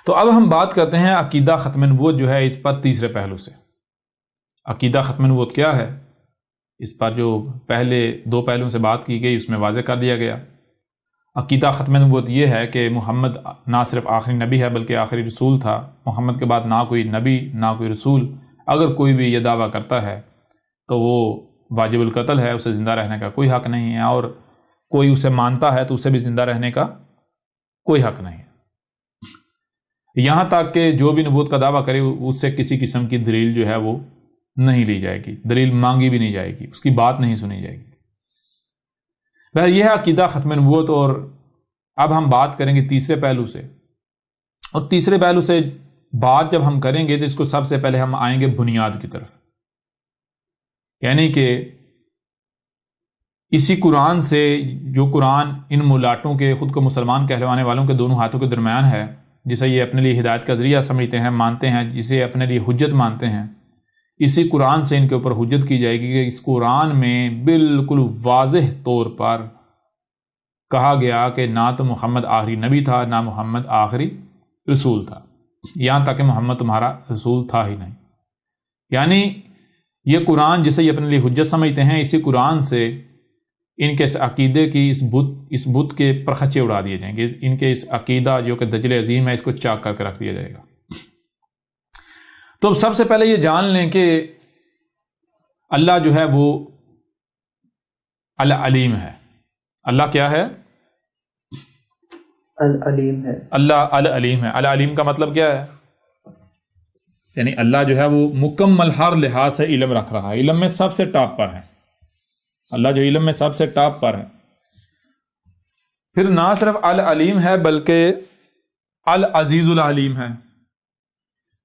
تو اب ہم بات کرتے ہیں عقیدہ ختم نبوت جو ہے اس پر تیسرے پہلو سے. عقیدہ ختم نبوت کیا ہے؟ اس پر جو پہلے دو پہلوؤں سے بات کی گئی اس میں واضح کر دیا گیا. عقیدہ ختم نبوت یہ ہے کہ محمد نہ صرف آخری نبی ہے بلکہ آخری رسول تھا. محمد کے بعد نہ کوئی نبی نہ کوئی رسول. اگر کوئی بھی یہ دعویٰ کرتا ہے تو وہ واجب القتل ہے، اسے زندہ رہنے کا کوئی حق نہیں ہے، اور کوئی اسے مانتا ہے تو اسے بھی زندہ رہنے کا کوئی حق نہیں ہے. یہاں تک کہ جو بھی نبوت کا دعویٰ کرے اس سے کسی قسم کی دلیل جو ہے وہ نہیں لی جائے گی، دلیل مانگی بھی نہیں جائے گی، اس کی بات نہیں سنی جائے گی. بہر یہ ہے عقیدہ ختم نبوت. اور اب ہم بات کریں گے تیسرے پہلو سے، اور تیسرے پہلو سے بات جب ہم کریں گے تو اس کو سب سے پہلے ہم آئیں گے بنیاد کی طرف. یعنی کہ اسی قرآن سے، جو قرآن ان ملاٹوں کے خود کو مسلمان کہلوانے والوں کے دونوں ہاتھوں کے درمیان ہے، جسے یہ اپنے لیے ہدایت کا ذریعہ سمجھتے ہیں، مانتے ہیں، جسے اپنے لیے حجت مانتے ہیں، اسی قرآن سے ان کے اوپر حجت کی جائے گی کہ اس قرآن میں بالکل واضح طور پر کہا گیا کہ نہ تو محمد آخری نبی تھا نہ محمد آخری رسول تھا، یہاں تک کہ محمد تمہارا رسول تھا ہی نہیں. یعنی یہ قرآن جسے یہ اپنے لیے حجت سمجھتے ہیں، اسی قرآن سے ان کے اس عقیدے کی اس بت کے پرخچے اڑا دیے جائیں گے. ان کے اس عقیدہ جو کہ دجل عظیم ہے اس کو چاک کر کے رکھ دیا جائے گا. تو سب سے پہلے یہ جان لیں کہ اللہ جو ہے وہ العلیم ہے. اللہ کیا ہے؟ العلیم ہے. اللہ العلیم ہے. العلیم کا مطلب کیا ہے؟ یعنی اللہ جو ہے وہ مکمل ہر لحاظ سے علم رکھ رہا ہے، علم میں سب سے ٹاپ پر ہے. اللہ جو علم میں سب سے ٹاپ پر ہے. پھر نہ صرف العلیم ہے بلکہ العزیز العلیم ہے.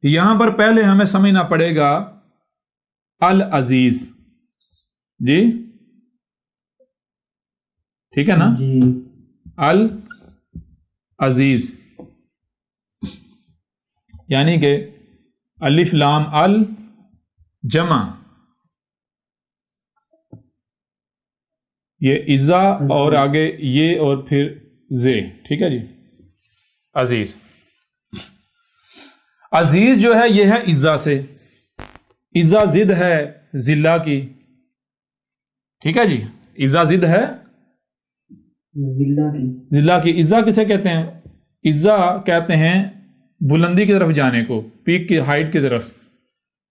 یہاں پر پہلے ہمیں سمجھنا پڑے گا العزیز. جی ٹھیک ہے نا؟ جی. العزیز یعنی کہ الف لام ال جمع، یہ عزا اور آگے یہ اور پھر زے. ٹھیک ہے جی. عزیز، عزیز جو ہے یہ ہے عزا سے. عزا ضد ہے ذلہ کی. ٹھیک ہے جی. عزا ضد ہے ذلہ کی. عزا کسے کہتے ہیں؟ عزا کہتے ہیں بلندی کی طرف جانے کو، پیک کی ہائٹ کی طرف،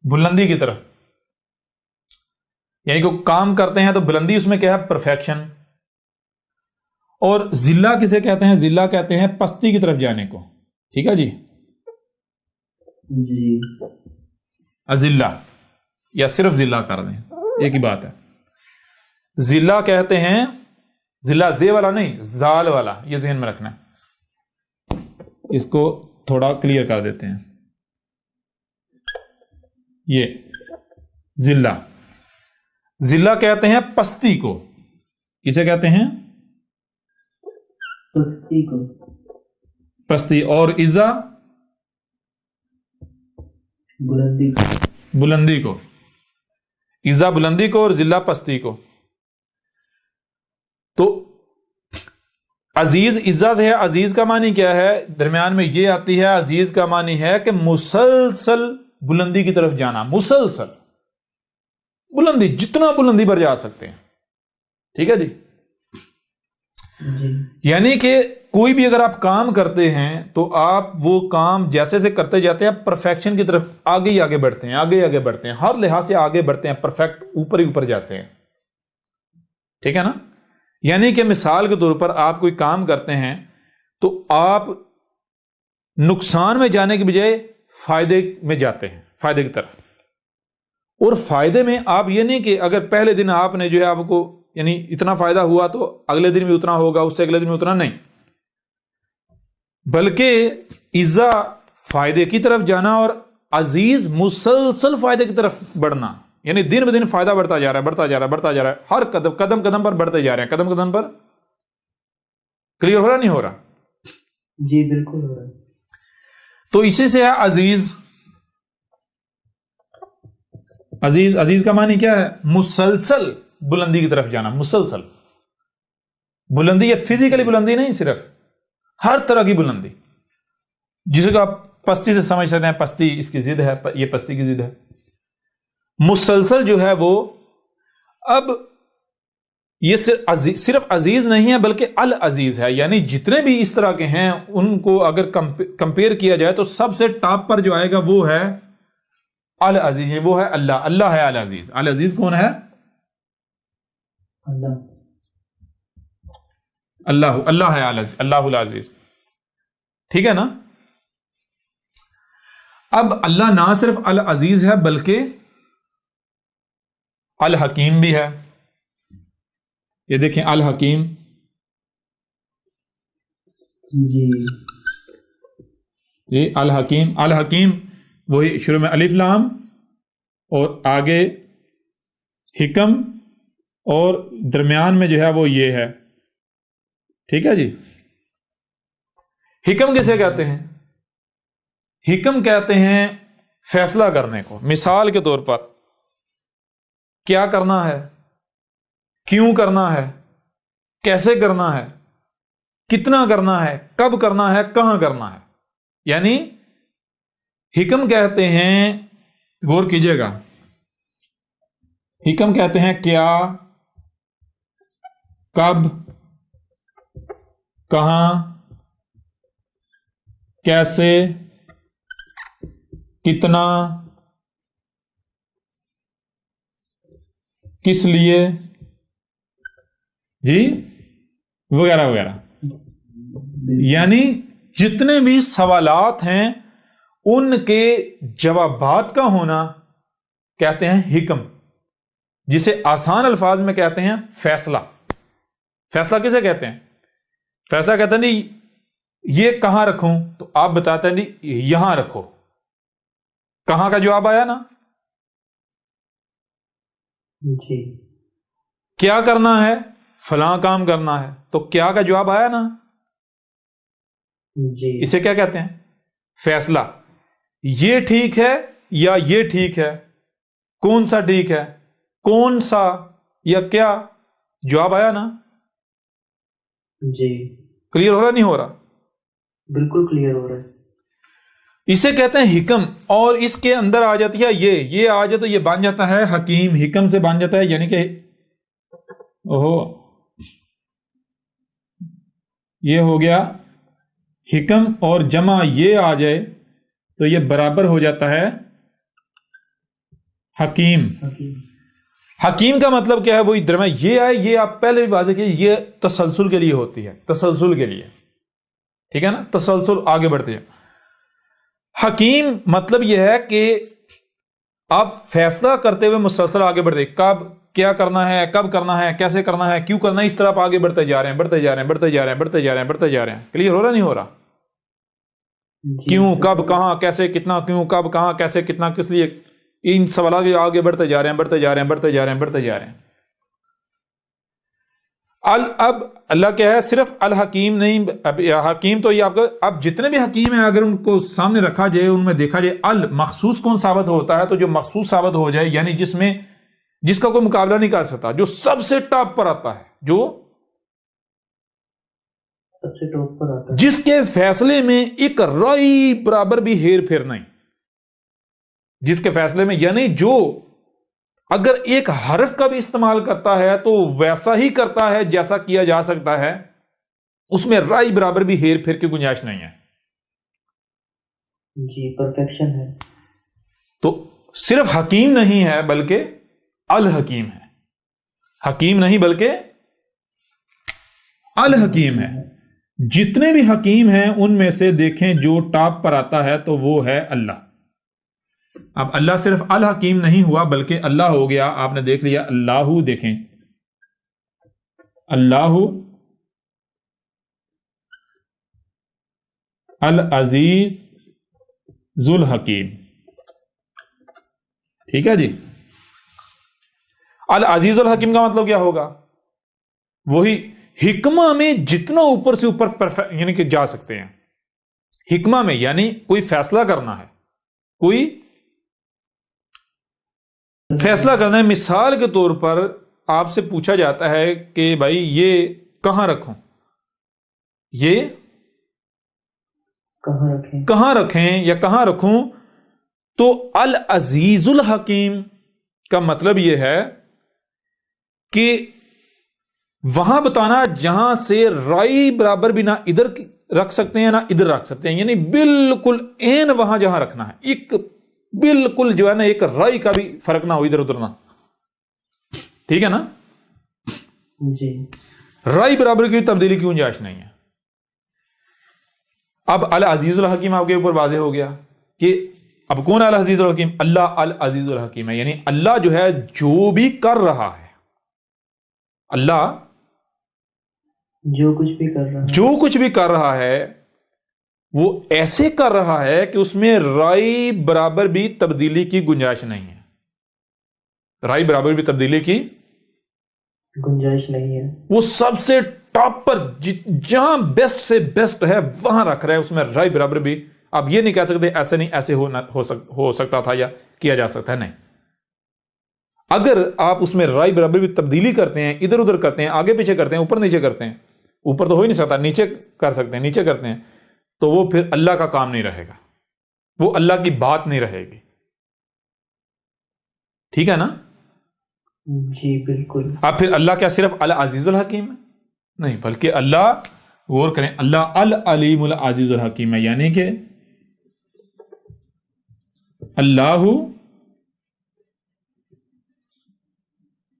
بلندی کی طرف. یعنی کہ کام کرتے ہیں تو بلندی اس میں کیا ہے؟ پرفیکشن. اور ذلہ کسے کہتے ہیں؟ ذلہ کہتے ہیں پستی کی طرف جانے کو. ٹھیک ہے جی. جی. ذلہ یا صرف ذلہ کر دیں ایک ہی بات ہے. ذلہ کہتے ہیں، ذلہ زے والا نہیں، زال والا، یہ ذہن میں رکھنا ہے. اس کو تھوڑا کلیئر کر دیتے ہیں. یہ ذلہ، ذلہ کہتے ہیں پستی کو. کسے کہتے ہیں؟ پستی کو. پستی. اور عزا بلندی کو. بلندی کو. عزا بلندی کو اور ذلہ پستی کو. تو عزیز عزا سے ہے. عزیز کا معنی کیا ہے؟ درمیان میں یہ آتی ہے. عزیز کا معنی ہے کہ مسلسل بلندی کی طرف جانا. مسلسل بلندی، جتنا بلندی پر جا سکتے ہیں. ٹھیک ہے جی. یعنی کہ کوئی بھی اگر آپ کام کرتے ہیں تو آپ وہ کام جیسے سے کرتے جاتے ہیں، پرفیکشن کی طرف آگے ہی آگے بڑھتے ہیں، آگے آگے بڑھتے ہیں، ہر لحاظ سے آگے بڑھتے ہیں، پرفیکٹ اوپر ہی اوپر جاتے ہیں. ٹھیک ہے نا؟ یعنی کہ مثال کے طور پر آپ کوئی کام کرتے ہیں تو آپ نقصان میں جانے کی بجائے فائدے میں جاتے ہیں، فائدے کی طرف. اور فائدے میں آپ یہ نہیں کہ اگر پہلے دن آپ نے جو ہے آپ کو یعنی اتنا فائدہ ہوا تو اگلے دن بھی اتنا ہوگا، اس سے اگلے دن بھی اتنا نہیں، بلکہ عزا فائدے کی طرف جانا اور عزیز مسلسل فائدے کی طرف بڑھنا. یعنی دن بہ دن فائدہ بڑھتا جا رہا ہے، بڑھتا جا رہا ہے، بڑھتا جا رہا ہے. ہر قدم قدم پر بڑھتے جا رہے ہیں، قدم قدم پر. کلیئر ہو رہا نہیں ہو رہا؟ جی بالکل ہو رہا ہے. تو اسی سے ہے عزیز. عزیز، عزیز کا معنی کیا ہے؟ مسلسل بلندی کی طرف جانا. مسلسل بلندی، یہ فزیکلی بلندی نہیں، صرف ہر طرح کی بلندی. جسے کو آپ پستی سے سمجھ سکتے ہیں، پستی اس کی ضد ہے، یہ پستی کی ضد ہے. مسلسل جو ہے وہ، اب یہ صرف عزیز نہیں ہے بلکہ العزیز ہے، یعنی جتنے بھی اس طرح کے ہیں ان کو اگر کمپیئر کیا جائے تو سب سے ٹاپ پر جو آئے گا وہ ہے العزیز، وہ ہے اللہ. اللہ ہے العزیز. العزیز کون ہے؟ اللہ. اللہ ہے العزیز، اللہ العزیز. ٹھیک ہے نا؟ اب اللہ نہ صرف العزیز ہے بلکہ الحکیم بھی ہے. یہ دیکھیں الحکیم، جی الحکیم. الحکیم وہی شروع میں الف لام اور آگے حکم اور درمیان میں جو ہے وہ یہ ہے. ٹھیک ہے جی. حکم کسے کہتے ہیں؟ حکم کہتے ہیں فیصلہ کرنے کو. مثال کے طور پر کیا کرنا ہے، کیوں کرنا ہے، کیسے کرنا ہے، کتنا کرنا ہے، کب کرنا ہے، کہاں کرنا ہے. یعنی حکم کہتے ہیں، غور کیجئے گا، حکم کہتے ہیں کیا، کب، کہاں، کیسے، کتنا، کس لیے، جی وغیرہ وغیرہ. یعنی جتنے بھی سوالات ہیں ان کے جوابات کا ہونا کہتے ہیں حکم، جسے آسان الفاظ میں کہتے ہیں فیصلہ. فیصلہ کسے کہتے ہیں؟ فیصلہ کہتے ہیں نہیں یہ کہاں رکھوں، تو آپ بتاتے ہیں نہیں یہاں رکھو. کہاں کا جواب آیا نا؟ جی. کیا کرنا ہے؟ فلاں کام کرنا ہے، تو کیا کا جواب آیا نا؟ جی. اسے کیا کہتے ہیں؟ فیصلہ. یہ ٹھیک ہے یا یہ ٹھیک ہے، کون سا ٹھیک ہے، کون سا یا کیا، جواب آیا نا؟ جی. کلیئر ہو رہا نہیں ہو رہا؟ بالکل کلیئر ہو رہا ہے. اسے کہتے ہیں حکم. اور اس کے اندر آ جاتی ہے یہ آ جائے تو یہ بن جاتا ہے حکیم. حکم سے بن جاتا ہے، یعنی کہ یہ ہو گیا حکم، اور جمع یہ آ جائے تو یہ برابر ہو جاتا ہے حکیم. حکیم کا مطلب کیا ہے؟ وہی درمیان یہ آئے. یہ آپ پہلے بھی واضح کیے، یہ تسلسل کے لیے ہوتی ہے، تسلسل کے لیے. ٹھیک ہے نا؟ تسلسل، آگے بڑھتے ہیں. حکیم مطلب یہ ہے کہ آپ فیصلہ کرتے ہوئے مسلسل آگے بڑھتے، کب کیا کرنا ہے، کب کرنا ہے، کیسے کرنا ہے، کیوں کرنا ہے، اس طرح آپ آگے بڑھتے جا رہے ہیں، بڑھتے جا رہے ہیں، بڑھتے جا رہے ہیں، بڑھتے جا رہے ہیں، بڑھتے جا رہے ہیں. کلیئر ہو رہا نہیں ہو رہا؟ کیوں، کب، کہاں، کیسے، کتنا، کیوں، کب، کہاں، کیسے، کتنا، کس لیے، ان سوالات کے آگے بڑھتے جا رہے ہیں، بڑھتے جا رہے ہیں، بڑھتے جا رہے ہیں، بڑھتے جا رہے ہیں. اب اللہ کیا ہے؟ صرف الحکیم نہیں. اب حکیم تو یہ آپ کا، اب جتنے بھی حکیم ہیں اگر ان کو سامنے رکھا جائے، ان میں دیکھا جائے المخصوص کون ثابت ہوتا ہے، تو جو مخصوص ثابت ہو جائے، یعنی جس کا کوئی مقابلہ نہیں کر سکتا، جو سب سے ٹاپ پر آتا ہے، جو سب سے ٹاپ پر آتا ہے، جس کے فیصلے میں ایک رائی برابر بھی ہیر پھیر نہیں، جس کے فیصلے میں، یعنی جو اگر ایک حرف کا بھی استعمال کرتا ہے تو ویسا ہی کرتا ہے جیسا کیا جا سکتا ہے، اس میں رائی برابر بھی ہیر پھیر کی گنجائش نہیں ہے. جی پرفیکشن ہے. تو صرف حکیم نہیں ہے بلکہ الحکیم ہے. حکیم نہیں بلکہ الحکیم ہے. جتنے بھی حکیم ہیں ان میں سے دیکھیں جو ٹاپ پر آتا ہے تو وہ ہے اللہ. اب اللہ صرف الحکیم نہیں ہوا بلکہ اللہ ہو گیا، آپ نے دیکھ لیا اللہ. دیکھیں اللہ العزیز ذو الحکیم. ٹھیک ہے جی. العزیز الحکیم کا مطلب کیا ہوگا؟ وہی حکمہ میں جتنا اوپر سے اوپر یعنی کہ جا سکتے ہیں. حکمہ میں یعنی کوئی فیصلہ کرنا ہے، کوئی فیصلہ کرنا ہے. مثال کے طور پر آپ سے پوچھا جاتا ہے کہ بھائی یہ کہاں رکھوں، یہ کہاں رکھیں یا کہاں رکھوں؟ تو العزیز الحکیم کا مطلب یہ ہے کہ وہاں بتانا جہاں سے رائی برابر بھی نہ ادھر رکھ سکتے ہیں نہ ادھر رکھ سکتے ہیں، یعنی بالکل عین وہاں جہاں رکھنا ہے، ایک بالکل جو ہے نا ایک رائی کا بھی فرق نہ ہو ادھر ادھر نہ، ٹھیک ہے نا؟ جی رائی برابر کی تبدیلی کی گنجائش نہیں ہے۔ اب العزیز الحکیم آپ کے اوپر واضح ہو گیا کہ اب کون ہے العزیز الحکیم؟ اللہ العزیز الحکیم ہے، یعنی اللہ جو ہے جو بھی کر رہا ہے، اللہ جو کچھ بھی کر رہا ہے وہ ایسے کر رہا ہے کہ اس میں رائی برابر بھی تبدیلی کی گنجائش نہیں ہے، رائی برابر بھی تبدیلی کی گنجائش نہیں ہے، وہ سب سے ٹاپ پر جہاں بیسٹ سے بیسٹ ہے وہاں رکھ رہا ہے، اس میں رائی برابر بھی آپ یہ نہیں کہہ سکتے ایسے نہیں ایسے ہو سکتا تھا یا کیا جا سکتا ہے، نہیں۔ اگر آپ اس میں رائی برابر بھی تبدیلی کرتے ہیں، ادھر ادھر کرتے ہیں، آگے پیچھے کرتے ہیں، اوپر نیچے کرتے ہیں، اوپر تو ہو ہی نہیں سکتا، نیچے کر سکتے ہیں، نیچے کرتے ہیں، تو وہ پھر اللہ کا کام نہیں رہے گا، وہ اللہ کی بات نہیں رہے گی، ٹھیک ہے نا؟ جی بالکل۔ اب پھر اللہ کیا صرف العزیز الحکیم ہے؟ نہیں، بلکہ اللہ غور کریں، اللہ العلیم العزیز الحکیم ہے، یعنی کہ اللہ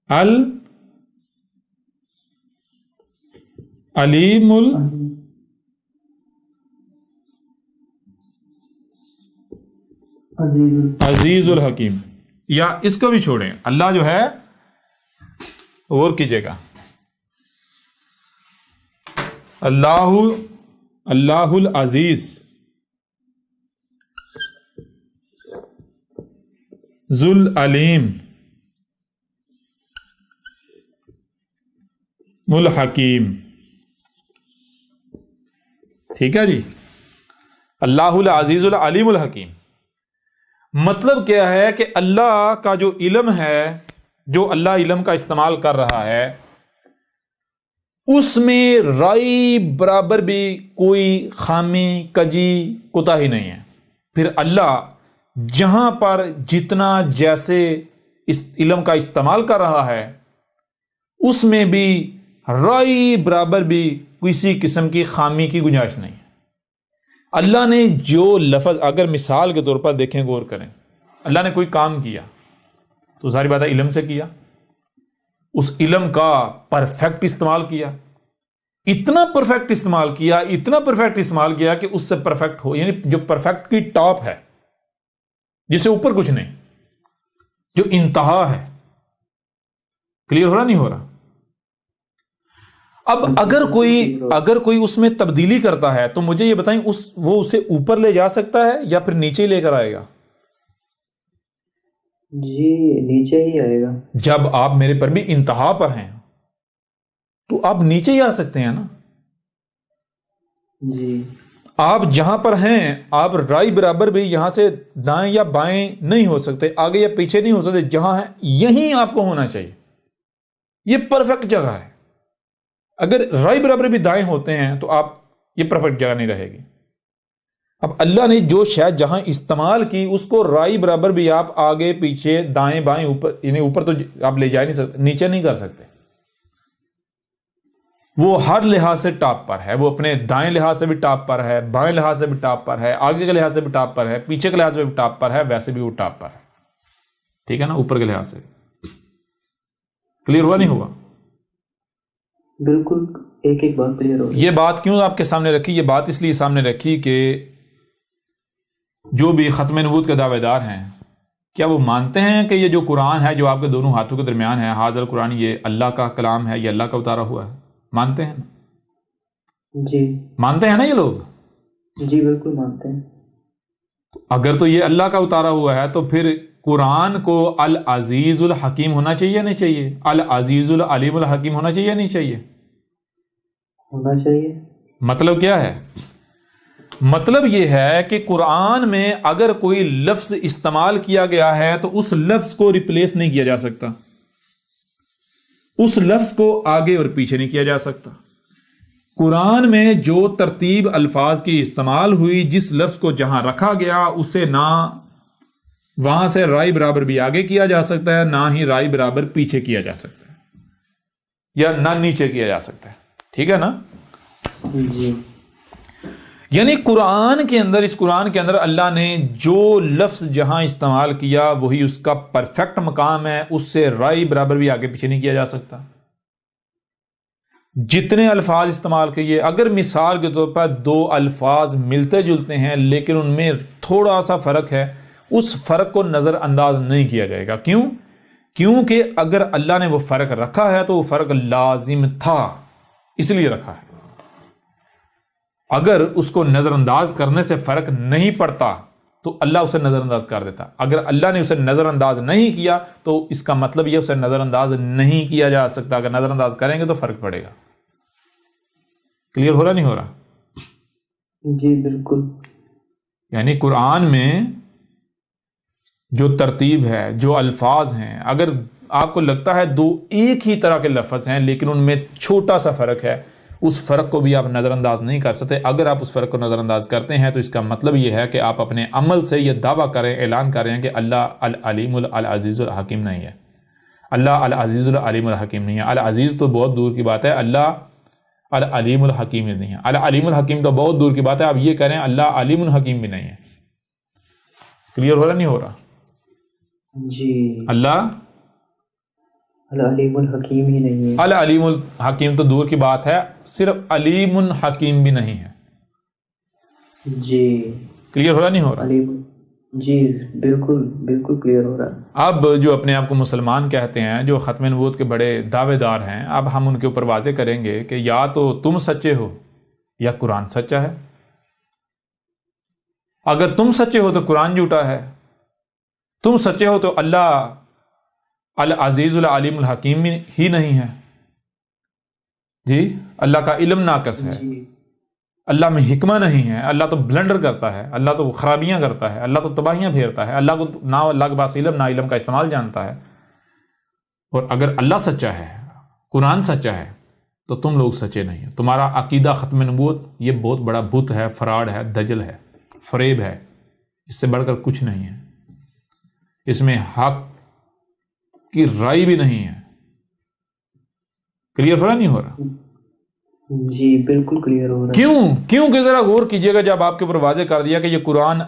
العلیم عزیز الحکیم، یا اس کو بھی چھوڑیں، اللہ جو ہے غور کیجئے گا، اللہ العزیز ذو العلیم الحکیم، ٹھیک ہے جی؟ اللہ العزیز العلیم الحکیم مطلب کیا ہے کہ اللہ کا جو علم ہے، جو اللہ علم کا استعمال کر رہا ہے، اس میں رائی برابر بھی کوئی خامی کجی کوتاہی نہیں ہے۔ پھر اللہ جہاں پر جتنا جیسے اس علم کا استعمال کر رہا ہے اس میں بھی رائی برابر بھی کسی قسم کی خامی کی گنجائش نہیں ہے۔ اللہ نے جو لفظ، اگر مثال کے طور پر دیکھیں، غور کریں، اللہ نے کوئی کام کیا تو ظاہر بات ہے علم سے کیا، اس علم کا پرفیکٹ استعمال کیا، اتنا پرفیکٹ استعمال کیا، اتنا پرفیکٹ استعمال کیا کہ اس سے پرفیکٹ ہو، یعنی جو پرفیکٹ کی ٹاپ ہے، جس سے اوپر کچھ نہیں، جو انتہا ہے۔ کلیئر ہو رہا نہیں ہو رہا؟ اب اگر کوئی اس میں تبدیلی کرتا ہے تو مجھے یہ بتائیں وہ اسے اوپر لے جا سکتا ہے یا پھر نیچے لے کر آئے گا؟ جی نیچے ہی آئے گا۔ جب آپ میرے پر بھی انتہا پر ہیں تو آپ نیچے ہی آ سکتے ہیں نا؟ جی آپ جہاں پر ہیں آپ رائی برابر بھی یہاں سے دائیں یا بائیں نہیں ہو سکتے، آگے یا پیچھے نہیں ہو سکتے، جہاں ہیں یہیں آپ کو ہونا چاہیے، یہ پرفیکٹ جگہ ہے۔ اگر رائی برابر بھی دائیں ہوتے ہیں تو آپ یہ پرفیکٹ جگہ نہیں رہے گی۔ اب اللہ نے جو شاید جہاں استعمال کی اس کو رائی برابر بھی آپ آگے پیچھے دائیں بائیں اوپر، یعنی اوپر تو آپ لے جا نہیں سکتے، نیچے نہیں کر سکتے۔ وہ ہر لحاظ سے ٹاپ پر ہے، وہ اپنے دائیں لحاظ سے بھی ٹاپ پر ہے، بائیں لحاظ سے بھی ٹاپ پر ہے، آگے کے لحاظ سے بھی ٹاپ پر ہے، پیچھے کے لحاظ سے بھی ٹاپ پر ہے، ویسے بھی وہ ٹاپ پر ہے، ٹھیک ہے نا؟ اوپر کے لحاظ سے کلیئر ہوا نہیں ہوا؟ بالکل، ایک ایک بات کلیئر ہو۔ یہ بات کیوں آپ کے سامنے رکھی؟ یہ بات اس لیے سامنے رکھی کہ جو بھی ختم نبوت کے دعوے دار ہیں، کیا وہ مانتے ہیں کہ یہ جو قرآن ہے جو آپ کے دونوں ہاتھوں کے درمیان ہے، حاضر قرآن، یہ اللہ کا کلام ہے، یہ اللہ کا اتارا ہوا ہے؟ مانتے ہیں نا؟ جی مانتے ہیں نا یہ لوگ؟ جی بالکل مانتے ہیں۔ اگر تو یہ اللہ کا اتارا ہوا ہے تو پھر قرآن کو العزیز الحکیم ہونا چاہیے یا نہیں چاہیے؟ العزیز العلیم الحکیم ہونا چاہیے یا نہیں چاہیے؟ ہونا چاہیے۔ مطلب کیا ہے؟ مطلب یہ ہے کہ قرآن میں اگر کوئی لفظ استعمال کیا گیا ہے تو اس لفظ کو ریپلیس نہیں کیا جا سکتا، اس لفظ کو آگے اور پیچھے نہیں کیا جا سکتا، قرآن میں جو ترتیب الفاظ کی استعمال ہوئی، جس لفظ کو جہاں رکھا گیا اسے نہ وہاں سے رائے برابر بھی آگے کیا جا سکتا ہے، نہ ہی رائے برابر پیچھے کیا جا سکتا ہے، یا نہ نیچے کیا جا سکتا ہے. ٹھیک ہے نا؟ جی یعنی قرآن کے اندر، اس قرآن کے اندر اللہ نے جو لفظ جہاں استعمال کیا وہی اس کا پرفیکٹ مقام ہے، اس سے رائے برابر بھی آگے پیچھے نہیں کیا جا سکتا. جتنے الفاظ استعمال کیے، اگر مثال کے طور پر دو الفاظ ملتے جلتے ہیں لیکن ان میں تھوڑا سا فرق ہے، اس فرق کو نظر انداز نہیں کیا جائے گا. کیوں؟ کیونکہ اگر اللہ نے وہ فرق رکھا ہے تو وہ فرق لازم تھا، اس لیے رکھا ہے. اگر اس کو نظر انداز کرنے سے فرق نہیں پڑتا تو اللہ اسے نظر انداز کر دیتا. اگر اللہ نے اسے نظر انداز نہیں کیا تو اس کا مطلب یہ اسے نظر انداز نہیں کیا جا سکتا. اگر نظر انداز کریں گے تو فرق پڑے گا. کلیئر ہو رہا نہیں ہو رہا؟ جی بالکل. یعنی قرآن میں جو ترتیب ہے، جو الفاظ ہیں، اگر آپ کو لگتا ہے دو ایک ہی طرح کے لفظ ہیں لیکن ان میں چھوٹا سا فرق ہے، اس فرق کو بھی آپ نظر انداز نہیں کر سکتے. اگر آپ اس فرق کو نظر انداز کرتے ہیں تو اس کا مطلب یہ ہے کہ آپ اپنے عمل سے یہ دعویٰ کریں، اعلان کریں کہ اللہ العلیم العزیز الحکیم نہیں ہے. اللہ العزیز العلیم الحکیم نہیں ہے. العزیز تو بہت دور کی بات ہے، اللہ العلیم الحکیم نہیں ہے. العلیم الحکیم تو بہت دور کی بات ہے. آپ یہ کریں اللہ علیم الحکیم بھی نہیں ہے. کلیئر ہو رہا نہیں ہو رہا؟ جی. اللہ العلیم الحکیم ہی نہیں ہے. العلیم الحکیم تو دور کی بات ہے، صرف علیم الحکیم بھی نہیں ہے. جی. کلیئر ہو رہا نہیں ہو رہا؟ علیم. جی بالکل بالکل کلیئر ہو رہا ہے. اب جو اپنے آپ کو مسلمان کہتے ہیں، جو ختم نبوت کے بڑے دعوے دار ہیں، اب ہم ان کے اوپر واضح کریں گے کہ یا تو تم سچے ہو یا قرآن سچا ہے. اگر تم سچے ہو تو قرآن جھوٹا ہے. تم سچے ہو تو اللہ العزیز العلیم الحکیم ہی نہیں ہے. جی، اللہ کا علم ناقص ہے، جی اللہ میں حکمہ نہیں ہے، اللہ تو بلنڈر کرتا ہے، اللہ تو خرابیاں کرتا ہے، اللہ تو تباہیاں پھیرتا ہے، اللہ کو نہ اللہ کے پاس علم، نہ علم کا استعمال جانتا ہے. اور اگر اللہ سچا ہے، قرآن سچا ہے، تو تم لوگ سچے نہیں ہیں. تمہارا عقیدہ ختم نبوت یہ بہت بڑا بت ہے، فراڈ ہے، دجل ہے، فریب ہے. اس سے بڑھ کر کچھ نہیں ہے. اس میں حق کی رائے بھی نہیں ہے. کلیئر ہو رہا نہیں ہو رہا؟ جی بالکل کلیئر ہو رہا ہے. کیوں کہ ذرا غور کیجئے گا. جب آپ کے اوپر واضح کر دیا کہ یہ قرآن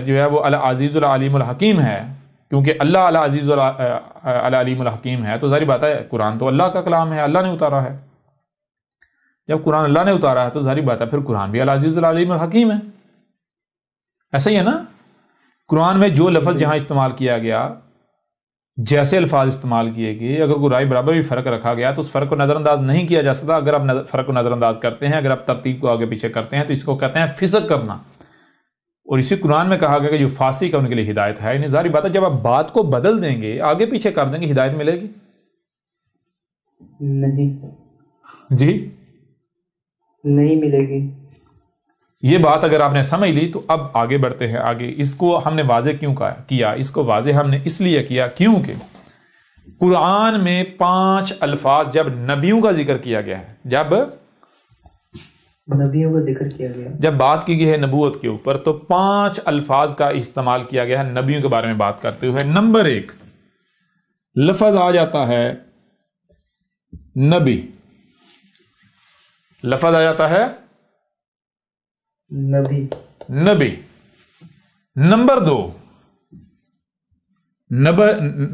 جو ہے وہ العزیز العلیم الحکیم ہے، کیونکہ اللہ العزیز العلیم الحکیم ہے، تو ظاہر بات ہے قرآن تو اللہ کا کلام ہے، اللہ نے اتارا ہے. جب قرآن اللہ نے اتارا ہے تو ظاہر بات ہے پھر قرآن بھی العزیز العلیم الحکیم ہے. ایسا ہی ہے نا؟ قرآن میں جو لفظ جہاں استعمال کیا گیا، جیسے الفاظ استعمال کیے گئے، اگر کوئی رائے برابر بھی فرق رکھا گیا تو اس فرق کو نظر انداز نہیں کیا جا سکتا. اگر آپ فرق کو نظر انداز کرتے ہیں، اگر آپ ترتیب کو آگے پیچھے کرتے ہیں تو اس کو کہتے ہیں فسق کرنا. اور اسی قرآن میں کہا گیا کہ جو فاسق ہے ان کے لیے ہدایت ہے. یعنی ظاہر بات ہے جب آپ بات کو بدل دیں گے، آگے پیچھے کر دیں گے، ہدایت ملے گی نہیں. جی نہیں ملے گی. یہ بات اگر آپ نے سمجھ لی تو اب آگے بڑھتے ہیں. آگے اس کو ہم نے واضح کیوں کیا؟ اس کو واضح ہم نے اس لیے کیا کیونکہ قرآن میں 5 الفاظ جب نبیوں کا ذکر کیا گیا ہے، جب نبیوں کا ذکر کیا گیا، جب بات کی گئی ہے نبوت کے اوپر، تو 5 الفاظ کا استعمال کیا گیا ہے نبیوں کے بارے میں بات کرتے ہوئے. نمبر 1 لفظ آ جاتا ہے نبی. لفظ آ جاتا ہے نبی. نمبر 2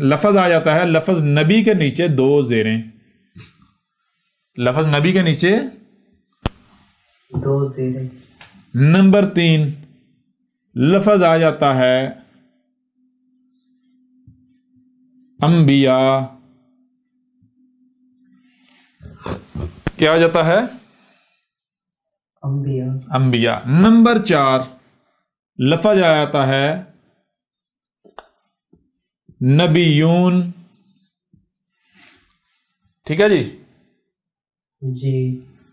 لفظ آ جاتا ہے، لفظ نبی کے نیچے 2 زیریں. لفظ نبی کے نیچے 2 زیریں. نمبر 3 لفظ آ جاتا ہے انبیاء. کیا آ جاتا ہے؟ انبیاء. نمبر 4 لفظ آ جاتا ہے نبیون. ٹھیک ہے جی. جی.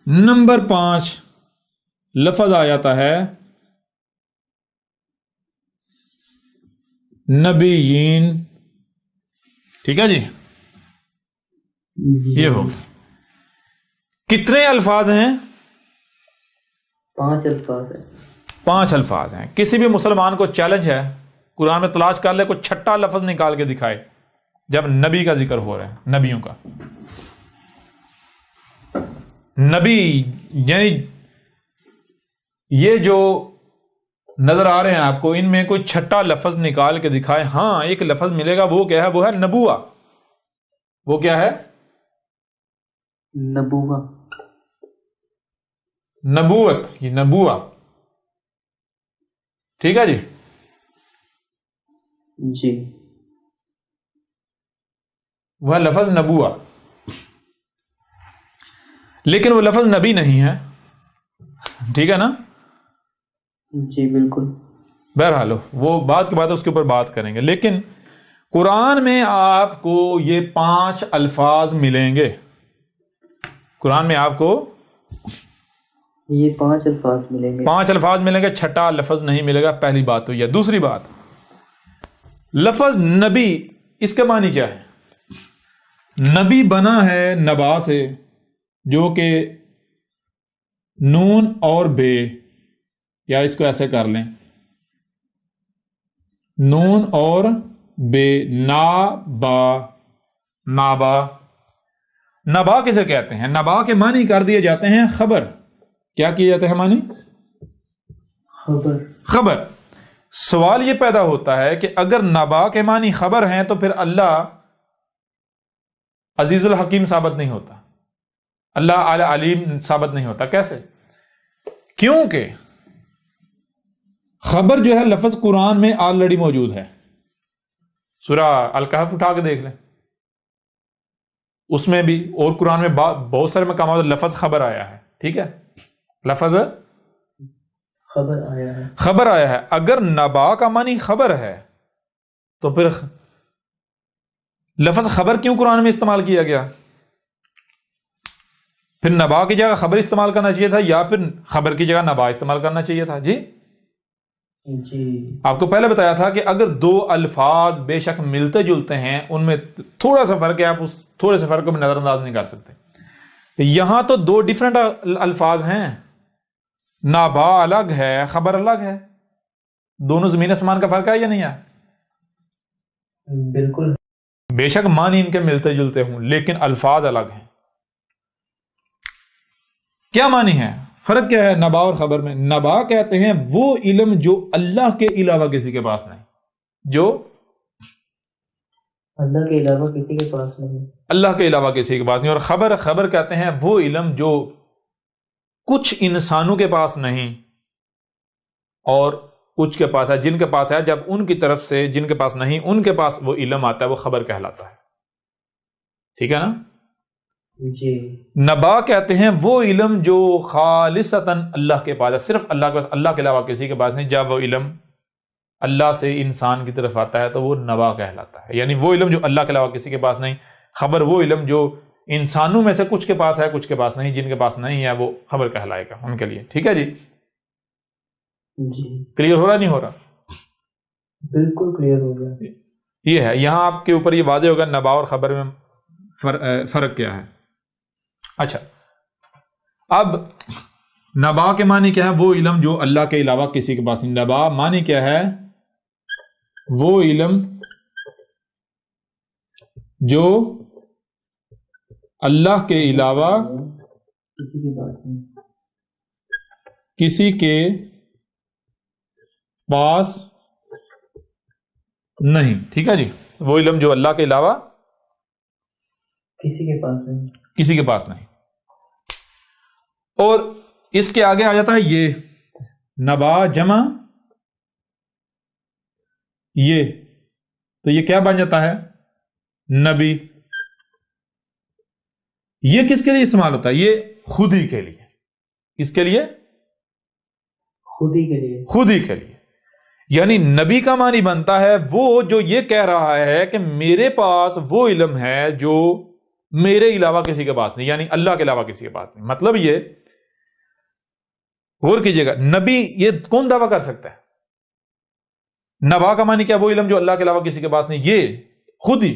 نمبر 5 لفظ آ جاتا ہے نبیین. ٹھیک ہے جی. یہ ہو کتنے الفاظ ہیں؟ 5 الفاظ ہیں. 5 الفاظ ہیں. کسی بھی مسلمان کو چیلنج ہے قرآن میں تلاش کر لے کوئی چھٹا لفظ نکال کے دکھائے جب نبی کا ذکر ہو رہا ہے, نبیوں کا. نبی یعنی یہ جو نظر آ رہے ہیں آپ کو, ان میں کوئی چھٹا لفظ نکال کے دکھائے. ہاں ایک لفظ ملے گا, وہ کیا ہے؟ وہ ہے نبوہ. وہ کیا ہے؟ نبوہ. نبوت, یہ نبوہ. ٹھیک ہے جی. جی. وہ لفظ نبوہ, لیکن وہ لفظ نبی نہیں ہے. ٹھیک ہے نا؟ جی بالکل. بہرحال وہ بات کے بعد اس کے اوپر بات کریں گے. لیکن قرآن میں آپ کو یہ 5 الفاظ ملیں گے. قرآن میں آپ کو یہ 5 الفاظ ملیں گے. 5 الفاظ ملیں گے, چھٹا لفظ نہیں ملے گا. پہلی بات تو یہ. دوسری بات, لفظ نبی اس کے معنی کیا ہے؟ نبی بنا ہے نبا سے, جو کہ نون اور بے, یا اس کو ایسے کر لیں, نون اور بے, نابا. نابا, نبا کسے کہتے ہیں؟ نبا کے معنی کر دیے جاتے ہیں خبر. کیا کیے جاتے ہیں معنی؟ خبر. خبر. سوال یہ پیدا ہوتا ہے کہ اگر نبا کے معنی خبر ہیں تو پھر اللہ عزیز الحکیم ثابت نہیں ہوتا, اللہ اعلی علیم ثابت نہیں ہوتا. کیسے؟ کیونکہ خبر جو ہے لفظ قرآن میں آلریڈی موجود ہے. سورہ الکہف اٹھا کے دیکھ لیں, اس میں بھی اور قرآن میں بہت سارے مقامات لفظ خبر آیا ہے. ٹھیک ہے, لفظ خبر آیا ہے. خبر آیا ہے. اگر نبا کا معنی خبر ہے تو پھر لفظ خبر کیوں قرآن میں استعمال کیا گیا؟ پھر نبا کی جگہ خبر استعمال کرنا چاہیے تھا, یا پھر خبر کی جگہ نبا استعمال کرنا چاہیے تھا؟ جی جی آپ کو پہلے بتایا تھا کہ اگر 2 الفاظ بے شک ملتے جلتے ہیں, ان میں تھوڑا سا فرق ہے, آپ اس تھوڑے سے فرق کو نظر انداز نہیں کر سکتے. یہاں تو 2 ڈیفرنٹ الفاظ ہیں. نبا الگ ہے, خبر الگ ہے. دونوں زمین آسمان کا فرق ہے یا نہیں ہے؟ بالکل. بے شک معنی ان کے ملتے جلتے ہوں, لیکن الفاظ الگ ہیں. کیا معنی ہے؟ فرق کیا ہے نبا اور خبر میں؟ نبا کہتے ہیں وہ علم جو اللہ کے علاوہ کسی کے پاس نہیں, جو اللہ کے علاوہ کسی کے پاس نہیں, اللہ کے علاوہ کسی کے پاس نہیں. اور خبر کہتے ہیں وہ علم جو کچھ انسانوں کے پاس نہیں اور کچھ کے پاس ہے, جن کے پاس ہے. جب ان کی طرف سے جن کے پاس نہیں ان کے پاس وہ علم آتا ہے, وہ خبر کہلاتا ہے. ٹھیک ہے نا؟ جی. نبا کہتے ہیں وہ علم جو خالصتاً اللہ کے پاس ہے, صرف اللہ کے پاس, اللہ کے علاوہ کسی کے پاس نہیں. جب وہ علم اللہ سے انسان کی طرف آتا ہے تو وہ نبا کہلاتا ہے. یعنی وہ علم جو اللہ کے علاوہ کسی کے پاس نہیں. خبر وہ علم جو انسانوں میں سے کچھ کے پاس ہے, کچھ کے پاس نہیں. جن کے پاس نہیں ہے وہ خبر کہلائے گا ان کے لیے. ٹھیک ہے جی؟ جی کلیئر ہو رہا نہیں ہو رہا؟ بالکل کلیئر ہو گیا. یہ ہے, یہاں آپ کے اوپر یہ واضح ہوگا نبا اور خبر میں فرق کیا ہے. اچھا, اب نبا کے معنی کیا ہے؟ وہ علم جو اللہ کے علاوہ کسی کے پاس نہیں. نبا معنی کیا ہے؟ وہ علم جو اللہ کے علاوہ کسی کی بات نہیں, کسی کے پاس نہیں. ٹھیک ہے جی, وہ علم جو اللہ کے علاوہ کسی کے پاس نہیں, کسی کے پاس نہیں. اور اس کے آگے آ جاتا ہے یہ نبا جمع یہ, تو یہ کیا بن جاتا ہے؟ نبی. یہ کس کے لیے استعمال ہوتا ہے؟ یہ خود ہی کے لیے. اس کے لیے خود ہی کے لیے, خود ہی کے لیے. یعنی نبی کا معنی بنتا ہے وہ جو یہ کہہ رہا ہے کہ میرے پاس وہ علم ہے جو میرے علاوہ کسی کے پاس نہیں, یعنی اللہ کے علاوہ کسی کے پاس نہیں. مطلب یہ غور کیجئے گا, نبی یہ کون دعویٰ کر سکتا ہے؟ نبا کا معنی کیا؟ وہ علم جو اللہ کے علاوہ کسی کے پاس نہیں. یہ خود ہی,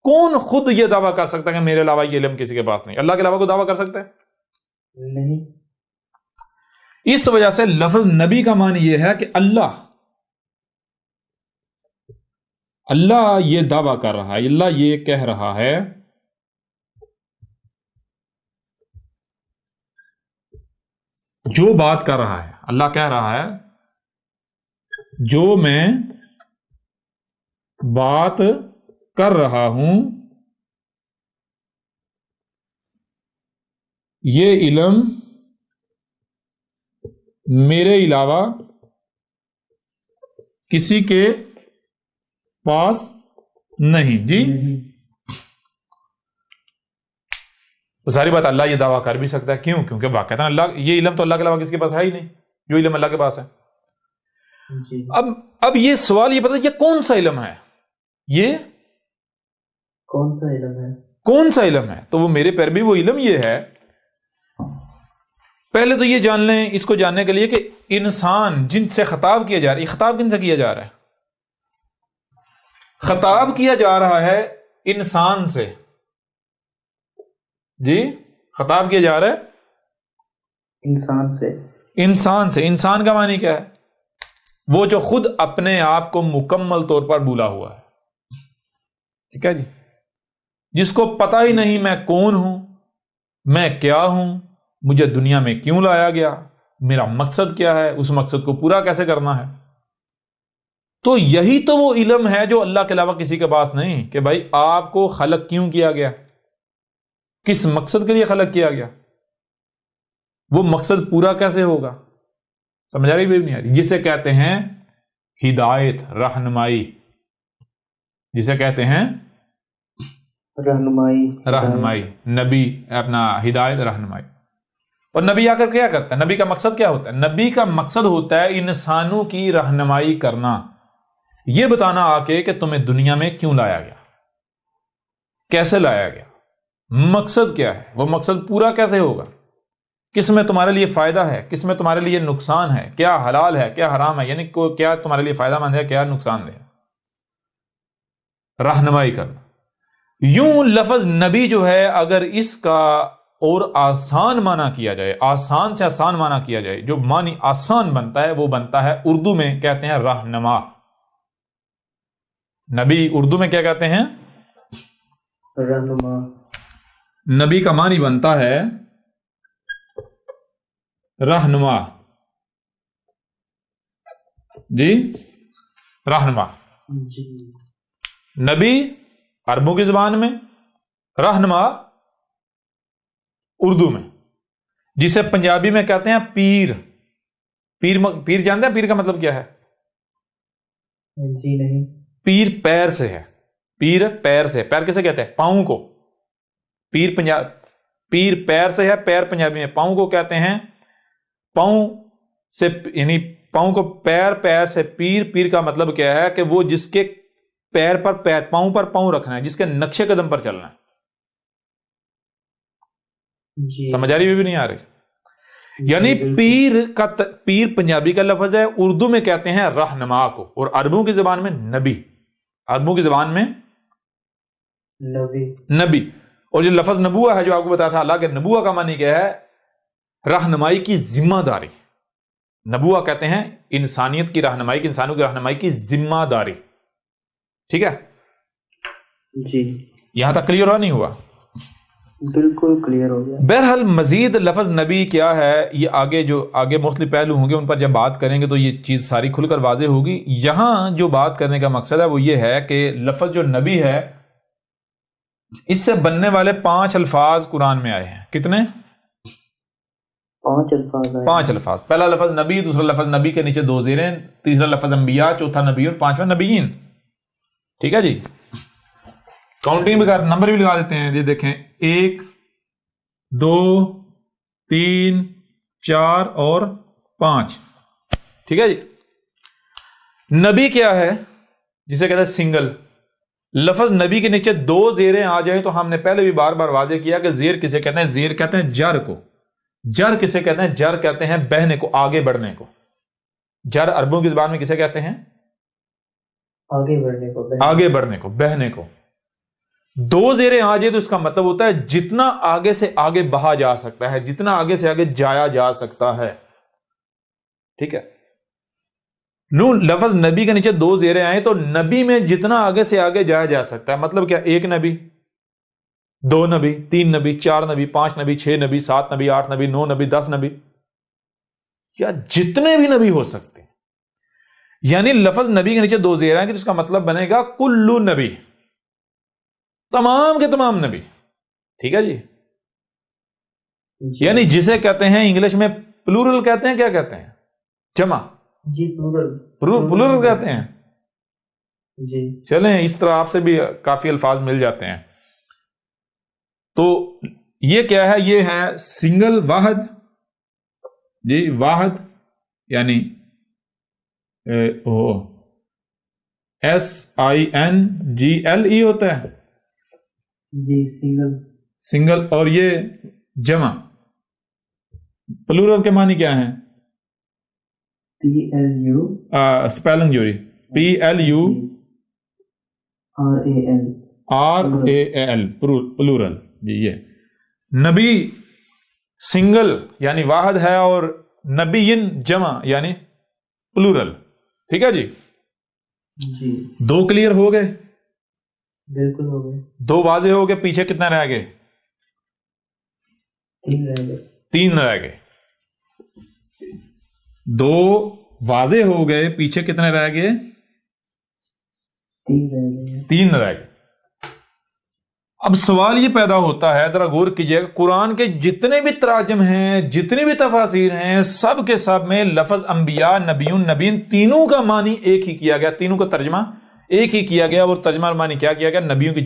کون خود یہ دعویٰ کر سکتا ہے کہ میرے علاوہ یہ علم کسی کے پاس نہیں؟ اللہ کے علاوہ کو دعویٰ کر سکتا ہے؟ نہیں. اس وجہ سے لفظ نبی کا معنی یہ ہے کہ اللہ یہ دعویٰ کر رہا ہے، اللہ یہ کہہ رہا ہے جو بات کر رہا ہے، اللہ کہہ رہا ہے جو میں بات کر رہا ہوں یہ علم میرے علاوہ کسی کے پاس نہیں۔ جی ساری بات اللہ یہ دعویٰ کر بھی سکتا ہے، کیوں؟ کیونکہ واقعات اللہ، یہ علم تو اللہ کے علاوہ کسی کے پاس ہے ہی نہیں، جو علم اللہ کے پاس ہے۔ جی اب یہ سوال یہ پتا یہ کون سا علم ہے، یہ کون سا علم ہے؟ کون سا علم ہے؟ تو وہ میرے پیر بھی وہ علم یہ ہے، پہلے تو یہ جان لیں اس کو جاننے کے لیے کہ انسان جن سے خطاب کیا جا رہا ہے، یہ خطاب کن سے کیا جا رہا ہے؟ خطاب کیا جا رہا ہے انسان سے۔ جی خطاب کیا جا رہا ہے انسان سے۔ انسان سے۔ انسان کا معنی کیا ہے؟ وہ جو خود اپنے آپ کو مکمل طور پر بھولا ہوا ہے، ٹھیک ہے جی، جس کو پتہ ہی نہیں میں کون ہوں، میں کیا ہوں، مجھے دنیا میں کیوں لایا گیا، میرا مقصد کیا ہے، اس مقصد کو پورا کیسے کرنا ہے۔ تو یہی تو وہ علم ہے جو اللہ کے علاوہ کسی کے پاس نہیں، کہ بھائی آپ کو خلق کیوں کیا گیا، کس مقصد کے لیے خلق کیا گیا، وہ مقصد پورا کیسے ہوگا۔ سمجھ آ رہی بھی نہیں آ رہی؟ جسے کہتے ہیں ہدایت، رہنمائی، جسے کہتے ہیں رہنمائی، نبی اپنا ہدایت، رہنمائی۔ اور نبی آ کر کیا کرتا ہے؟ نبی کا مقصد کیا ہوتا ہے؟ نبی کا مقصد ہوتا ہے انسانوں کی رہنمائی کرنا، یہ بتانا آ کے کہ تمہیں دنیا میں کیوں لایا گیا، کیسے لایا گیا، مقصد کیا ہے، وہ مقصد پورا کیسے ہوگا، کس میں تمہارے لیے فائدہ ہے، کس میں تمہارے لیے نقصان ہے، کیا حلال ہے کیا حرام ہے، یعنی کیا تمہارے لیے فائدہ مند ہے کیا نقصان دہ۔ رہنمائی کرنا۔ یوں لفظ نبی جو ہے اگر اس کا اور آسان معنی کیا جائے، آسان سے آسان معنی کیا جائے، جو معنی آسان بنتا ہے وہ بنتا ہے، اردو میں کہتے ہیں رہنما۔ نبی اردو میں کیا کہتے ہیں؟ رہنما۔ نبی کا معنی بنتا ہے رہنما۔ جی رہنما۔ جی نبی عربوں کی زبان میں، رہنما اردو میں، جسے پنجابی میں کہتے ہیں پیر۔ پیر جانتے ہیں پیر کا مطلب کیا ہے؟ جی نہیں۔ پیر پیر سے ہے، پیر پیر سے، پیر کسے کہتے ہیں؟ پاؤں کو۔ پیر پیر سے ہے، پیر پنجابی میں پاؤں کو کہتے ہیں، پاؤں سے یعنی پاؤں کو پیر، پیر سے پیر۔ پیر کا مطلب کیا ہے کہ وہ جس کے پیر پر پیر، پاؤں پر پاؤں رکھنا ہے، جس کے نقشے قدم پر چلنا ہے۔ جی سمجھ آ رہی بھی نہیں آ رہی؟ یعنی پیر پنجابی کا لفظ ہے، اردو میں کہتے ہیں رہنما کو، اور عربوں کی زبان میں نبی، عربوں کی زبان میں نبی۔ اور جو لفظ نبوہ ہے جو آپ کو بتایا تھا، اللہ کے نبوہ کا معنی کیا ہے؟ رہنمائی کی ذمہ داری۔ نبوہ کہتے ہیں انسانیت کی رہنمائی کی، انسانوں کی رہنمائی کی ذمہ داری، ٹھیک ہے جی۔ یہاں تک کلیئر ہوا نہیں ہوا؟ بالکل کلیئر ہو گیا۔ بہرحال مزید لفظ نبی کیا ہے یہ آگے مختلف پہلو ہوں گے، ان پر جب بات کریں گے تو یہ چیز ساری کھل کر واضح ہوگی۔ یہاں جو بات کرنے کا مقصد ہے وہ یہ ہے کہ لفظ جو نبی ہے اس سے بننے والے 5 الفاظ قرآن میں آئے ہیں۔ کتنے؟ 5 الفاظ آئے۔ 5 الفاظ۔ پہلا لفظ نبی، دوسرا لفظ نبی کے نیچے 2 زیریں، تیسرا لفظ انبیاء، چوتھا نبی اور پانچواں نبیین، ٹھیک ہے جی۔ کاؤنٹنگ بھی نمبر بھی لگا دیتے ہیں، یہ دیکھیں 1 2 3 4 اور 5، ٹھیک ہے جی۔ نبی کیا ہے؟ جسے کہتے ہیں سنگل لفظ۔ نبی کے نیچے 2 زیریں آ جائیں تو ہم نے پہلے بھی بار بار واضح کیا کہ زیر کسے کہتے ہیں؟ زیر کہتے ہیں جر کو۔ جر کسے کہتے ہیں؟ جر کہتے ہیں بہنے کو، آگے بڑھنے کو۔ جر عربوں کی زبان میں کسے کہتے ہیں؟ آگے بڑھنے کو، آگے بڑھنے کو، بہنے کو۔ 2 زیریں آ جائے تو اس کا مطلب ہوتا ہے جتنا آگے سے آگے بہا جا سکتا ہے، جتنا آگے سے آگے جایا جا سکتا ہے، ٹھیک ہے. نون لفظ نبی کے نیچے 2 زیریں آئیں تو نبی میں جتنا آگے سے آگے جایا جا سکتا ہے. مطلب کیا؟ 1 نبی، 2 نبی، 3 نبی، 4 نبی، 5 نبی، 6 نبی، 7 نبی، 8 نبی، 9 نبی، 10 نبی، یا جتنے بھی نبی ہو سکتے ہیں. یعنی لفظ نبی کے نیچے 2 زیریں آئیں گے تو اس کا مطلب بنے گا کل نبی، تمام کے تمام نبی. ٹھیک ہے جی. یعنی جسے کہتے ہیں انگلش میں پلورل کہتے ہیں، کیا کہتے ہیں؟ جمع. جی پلورل کہتے ہیں. جی چلیں اس طرح آپ سے بھی کافی الفاظ مل جاتے ہیں. تو یہ کیا ہے؟ یہ ہے سنگل، واحد. جی واحد یعنی SINGLE ہوتا ہے. جی سنگل. اور یہ جمع. پلورل کے معنی کیا ہیں؟ PLU اسپیلنگ جوری PLURAL پلورل. جی یہ نبی سنگل یعنی واحد ہے اور نبیین جمع یعنی پلورل. ٹھیک ہے جی. جی 2 کلیئر ہو گئے؟ بالکل ہو گئے. 2 واضح ہو گئے. پیچھے کتنے رہ گئے؟ 3 رہ گئے. 3 رہ گئے. 2 واضح ہو گئے. پیچھے کتنے رہ گئے؟ 3 رہ گئے. 3 رہ گئے. اب سوال یہ پیدا ہوتا ہے، ذرا غور کیجئے، قرآن کے جتنے بھی تراجم ہیں، جتنی بھی تفاسیر ہیں، سب کے سب میں لفظ انبیاء، نبیون، نبین، تینوں کا معنی ایک ہی کیا گیا. تینوں کا ترجمہ ایک ہی کیا گیا. اور ترجمہ معنی کیا کیا گیا؟ نبیوں کی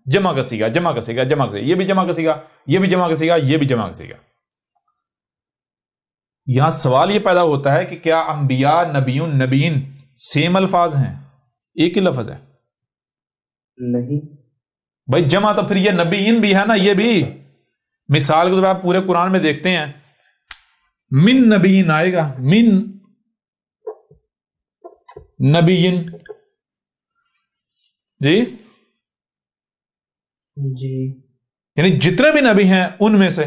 جمع کا سیگا. یہ بھی جمع کا سیگا، یہ بھی جمع کا سیگا، یہ بھی جمع کا سیگا. یہاں سوال یہ پیدا ہوتا ہے کہ کیا انبیاء، نبیون، نبیین سیم الفاظ ہیں؟ ایک ہی لفظ ہے؟ نہیں بھائی جمع تو پھر یہ نبیین بھی ہے نا. یہ بھی مثال کے طور پر آپ پورے قرآن میں دیکھتے ہیں، من نبیین آئے گا، من نبیین. جی جی یعنی جتنے بھی نبی ہیں ان میں سے.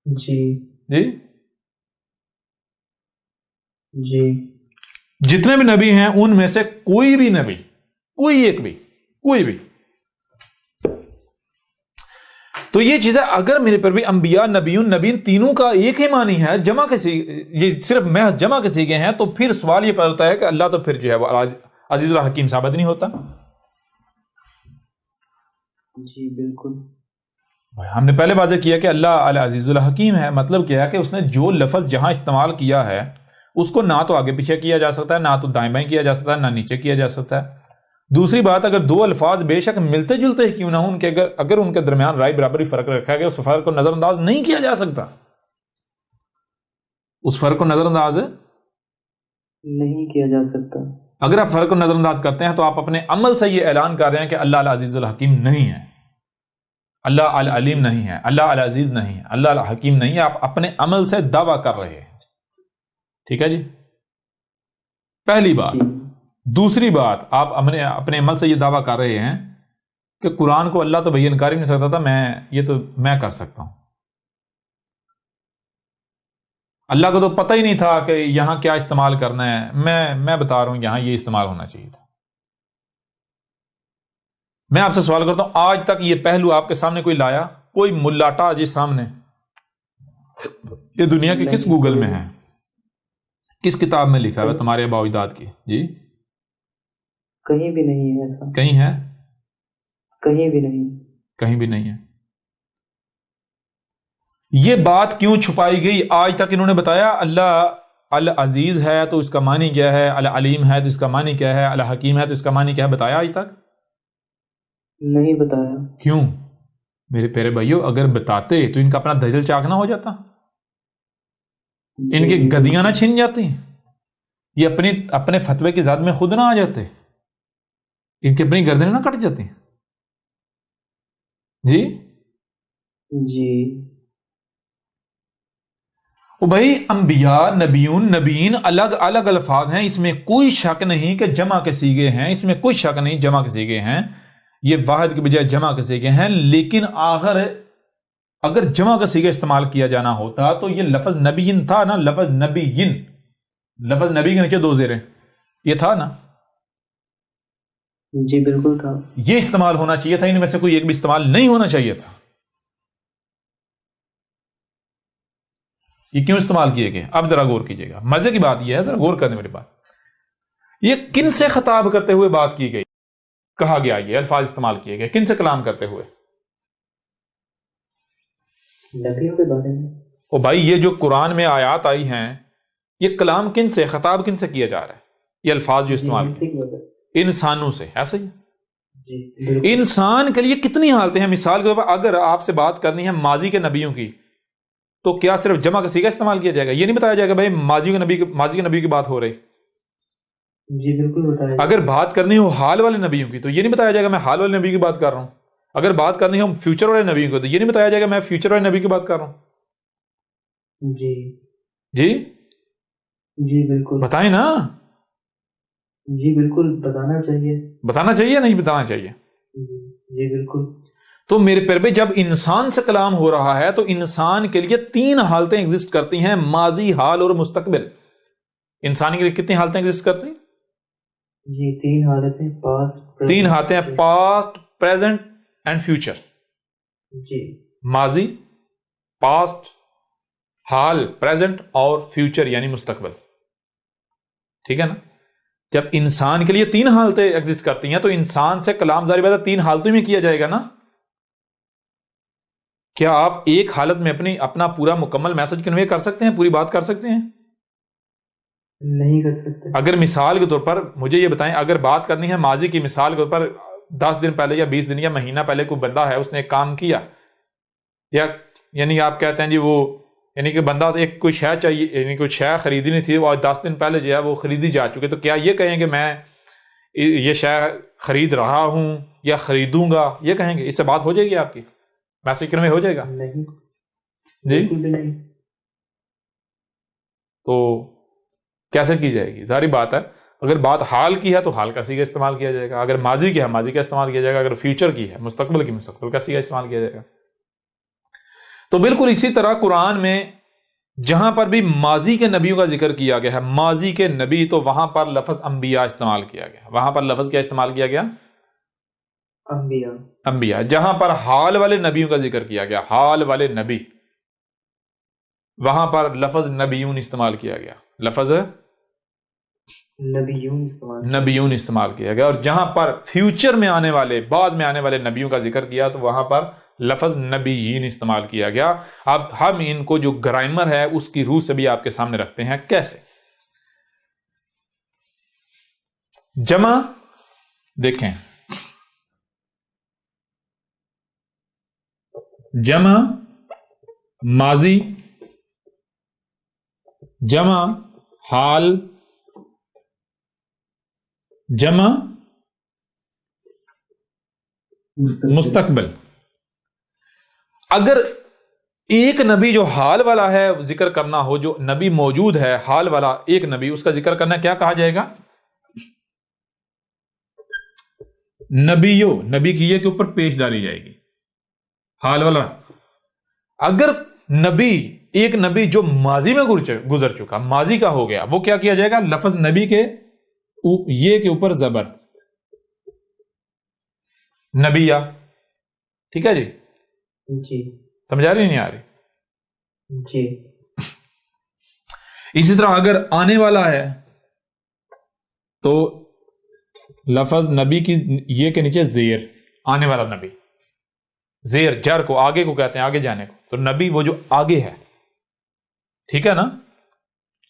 جی جی جی جتنے بھی نبی ہیں ان میں سے کوئی بھی نبی، کوئی ایک بھی، کوئی بھی. تو یہ چیزیں اگر میرے پر بھی انبیاء، نبیون، نبین تینوں کا ایک ہی معنی ہے، جمع کے یہ صرف محض جمع کے سیگے ہیں، تو پھر سوال یہ پیدا ہوتا ہے کہ اللہ تو پھر جو ہے وہ عزیز الحکیم ثابت نہیں ہوتا. جی بالکل. ہم نے پہلے واضح کیا کہ اللہ العزیز الحکیم ہے. مطلب کیا ہے کہ اس نے جو لفظ جہاں استعمال کیا ہے اس کو نہ تو آگے پیچھے کیا جا سکتا ہے، نہ تو دائیں بائیں کیا جا سکتا ہے، نہ نیچے کیا جا سکتا ہے. دوسری بات، اگر 2 الفاظ بے شک ملتے جلتے ہی کیوں نہ ہوں، ان کے اگر ان کے درمیان رائے برابری فرق رکھا گیا، اس فرق کو نظر انداز نہیں کیا جا سکتا. اس فرق کو نظر انداز نہیں کیا جا سکتا. اگر آپ فرق کو نظر انداز کرتے ہیں تو آپ اپنے عمل سے یہ اعلان کر رہے ہیں کہ اللہ العزیز الحکیم نہیں ہے، اللہ العلیم نہیں ہے، اللہ العزیز نہیں ہے، اللہ الحکیم نہیں ہے. آپ اپنے عمل سے دعویٰ کر رہے ہیں. ٹھیک ہے جی، پہلی بات. دوسری بات، آپ اپنے عمل سے یہ دعویٰ کر رہے ہیں کہ قرآن کو اللہ تو بیان کر ہی نہیں سکتا تھا، میں کر سکتا ہوں. اللہ کو تو پتہ ہی نہیں تھا کہ یہاں کیا استعمال کرنا ہے. میں بتا رہا ہوں یہاں یہ استعمال ہونا چاہیے تھا. میں آپ سے سوال کرتا ہوں، آج تک یہ پہلو آپ کے سامنے کوئی لایا؟ کوئی ملاٹا جی سامنے؟ یہ دنیا کے کس گوگل میں ہے؟ کس کتاب میں لکھا ہوا ہے تمہارے آباء و اجداد کی؟ جی کہیں بھی نہیں ہے ایسا. کہیں ہے؟ کہیں بھی نہیں. کہیں بھی نہیں ہے. یہ بات کیوں چھپائی گئی؟ آج تک انہوں نے بتایا اللہ العزیز ہے تو اس کا معنی کیا ہے، العلیم ہے تو اس کا معنی کیا ہے، الحکیم ہے تو اس کا معنی کیا ہے؟ بتایا آج تک؟ نہیں بتایا. کیوں میرے پیارے بھائیو؟ اگر بتاتے تو ان کا اپنا دجل چاک نہ ہو جاتا، ان کی گدیاں نہ چھن جاتی، یہ اپنے فتوے کی ذات میں خود نہ آ جاتے، ان کی اپنی گردنیں نہ کٹ جاتی. جی جی بھائی انبیاء، نبیون، نبیین الگ الگ الفاظ ہیں، اس میں کوئی شک نہیں کہ جمع کے سیگے ہیں، اس میں کوئی شک نہیں جمع کے سیگے ہیں، یہ واحد کے بجائے جمع کے سیگے ہیں. لیکن آخر اگر جمع کا صیغہ استعمال کیا جانا ہوتا تو یہ لفظ نبیین تھا نا، لفظ نبیین، لفظ نبی کے نیچے 2 زیریں، یہ تھا نا، جی بالکل تھا. یہ استعمال ہونا چاہیے تھا، ان میں سے کوئی ایک بھی استعمال نہیں ہونا چاہیے تھا. یہ کیوں استعمال کیے گئے؟ اب ذرا غور کیجیے گا. مزے کی بات یہ ہے، ذرا غور کرنے والی بات، یہ کن سے خطاب کرتے ہوئے بات کی گئی، کہا گیا، یہ الفاظ استعمال کیے گئے کن سے کلام کرتے ہوئے؟ نبیوں کے بارے میں. او بھائی، یہ جو قرآن میں آیات آئی ہیں، یہ کلام کن سے، خطاب کن سے کیا جا رہا ہے؟ یہ الفاظ جو استعمال کیے انسانوں سے، ایسا ہی. انسان کے لیے کتنی حالتیں ہیں. مثال کے طور پر اگر آپ سے بات کرنی ہے ماضی کے نبیوں کی، تو کیا صرف جمع کا صیغہ استعمال کیا جائے گا؟ یہ نہیں بتایا جائے گا بھائی ماضی کے نبی کی بات ہو رہی. جی بالکل بتایا. اگر بات کرنی ہو حال والے نبیوں کی تو یہ نہیں بتایا جائے گا میں حال والے نبی کی بات کر رہا ہوں. اگر بات کرنی ہو فیوچر والے نبیوں کی تو یہ نہیں بتایا جائے گا میں فیوچر والے نبی کی بات کر رہا ہوں. جی جی جی بالکل بتائیں نا. جی بالکل بتانا چاہیے. بتانا چاہیے نہیں بتانا چاہیے؟ جی بالکل. تو میرے پیارے جب انسان سے کلام ہو رہا ہے تو انسان کے لیے 3 حالتیں ایگزسٹ کرتی ہیں، ماضی، حال اور مستقبل. انسان کے لیے کتنی حالتیں ایگزسٹ کرتی ہیں؟ جی 3 حالتیں، پاسٹ، 3 حالتیں، پاسٹ، پریزنٹ اینڈ فیوچر. جی ماضی، پاسٹ، حال پریزنٹ، اور فیوچر یعنی مستقبل. ٹھیک ہے نا؟ جب انسان کے لیے 3 حالتیں ایگزسٹ کرتی ہیں تو انسان سے کلام ظاہر بات ہے 3 حالتوں میں کیا جائے گا نا. کیا آپ ایک حالت میں اپنا پورا مکمل میسج کنوے کر سکتے ہیں، پوری بات کر سکتے ہیں؟ نہیں کر سکتے. اگر مثال کے طور پر مجھے یہ بتائیں، اگر بات کرنی ہے ماضی کی، مثال کے طور پر 10 دن پہلے یا 20 دن یا مہینہ پہلے کوئی بندہ ہے، اس نے ایک کام کیا، یا یعنی آپ کہتے ہیں جی وہ یعنی کہ بندہ ایک کوئی شے چاہیے، یعنی کوئی شے خریدنی تھی اور 10 دن پہلے جو ہے وہ خریدی جا چکے، تو کیا یہ کہیں گے میں یہ شے خرید رہا ہوں یا خریدوں گا؟ یہ کہیں گے؟ اس سے بات ہو جائے گی آپ کی، میسج کنوے ہو جائے گا؟ نہیں جی بالکل بھی نہیں. تو کیسے کی جائے گی؟ ظاہری بات ہے اگر بات حال کی ہے تو حال کا صیغہ استعمال کیا جائے گا، اگر ماضی کی ہے ماضی کا استعمال کیا جائے گا، اگر فیوچر کی ہے مستقبل کی مستقبل کا صیغہ استعمال کیا جائے گا. تو بالکل اسی طرح قرآن میں جہاں پر بھی ماضی کے نبیوں کا ذکر کیا گیا ہے، ماضی کے نبی، تو وہاں پر لفظ انبیاء استعمال کیا گیا. وہاں پر لفظ کیا استعمال کیا گیا؟ انبیاء. جہاں پر حال والے نبیوں کا ذکر کیا گیا، حال والے نبی، وہاں پر لفظ نبیون استعمال کیا گیا، لفظ نبیون استعمال کیا گیا. اور جہاں پر فیوچر میں آنے والے، بعد میں آنے والے نبیوں کا ذکر کیا تو وہاں پر لفظ نبیین استعمال کیا گیا. اب ہم ان کو جو گرامر ہے اس کی روح سے بھی آپ کے سامنے رکھتے ہیں. کیسے؟ جمع دیکھیں، جمع ماضی، جمع حال، جمع مستقبل. اگر ایک نبی جو حال والا ہے ذکر کرنا ہو، جو نبی موجود ہے حال والا ایک نبی، اس کا ذکر کرنا کیا کہا جائے گا؟ نبیو، نبی کی یہ کے اوپر پیش ڈالی جائے گی، حال والا. اگر نبی، ایک نبی جو ماضی میں گزر چکا، ماضی کا ہو گیا، وہ کیا کیا جائے گا؟ لفظ نبی کے یہ کے اوپر زبر، نبیہ. ٹھیک ہے جی؟ جی سمجھا رہی نہیں آ رہی؟ جی. اسی طرح اگر آنے والا ہے تو لفظ نبی کی یہ کے نیچے زیر، آنے والا نبی، زیر جر کو آگے کو کہتے ہیں، آگے جانے کو، تو نبی وہ جو آگے ہے. ٹھیک ہے نا؟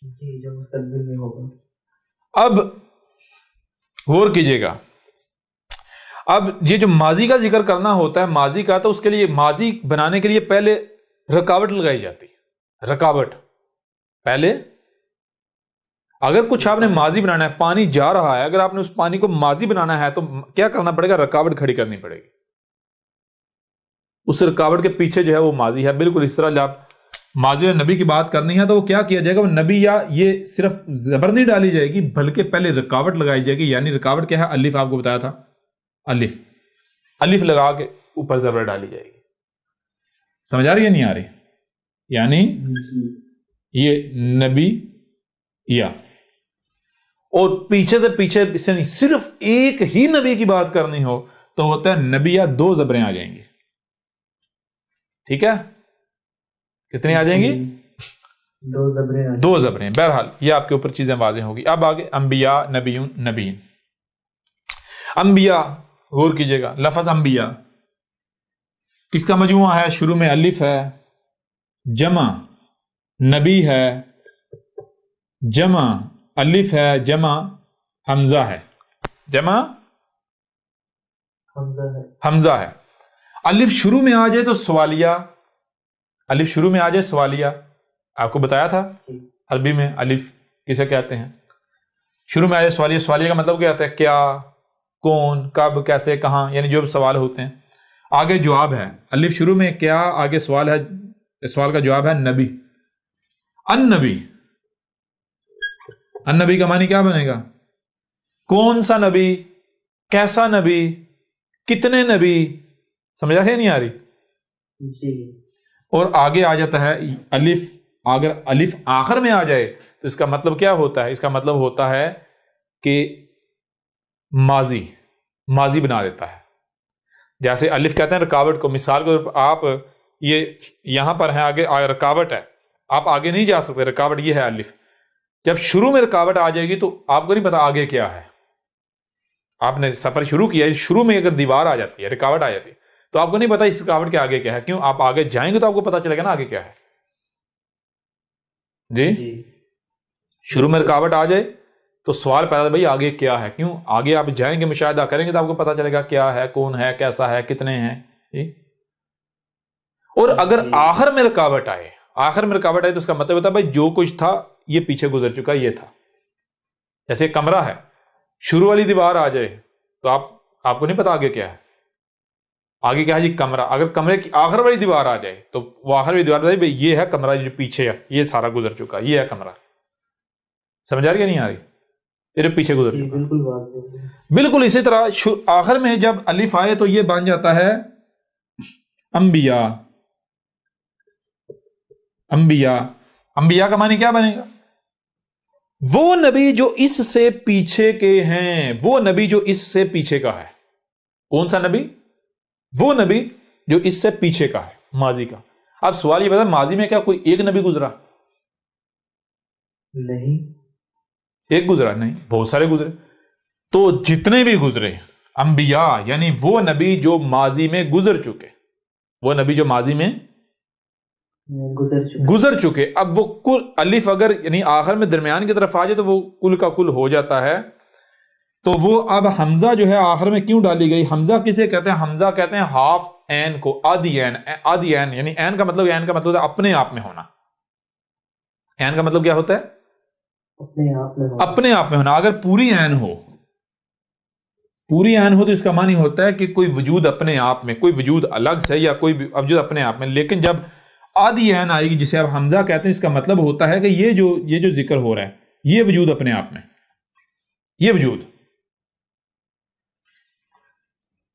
جی جو مستقبل میں ہوگا. اب غور کیجئے گا، اب یہ جو ماضی کا ذکر کرنا ہوتا ہے ماضی کا، تو اس کے لیے ماضی بنانے کے لیے پہلے رکاوٹ لگائی جاتی ہے. رکاوٹ پہلے، اگر کچھ آپ نے ماضی بنانا ہے، پانی جا رہا ہے، اگر آپ نے اس پانی کو ماضی بنانا ہے تو کیا کرنا پڑے گا؟ رکاوٹ کھڑی کرنی پڑے گی. اس رکاوٹ کے پیچھے جو ہے وہ ماضی ہے. بالکل اس طرح جب ماضی اور نبی کی بات کرنی ہے تو وہ کیا کیا جائے گا؟ وہ نبی، یا یہ صرف زبر نہیں ڈالی جائے گی بلکہ پہلے رکاوٹ لگائی جائے گی. یعنی رکاوٹ کیا ہے؟ الف، آپ کو بتایا تھا، الف، الف لگا کے اوپر زبر ڈالی جائے گی. سمجھ آ رہی ہے نہیں آ رہی؟ یعنی یہ نبی یا اور پیچھے سے پیچھے سے نہیں، صرف ایک ہی نبی کی بات کرنی ہو تو ہوتا ہے نبی یا 2 زبریں آ جائیں گی. ٹھیک ہے، کتنی آ جائیں گی؟ 2 زبریں. بہرحال یہ آپ کے اوپر چیزیں واضح ہوگی. اب آگے انبیاء، نبیون، نبیین. انبیاء غور کیجئے گا، لفظ انبیاء کس کا مجموعہ ہے؟ شروع میں الف ہے، جمع نبی ہے، جمع الف ہے، جمع حمزہ ہے، جمع حمزہ ہے. الف شروع میں آ جائے تو سوالیہ، الف شروع میں آ جائے سوالیہ. آپ کو بتایا تھا عربی میں الف کسے کہتے ہیں؟ شروع میں آ جائے سوالیہ. سوالیہ کا مطلب کیا ہوتا ہے؟ کیا، کون، کب، کیسے، کہاں، یعنی جو سوال ہوتے ہیں. آگے جواب ہے، الف شروع میں کیا، آگے سوال ہے، سوال کا جواب ہے نبی. النبی، النبی کا معنی کیا بنے گا؟ کون سا نبی، کیسا نبی، کتنے نبی. سمجھ آ رہی نہیں آ رہی؟ جی. اور آگے آ جاتا ہے الف. اگر الف آخر میں آ جائے تو اس کا مطلب کیا ہوتا ہے؟ اس کا مطلب ہوتا ہے کہ ماضی، ماضی بنا دیتا ہے. جیسے الف کہتے ہیں رکاوٹ کو. مثال کے طور پر آپ یہ یہاں پر ہیں، آگے رکاوٹ ہے، آپ آگے نہیں جا سکتے، رکاوٹ یہ ہے الف. جب شروع میں رکاوٹ آ جائے گی تو آپ کو نہیں پتا آگے کیا ہے. آپ نے سفر شروع کیا، شروع میں اگر دیوار آ جاتی ہے، رکاوٹ آ جاتی ہے، تو آپ کو نہیں پتا اس رکاوٹ کے آگے کیا ہے. کیوں؟ آپ آگے جائیں گے تو آپ کو پتا چلے گا نا آگے کیا ہے. جی، شروع میں رکاوٹ آ جائے تو سوال پیدا بھائی آگے کیا ہے. کیوں؟ آگے آپ جائیں گے، مشاہدہ کریں گے تو آپ کو پتا چلے گا کیا ہے، کون ہے، کیسا ہے، کتنے ہیں. جی. اور اگر آخر میں رکاوٹ آئے، آخر میں رکاوٹ آئے تو اس کا مطلب ہوتا ہے بھائی جو کچھ تھا یہ پیچھے گزر چکا، یہ تھا. جیسے کمرہ ہے، شروع والی دیوار آ جائے تو آپ کو نہیں پتا آگے کیا ہے. آگے کیا ہے جی؟ کمرہ. اگر کمرے کی آخر والی دیوار آ جائے تو وہ آخر والی دیوار بھائی یہ ہے کمرہ، جو پیچھے ہے یہ سارا گزر چکا، یہ ہے کمرہ. سمجھ آ رہی ہے نہیں آ رہی؟ یہ پیچھے گزر چکا. بالکل اسی طرح آخر میں جب الف آئے تو یہ بن جاتا ہے انبیاء. انبیاء، انبیاء کا معنی کیا بنے گا؟ وہ نبی جو اس سے پیچھے کے ہیں، وہ نبی جو اس سے پیچھے کا ہے. کون سا نبی؟ وہ نبی جو اس سے پیچھے کا ہے، ماضی کا. اب سوال یہ بتا، ماضی میں کیا کوئی ایک نبی گزرا؟ نہیں. ایک گزرا نہیں، بہت سارے گزرے. تو جتنے بھی گزرے انبیاء یعنی وہ نبی جو ماضی میں گزر چکے، وہ نبی جو ماضی میں گزر چکے. اب وہ کل الف اگر یعنی آخر میں درمیان کی طرف آ جائے تو وہ کل کا کل ہو جاتا ہے. تو وہ اب حمزہ جو ہے آخر میں کیوں ڈالی گئی؟ حمزہ کسے کہتے ہیں؟ حمزہ کہتے ہیں ہاف این کو، آدھی این. آدھی این یعنی این کا مطلب ہے اپنے آپ میں ہونا. این کا مطلب کیا ہوتا ہے؟ اپنے آپ میں ہونا. اگر پوری این ہو، پوری این ہو تو اس کا معنی ہوتا ہے کہ کوئی وجود اپنے آپ میں، کوئی وجود الگ سے یا کوئی وجود اپنے آپ میں. لیکن جب آدھی این آئے گی جسے اب حمزہ کہتے ہیں، اس کا مطلب ہوتا ہے کہ یہ جو ذکر ہو رہا ہے یہ وجود اپنے آپ میں، یہ وجود.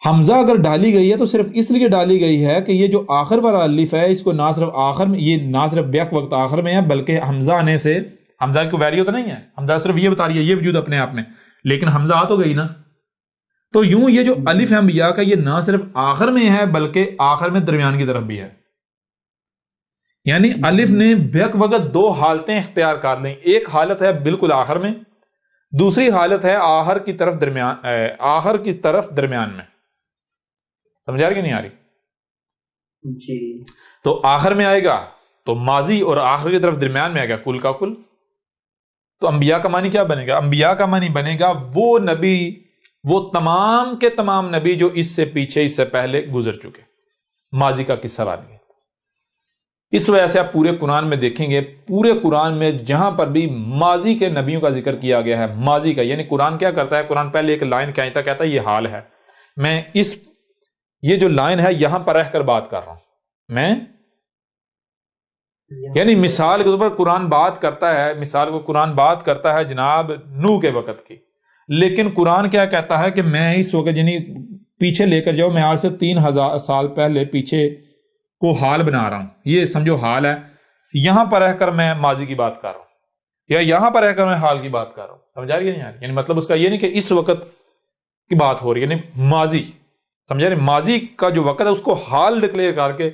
حمزہ اگر ڈالی گئی ہے تو صرف اس لیے ڈالی گئی ہے کہ یہ جو آخر والا الف ہے اس کو نہ صرف آخر میں، یہ نہ صرف بیک وقت آخر میں ہے بلکہ حمزہ آنے سے، حمزہ کو ویلیو تو نہیں ہے، حمزہ صرف یہ بتا رہی ہے یہ وجود اپنے آپ میں، لیکن حمزہ آ تو گئی نا. تو یوں یہ جو الف ہے انبیاء کا، یہ نہ صرف آخر میں ہے بلکہ آخر میں درمیان کی طرف بھی ہے. یعنی الف نے بیک وقت 2 حالتیں اختیار کر لیں. ایک حالت ہے بالکل آخر میں، دوسری حالت ہے آخر کی طرف درمیان میں. سمجھ آ رہی کہ نہیں آ رہی؟ جی. تو آخر میں آئے گا تو ماضی، اور آخر کی طرف درمیان میں آئے گا کل کا کل. تو انبیاء کا معنی کیا بنے گا؟ انبیاء کا معنی بنے گا وہ نبی، وہ تمام کے تمام نبی جو اس سے پیچھے، اس سے پہلے گزر چکے. ماضی کا قصہ بن گیا. اس وجہ سے آپ پورے قرآن میں دیکھیں گے، پورے قرآن میں جہاں پر بھی ماضی کے نبیوں کا ذکر کیا گیا ہے، ماضی کا، یعنی قرآن کیا کرتا ہے؟ قرآن پہلے ایک لائن کہتا ہے یہ حال ہے. میں یہ جو لائن ہے یہاں پر رہ کر بات کر رہا ہوں میں، یعنی مثال کے طور پر قرآن بات کرتا ہے، مثال کو قرآن بات کرتا ہے جناب نوح کے وقت کی، لیکن قرآن کیا کہتا ہے کہ میں اس وقت، یعنی پیچھے لے کر جاؤ، میں آج سے 3000 سال پہلے پیچھے کو حال بنا رہا ہوں، یہ سمجھو حال ہے، یہاں پر رہ کر میں ماضی کی بات کر رہا ہوں، یا یہاں پر رہ کر میں حال کی بات کر رہا ہوں. سمجھا رہی ہے نہیں یار؟ یعنی مطلب اس کا یہ نہیں کہ اس وقت کی بات ہو رہی ہے، یعنی ماضی، سمجھا رہے؟ ماضی کا جو وقت ہے اس کو حال ڈکلیئر کر کے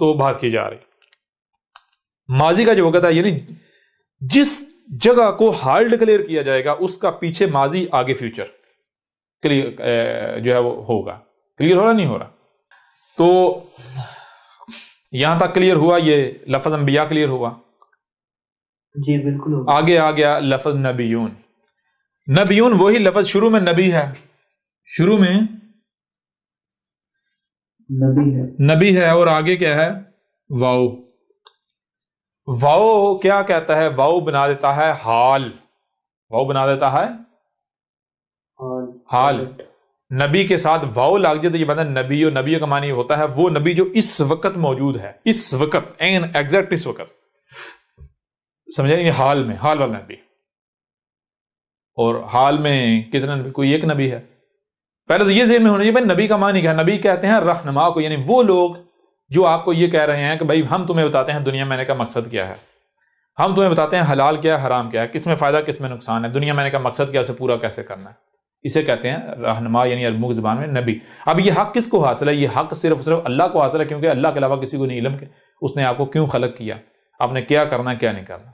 تو بات کی جا رہی. ماضی کا جو وقت ہے یعنی جس جگہ کو حال ڈکلیئر کیا جائے گا اس کا پیچھے ماضی آگے فیوچر جو ہے وہ ہوگا. کلیئر ہو رہا نہیں ہو رہا؟ تو یہاں تک کلیئر ہوا، یہ لفظ انبیاء کلیئر ہوا. جی بالکل ہوگا. آگے آ گیا لفظ نبیون. نبیون وہی لفظ شروع میں نبی ہے، شروع میں نبی ہے، اور آگے کیا ہے؟ واؤ. واؤ کیا کہتا ہے؟ واؤ بنا دیتا ہے حال. واؤ بنا دیتا ہے حال. نبی کے ساتھ واؤ لگ جائے تو یہ بندہ نبی، اور نبی کا معنی ہوتا ہے وہ نبی جو اس وقت موجود ہے، اس وقت، ایگزیکٹ اس وقت. سمجھا؟ یہ حال میں، حال والا نبی. اور حال میں کتنا نبی؟ کوئی ایک نبی ہے. پہلے تو یہ ذہن میں ہونا چاہیے بھائی نبی کا معنی کیا ہے. نبی کہتے ہیں رہنما کو، یعنی وہ لوگ جو آپ کو یہ کہہ رہے ہیں کہ بھائی ہم تمہیں بتاتے ہیں دنیا میں آنے کا مقصد کیا ہے، ہم تمہیں بتاتے ہیں حلال کیا ہے، حرام کیا ہے، کس میں فائدہ کس میں نقصان ہے، دنیا میں آنے کا مقصد کیا، اسے پورا کیسے کرنا ہے. اسے کہتے ہیں رہنما، یعنی عربی زبان میں نبی. اب یہ حق کس کو حاصل ہے؟ یہ حق صرف اللہ کو حاصل ہے، کیونکہ اللہ کے علاوہ کسی کو نہیں علم کہ اس نے آپ کو کیوں خلق کیا، آپ نے کیا کرنا ہے کیا نہیں کرنا.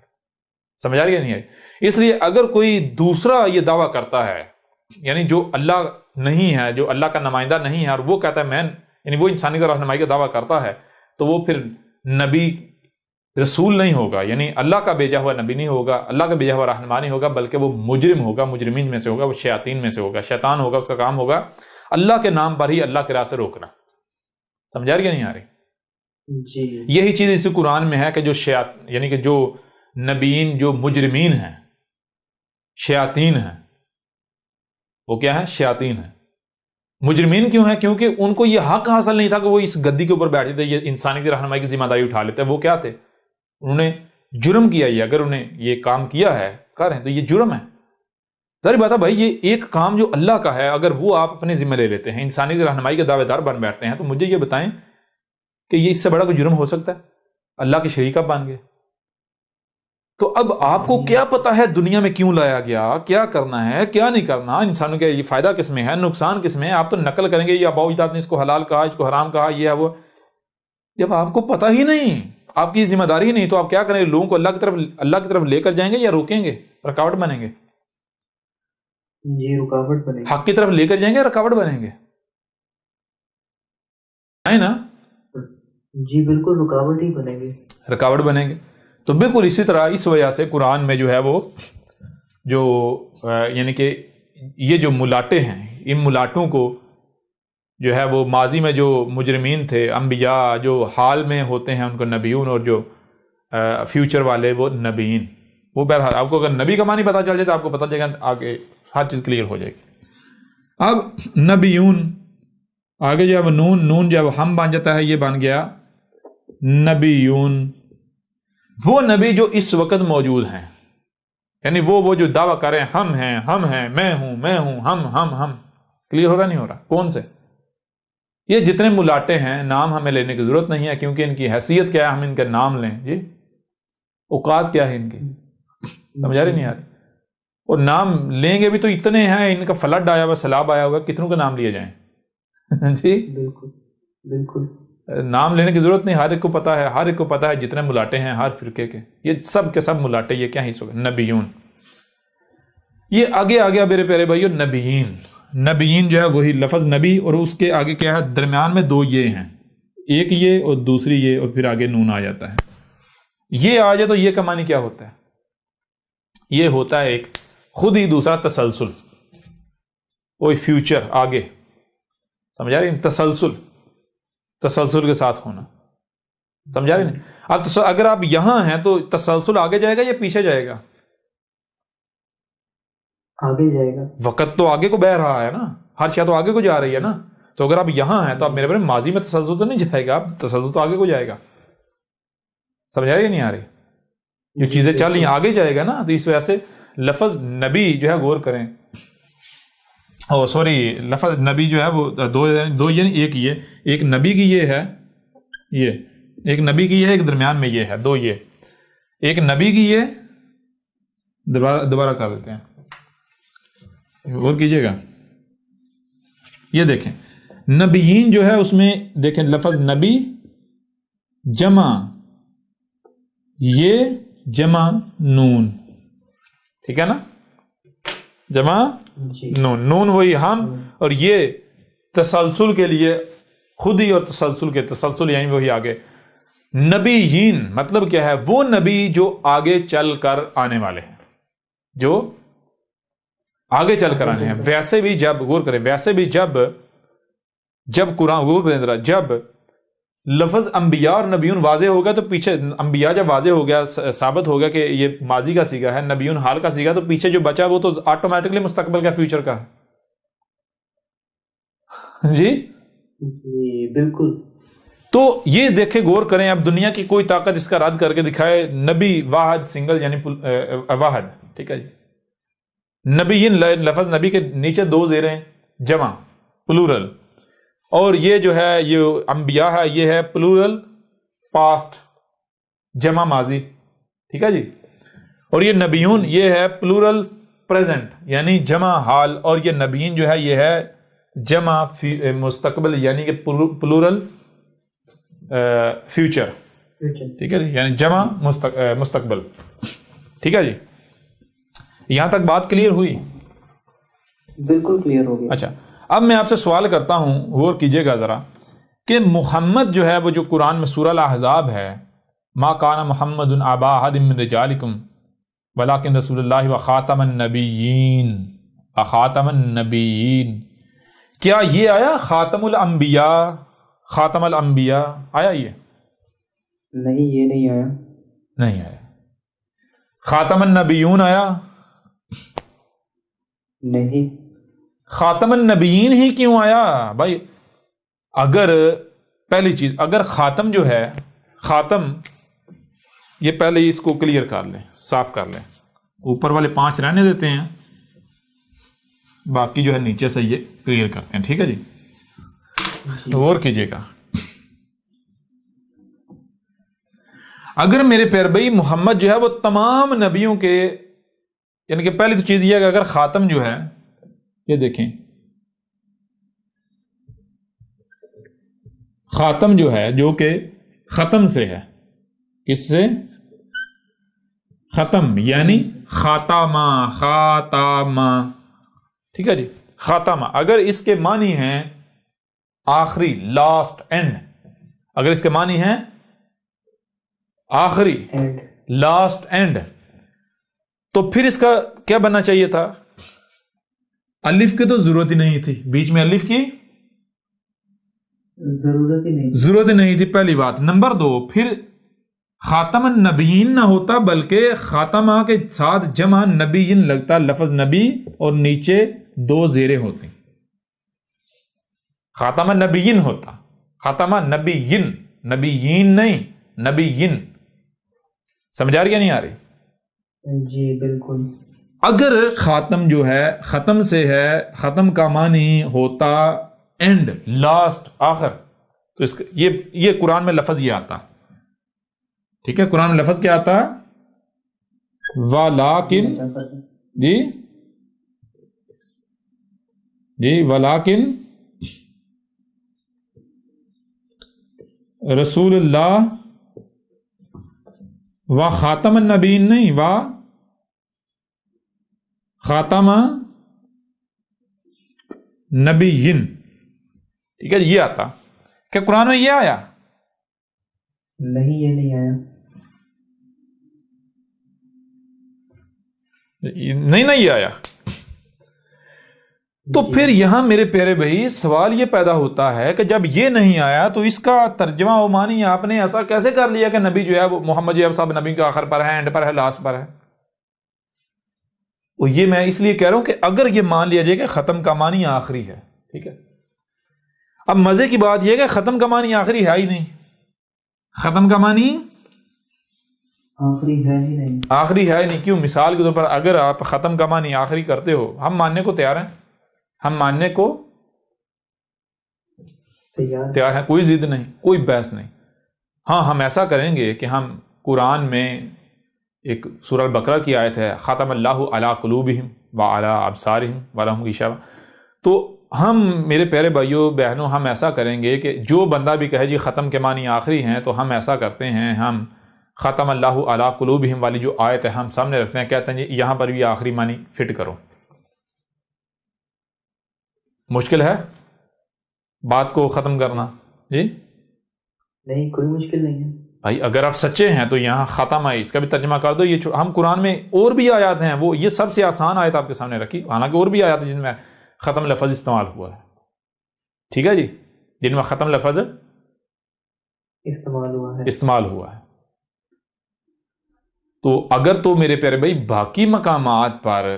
سمجھ آ رہی ہے نہیں آئی؟ اس لیے اگر کوئی دوسرا یہ دعویٰ کرتا ہے، یعنی جو اللہ نہیں ہے، جو اللہ کا نمائندہ نہیں ہے، اور وہ کہتا ہے میں، یعنی وہ انسانی کا رہنمائی کا دعویٰ کرتا ہے، تو وہ پھر نبی رسول نہیں ہوگا، یعنی اللہ کا بھیجا ہوا نبی نہیں ہوگا، اللہ کا بھیجا ہوا رہنما نہیں ہوگا، بلکہ وہ مجرم ہوگا، مجرمین میں سے ہوگا، وہ شیاطین میں سے ہوگا، شیطان ہوگا. اس کا کام ہوگا اللہ کے نام پر ہی اللہ کے راہ سے روکنا. سمجھا رہی ہے نہیں آ رہی؟ جی. یہی چیز اس قرآن میں ہے کہ جو یعنی کہ جو نبیین، جو مجرمین ہیں، شیاطین ہیں، وہ کیا ہے؟ شیاطین ہیں. مجرمین کیوں ہیں؟ کیونکہ ان کو یہ حق حاصل نہیں تھا کہ وہ اس گدی کے اوپر بیٹھے تھے، یہ انسانی کی رہنمائی کی ذمہ داری اٹھا لیتے. وہ کیا تھے؟ انہوں نے جرم کیا. یہ اگر انہیں یہ کام کیا ہے، کر ہیں، تو یہ جرم ہے. ظاہر بات ہے بھائی، یہ ایک کام جو اللہ کا ہے اگر وہ آپ اپنے ذمہ لے لیتے ہیں، انسانی کی رہنمائی کے دعوے دار بن بیٹھتے ہیں، تو مجھے یہ بتائیں کہ یہ اس سے بڑا کوئی جرم ہو سکتا ہے؟ اللہ کے شریک آپ بن گئے. تو اب آپ کو کیا پتا ہے دنیا میں کیوں لایا گیا، کیا کرنا ہے کیا نہیں کرنا، انسانوں کا یہ فائدہ کس میں ہے، نقصان کس میں ہے. آپ تو نقل کریں گے، یہ اباؤ اجداد نے اس کو حلال کہا، اس کو حرام کہا، یہ ہے وہ. جب آپ کو پتہ ہی نہیں، آپ کی ذمہ داری ہی نہیں، تو آپ کیا کریں گے؟ لوگوں کو اللہ کی طرف لے کر جائیں گے یا روکیں گے، رکاوٹ بنیں گے؟ جی رکاوٹ بنیں گے. حق کی طرف لے کر جائیں گے، رکاوٹ بنیں گے، ہے نا؟ جی بالکل رکاوٹ ہی بنیں گے، رکاوٹ بنیں گے. تو بالکل اسی طرح اس وجہ سے قرآن میں جو ہے وہ جو یعنی کہ یہ جو ملاٹے ہیں، ان ملاٹوں کو جو ہے وہ ماضی میں جو مجرمین تھے، انبیاء جو حال میں ہوتے ہیں ان کو نبیون، اور جو فیوچر والے وہ نبیین. وہ بہرحال آپ کو اگر نبی کا معنی پتہ چل جائے تو آپ کو پتہ چلے گا، آگے ہر چیز کلیئر ہو جائے گی. اب نبیون آگے جب نون جب ہم بن جاتا ہے، یہ بن گیا نبیون. وہ نبی جو اس وقت موجود ہیں، یعنی وہ جو دعویٰ کریں ہم ہیں، میں ہوں، ہم. کلیئر ہو رہا نہیں ہو رہا؟ کون سے؟ یہ جتنے ملاٹے ہیں، نام ہمیں لینے کی ضرورت نہیں ہے، کیونکہ ان کی حیثیت کیا ہے، ہم ان کے نام لیں. جی اوقات کیا ہے ان کی؟ سمجھا رہی نہیں آ رہی؟ اور نام لیں گے بھی تو اتنے ہیں، ان کا فلڈ آیا ہوا، سیلاب آیا ہوا، کتنوں کے نام لیے جائیں؟ جی بالکل نام لینے کی ضرورت نہیں، ہر ایک کو پتا ہے جتنے ملاٹے ہیں ہر فرقے کے، یہ سب کے سب ملاٹے. یہ کیا حصہ؟ نبیون. یہ آگے آ گیا میرے پیارے بھائیو نبیین. نبیین جو ہے وہی لفظ نبی، اور اس کے آگے کیا ہے؟ درمیان میں دو یہ ہیں، ایک یہ اور دوسری یہ، اور پھر آگے نون آ جاتا ہے. یہ آ جائے تو یہ کا معنی کیا ہوتا ہے؟ یہ ہوتا ہے ایک خود ہی دوسرا تسلسل، وہی فیوچر آگے. سمجھا رہی؟ تسلسل کے ساتھ ہونا. سمجھا رہی نہیں؟ اب اگر آپ یہاں ہیں تو تسلسل آگے جائے گا یا پیچھے جائے گا؟ آگے جائے گا. وقت تو آگے کو بہ رہا ہے نا، ہر شے تو آگے کو جا رہی ہے نا. تو اگر آپ یہاں ہیں تو آپ میرے بھائی ماضی میں تسلسل تو نہیں جائے گا، تسلسل تو آگے کو جائے گا. سمجھا رہی نہیں آ رہی؟ جو چیزیں چل رہی ہیں آگے جائے گا نا. تو اس وجہ سے لفظ نبی جو ہے غور کریں، لفظ نبی جو ہے وہ دو یعنی ایک نبی کی یہ ہے، یہ ایک نبی کی ہے، ایک درمیان میں یہ ہے، دو یہ ایک نبی کی ہے، دوبارہ کر دیتے ہیں، غور کیجئے گا. یہ دیکھیں نبیین جو ہے اس میں دیکھیں لفظ نبی جمع یہ جمع نون، ٹھیک ہے نا، جمع نون، نون وہی ہم، اور یہ تسلسل کے لیے خود ہی، اور تسلسل کے تسلسل یعنی وہی آگے. نبیین مطلب کیا ہے؟ وہ نبی جو آگے چل کر آنے والے ہیں، جو آگے چل کر آنے ہیں. ویسے بھی جب غور کریں، ویسے بھی جب قرآن غور کریں ذرا، جب لفظ انبیاء اور نبیون واضح ہو گیا تو پیچھے انبیاء جب واضح ہو گیا، ثابت ہو گیا کہ یہ ماضی کا صیغہ ہے، نبیون حال کا صیغہ، تو پیچھے جو بچا وہ تو آٹومیٹکلی مستقبل کا، فیوچر کا ہے. جی بالکل. تو یہ دیکھیں غور کریں، اب دنیا کی کوئی طاقت اس کا رد کر کے دکھائے. نبی واحد سنگل یعنی واحد، ٹھیک ہے جی. نبیین لفظ نبی کے نیچے دو زیریں جمع پلورل، اور یہ جو ہے یہ انبیاء ہے، یہ ہے پلورل پاسٹ جمع ماضی، ٹھیک ہے جی. اور یہ نبیون یہ ہے پلورل پریزنٹ یعنی جمع حال، اور یہ نبیین جو ہے یہ ہے جمع مستقبل یعنی کہ پلورل فیوچر، ٹھیک ہے جی، یعنی جمع مستقبل، ٹھیک ہے جی. یہاں تک بات کلیئر ہوئی؟ بالکل کلیئر ہو گیا. اچھا، اب میں آپ سے سوال کرتا ہوں، غور کیجئے گا ذرا، کہ محمد جو ہے وہ جو قرآن میں سورہ الاحزاب ہے، ما کان محمد ابا احد من رجالکم ولکن رسول اللہ وخاتم النبیین، خاتم النبیین، کیا یہ آیا خاتم الانبیاء؟ خاتم الانبیاء آیا یہ؟ نہیں، یہ نہیں آیا. نہیں آیا. خاتم النبیون آیا؟ نہیں. خاتم النبیین ہی کیوں آیا بھائی؟ اگر پہلی چیز، اگر خاتم جو ہے، خاتم یہ پہلے اس کو کلیئر کر لیں، صاف کر لیں، اوپر والے 5 رہنے دیتے ہیں، باقی جو ہے نیچے سے یہ کلیئر کرتے ہیں، ٹھیک ہے جی. غور کیجئے گا، اگر میرے پیارے بھائی محمد جو ہے وہ تمام نبیوں کے، یعنی کہ پہلی تو چیز یہ ہے کہ اگر خاتم جو ہے، یہ دیکھیں خاتم جو ہے جو کہ ختم سے ہے، کس سے؟ ختم یعنی خاتمہ، خاتمہ، ٹھیک ہے جی. خاتمہ اگر اس کے معنی ہیں آخری، لاسٹ، اینڈ، اگر اس کے معنی ہیں آخری، لاسٹ، اینڈ، تو پھر اس کا کیا بننا چاہیے تھا؟ الف کی تو ضرورت ہی نہیں تھی، بیچ میں الف کی ضرورت ہی نہیں تھی، پہلی بات. نمبر 2، پھر خاتم النبیین نہ ہوتا بلکہ خاتمہ کے ساتھ جمع نبیین لگتا، لفظ نبی اور نیچے 2 زیریں ہوتی، خاتمہ نبیین ہوتا، خاتمہ نبیین، نبیین نہیں، نبیین. سمجھ آ رہی یا نہیں آ رہی؟ جی بالکل. اگر خاتم جو ہے ختم سے ہے، ختم کا معنی ہوتا اینڈ، لاسٹ، آخر، تو اس یہ قرآن میں لفظ یہ آتا، ٹھیک ہے. قرآن میں لفظ کیا آتا؟ وَلَٰكِن، جی جی، وَلَٰكِن رسول اللہ و خاتم النبیین، نہیں، و خاتمہ نبیین، ٹھیک ہے. یہ آتا. کیا قرآن میں یہ آیا؟ نہیں، یہ نہیں آیا. نہیں یہ آیا. تو پھر یہاں میرے پیارے بھائی سوال یہ پیدا ہوتا ہے کہ جب یہ نہیں آیا تو اس کا ترجمہ و معنی آپ نے ایسا کیسے کر لیا کہ نبی جو ہے وہ محمد جو ہے سب نبی کے آخر پر ہے، اینڈ پر ہے، لاسٹ پر ہے؟ اور یہ میں اس لیے کہہ رہا ہوں کہ اگر یہ مان لیا جائے کہ ختم کا معنی آخری ہے، ٹھیک ہے. اب مزے کی بات یہ ہے کہ ختم کا معنی آخری ہے ہی نہیں، ختم کا معنی آخری ہے ہی نہیں، آخری ہے ہی نہیں. کیوں؟ مثال کے طور پر اگر آپ ختم کا معنی آخری کرتے ہو، ہم ماننے کو تیار ہیں، ہم ماننے کو تیار ہیں، کوئی ضد نہیں، کوئی بحث نہیں. ہاں ہم ایسا کریں گے کہ ہم قرآن میں ایک سورہ البقرہ کی آیت ہے ختم اللہ علی قلوبہم وعلی ابصارہم ولہم غشاوہ، تو ہم میرے پیارے بھائیوں بہنوں ہم ایسا کریں گے کہ جو بندہ بھی کہے جی ختم کے معنی آخری ہیں، تو ہم ایسا کرتے ہیں، ہم ختم اللہ علی قلوبہم والی جو آیت ہے ہم سامنے رکھتے ہیں، کہتے ہیں جی یہاں پر بھی آخری معنی فٹ کرو۔ مشکل ہے بات کو ختم کرنا؟ جی نہیں، کوئی مشکل نہیں ہے بھائی، اگر آپ سچے ہیں تو یہاں ختم ہے، اس کا بھی ترجمہ کر دو۔ یہ ہم قرآن میں اور بھی آیات ہیں، وہ یہ سب سے آسان آیت آپ کے سامنے رکھی، حالانکہ اور بھی آیات ہیں جن میں ختم لفظ استعمال ہوا ہے، ٹھیک ہے جی، جن میں ختم لفظ استعمال ہوا ہے۔ تو اگر تو میرے پیارے بھائی باقی مقامات پر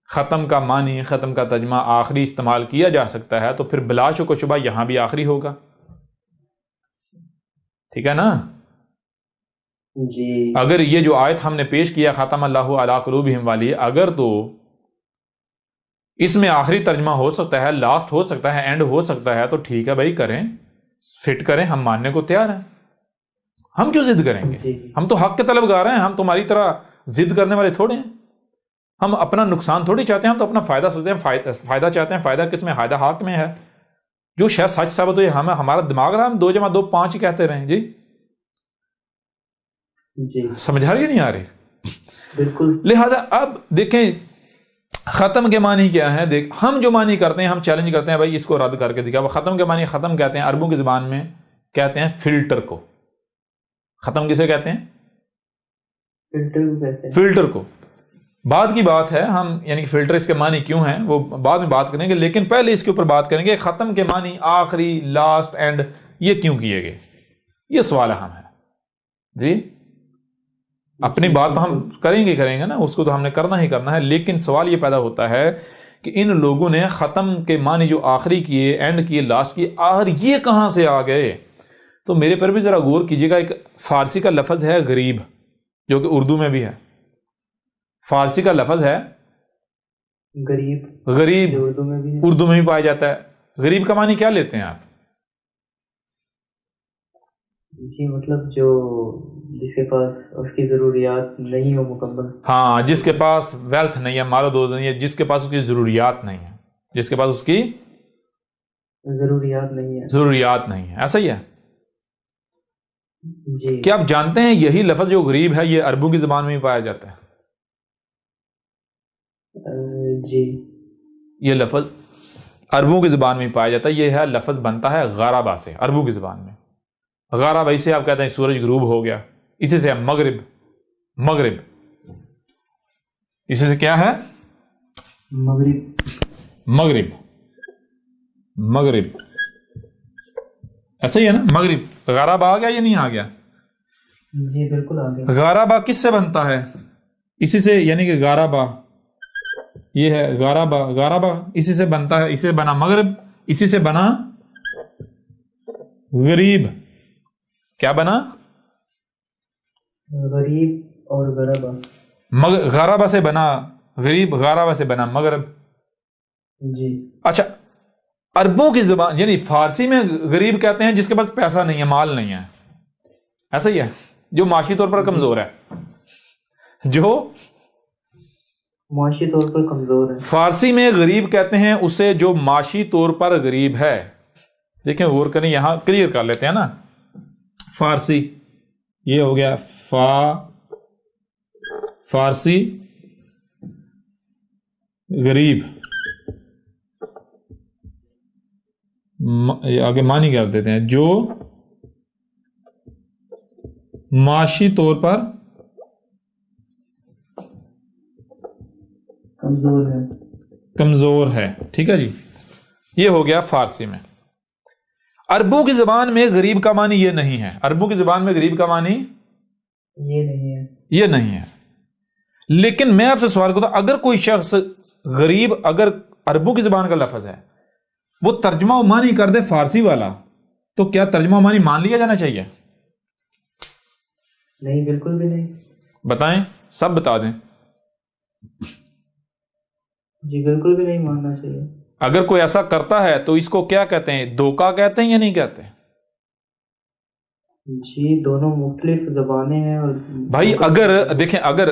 ختم کا معنی، ختم کا ترجمہ آخری استعمال کیا جا سکتا ہے، تو پھر بلا شک و شبہ یہاں بھی آخری ہوگا، ٹھیک ہے نا؟ جی اگر یہ جو آیت ہم نے پیش کیا ختم اللہ علی قلوبہم والی، اگر تو اس میں آخری ترجمہ ہو سکتا ہے، لاسٹ ہو سکتا ہے، اینڈ ہو سکتا ہے، تو ٹھیک ہے بھائی، کریں، فٹ کریں، ہم ماننے کو تیار ہیں۔ ہم کیوں ضد کریں گے؟ ہم تو حق کے طلبگار ہیں، ہم تمہاری طرح ضد کرنے والے تھوڑے ہیں، ہم اپنا نقصان تھوڑی چاہتے ہیں، ہم تو اپنا فائدہ سوچتے ہیں، فائدہ چاہتے ہیں۔ فائدہ کس میں؟ فائدہ حق میں ہے، جو شاید سچ ثابت ہو، ہمارا دماغ رہا، ہم 2 + 2 = 5 ہی کہتے رہیں۔ جی سمجھ آ رہی ہے نہیں آ رہی؟ بالکل۔ لہٰذا اب دیکھیں ختم کے معنی کیا ہے، ہم جو معنی کرتے ہیں، ہم چیلنج کرتے ہیں بھائی اس کو رد کر کے دکھا۔ وہ ختم کے معنی ختم کہتے ہیں، عربوں کی زبان میں کہتے ہیں فلٹر کو۔ ختم کسے کہتے ہیں؟ فلٹر کو۔ بعد کی بات ہے، ہم یعنی کہ فلٹر اس کے معنی کیوں ہیں وہ بعد میں بات کریں گے، لیکن پہلے اس کے اوپر بات کریں گے ختم کے معنی آخری، لاسٹ، اینڈ یہ کیوں کیے گئے، یہ سوال اہم ہے۔ جی اپنی بات تو ہم کریں گے نا، اس کو تو ہم نے کرنا ہی کرنا ہے، لیکن سوال یہ پیدا ہوتا ہے کہ ان لوگوں نے ختم کے معنی جو آخری کیے، اینڈ کیے، لاسٹ کیے، آخر یہ کہاں سے آ گئے؟ تو میرے پر بھی ذرا غور کیجیے گا، ایک فارسی کا لفظ ہے غریب، جو کہ اردو میں بھی ہے۔ فارسی کا لفظ ہے غریب، اردو میں بھی پایا جاتا ہے۔ غریب کا معنی کیا لیتے ہیں آپ؟ جی مطلب جو جس کے پاس اس کی ضروریات نہیں ہو مکمل۔ ہاں، جس کے پاس ویلتھ نہیں ہے، مال و دولت نہیں ہے، جس کے پاس اس کی ضروریات نہیں ہے، جس کے پاس اس کی ضروریات نہیں ہے، ایسا ہی ہے جی۔ کیا آپ جانتے ہیں یہی لفظ جو غریب ہے یہ عربوں کی زبان میں بھی پایا جاتا ہے؟ جی یہ لفظ عربوں کی زبان میں پایا جاتا ہے، یہ ہے لفظ بنتا ہے غرابہ سے، عربوں کی زبان میں۔ غرابہ اسے آپ کہتے ہیں سورج غروب ہو گیا، اسی سے مغرب، اسی سے کیا ہے؟ مغرب، ایسا ہی ہے نا؟ مغرب، غرابہ آ گیا یا نہیں آ گیا؟ جی بالکل آ گیا۔ غرابہ کس سے بنتا ہے؟ اسی سے، یعنی کہ غرابہ یہ ہے، غرابہ اسی سے بنتا ہے، اسی سے بنا مغرب، اسی سے بنا غریب۔ کیا بنا؟ غریب اور غرابہ۔ غرابہ سے بنا غریب، غرابہ سے بنا مغرب۔ جی اچھا، عربوں کی زبان یعنی فارسی میں غریب کہتے ہیں جس کے پاس پیسہ نہیں ہے، مال نہیں ہے، ایسا ہی ہے، جو معاشی طور پر کمزور ہے، جو معاشی طور پر کمزور ہے۔ فارسی میں غریب کہتے ہیں اسے جو معاشی طور پر غریب ہے۔ دیکھیں غور کریں، یہاں کلیئر کر لیتے ہیں نا، فارسی یہ ہو گیا فارسی غریب، آگے معنی کر دیتے ہیں جو معاشی طور پر کمزور ہے، ٹھیک ہے جی، یہ ہو گیا فارسی میں۔ عربوں کی زبان میں غریب کا معنی یہ نہیں ہے، عربوں کی زبان میں غریب کا معنی یہ نہیں ہے، لیکن میں آپ سے سوال کرتا ہوں، اگر کوئی شخص غریب اگر عربوں کی زبان کا لفظ ہے، وہ ترجمہ و معنی کر دے فارسی والا، تو کیا ترجمہ و معنی مان لیا جانا چاہیے؟ نہیں، بالکل بھی نہیں۔ بتائیں، سب بتا دیں۔ جی بالکل بھی نہیں ماننا چاہیے۔ اگر کوئی ایسا کرتا ہے تو اس کو کیا کہتے ہیں؟ دھوکہ کہتے ہیں یا نہیں کہتے؟ جی دونوں مختلف زبانیں ہیں اور بھائی اگر دیکھیں، اگر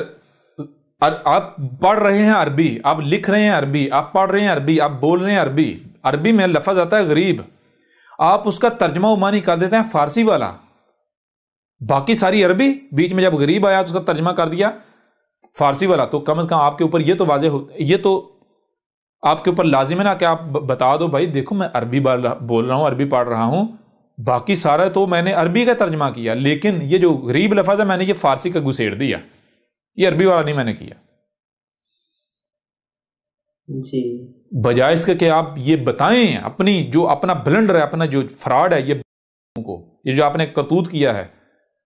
آپ پڑھ رہے ہیں عربی، آپ لکھ رہے ہیں عربی، آپ پڑھ رہے ہیں عربی، آپ بول رہے ہیں عربی، عربی میں لفظ آتا ہے غریب، آپ اس کا ترجمہ و معنی کر دیتے ہیں فارسی والا، باقی ساری عربی، بیچ میں جب غریب آیا تو اس کا ترجمہ کر دیا فارسی والا، تو کم از کم آپ کے اوپر یہ تو واضح ہو، یہ تو آپ کے اوپر لازم ہے نا کہ آپ بتا دو بھائی دیکھو میں عربی بول رہا ہوں، عربی پڑھ رہا ہوں، باقی سارا تو میں نے عربی کا ترجمہ کیا، لیکن یہ جو غریب لفظ ہے میں نے یہ فارسی کا گھسیڑ دیا، یہ عربی والا نہیں میں نے کیا۔ جی بجائے اس کے کہ آپ یہ بتائیں اپنی جو اپنا بلنڈر ہے، اپنا جو فراڈ ہے، یہ جو آپ نے کرتوت کیا ہے،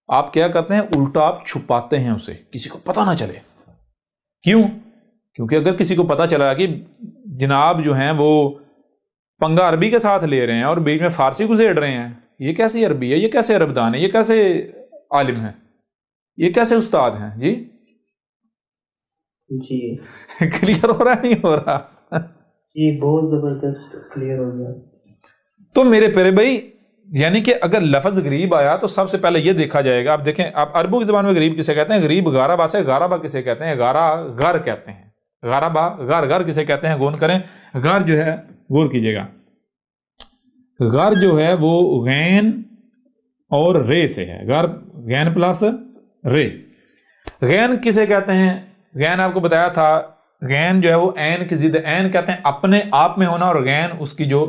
آپ کیا کرتے ہیں الٹا آپ چھپاتے ہیں اسے، کسی کو پتہ نہ چلے۔ کیوں؟ کیونکہ اگر کسی کو پتہ چلا کہ جناب جو ہیں وہ پنگا عربی کے ساتھ لے رہے ہیں اور بیچ میں فارسی گھسیڑ رہے ہیں، یہ کیسی عربی ہے، یہ کیسے عربدان ہے، یہ کیسے عالم ہے، یہ کیسے استاد ہیں؟ جی جی کلیئر ہو رہا ہے نہیں ہو رہا؟ جی بہت زبردست کلیئر ہو گیا۔ تو میرے پیارے بھائی، یعنی کہ اگر لفظ غریب آیا تو سب سے پہلے یہ دیکھا جائے گا، آپ دیکھیں، آپ عربوں کی زبان میں غریب کسے کہتے ہیں؟ غریب غاربا سے، غاربا کسے کہتے ہیں؟ غار کہتے ہیں، غاربا غار کسے کہتے ہیں؟ غور کریں، غار جو ہے، غور کیجئے گا، غار جو ہے وہ غین اور رے سے ہے، غار غین پلس رے۔ غین کسے کہتے ہیں؟ غین آپ کو بتایا تھا، غین جو ہے وہ عین کی ضد، عین کہتے ہیں اپنے آپ میں ہونا، اور غین اس کی جو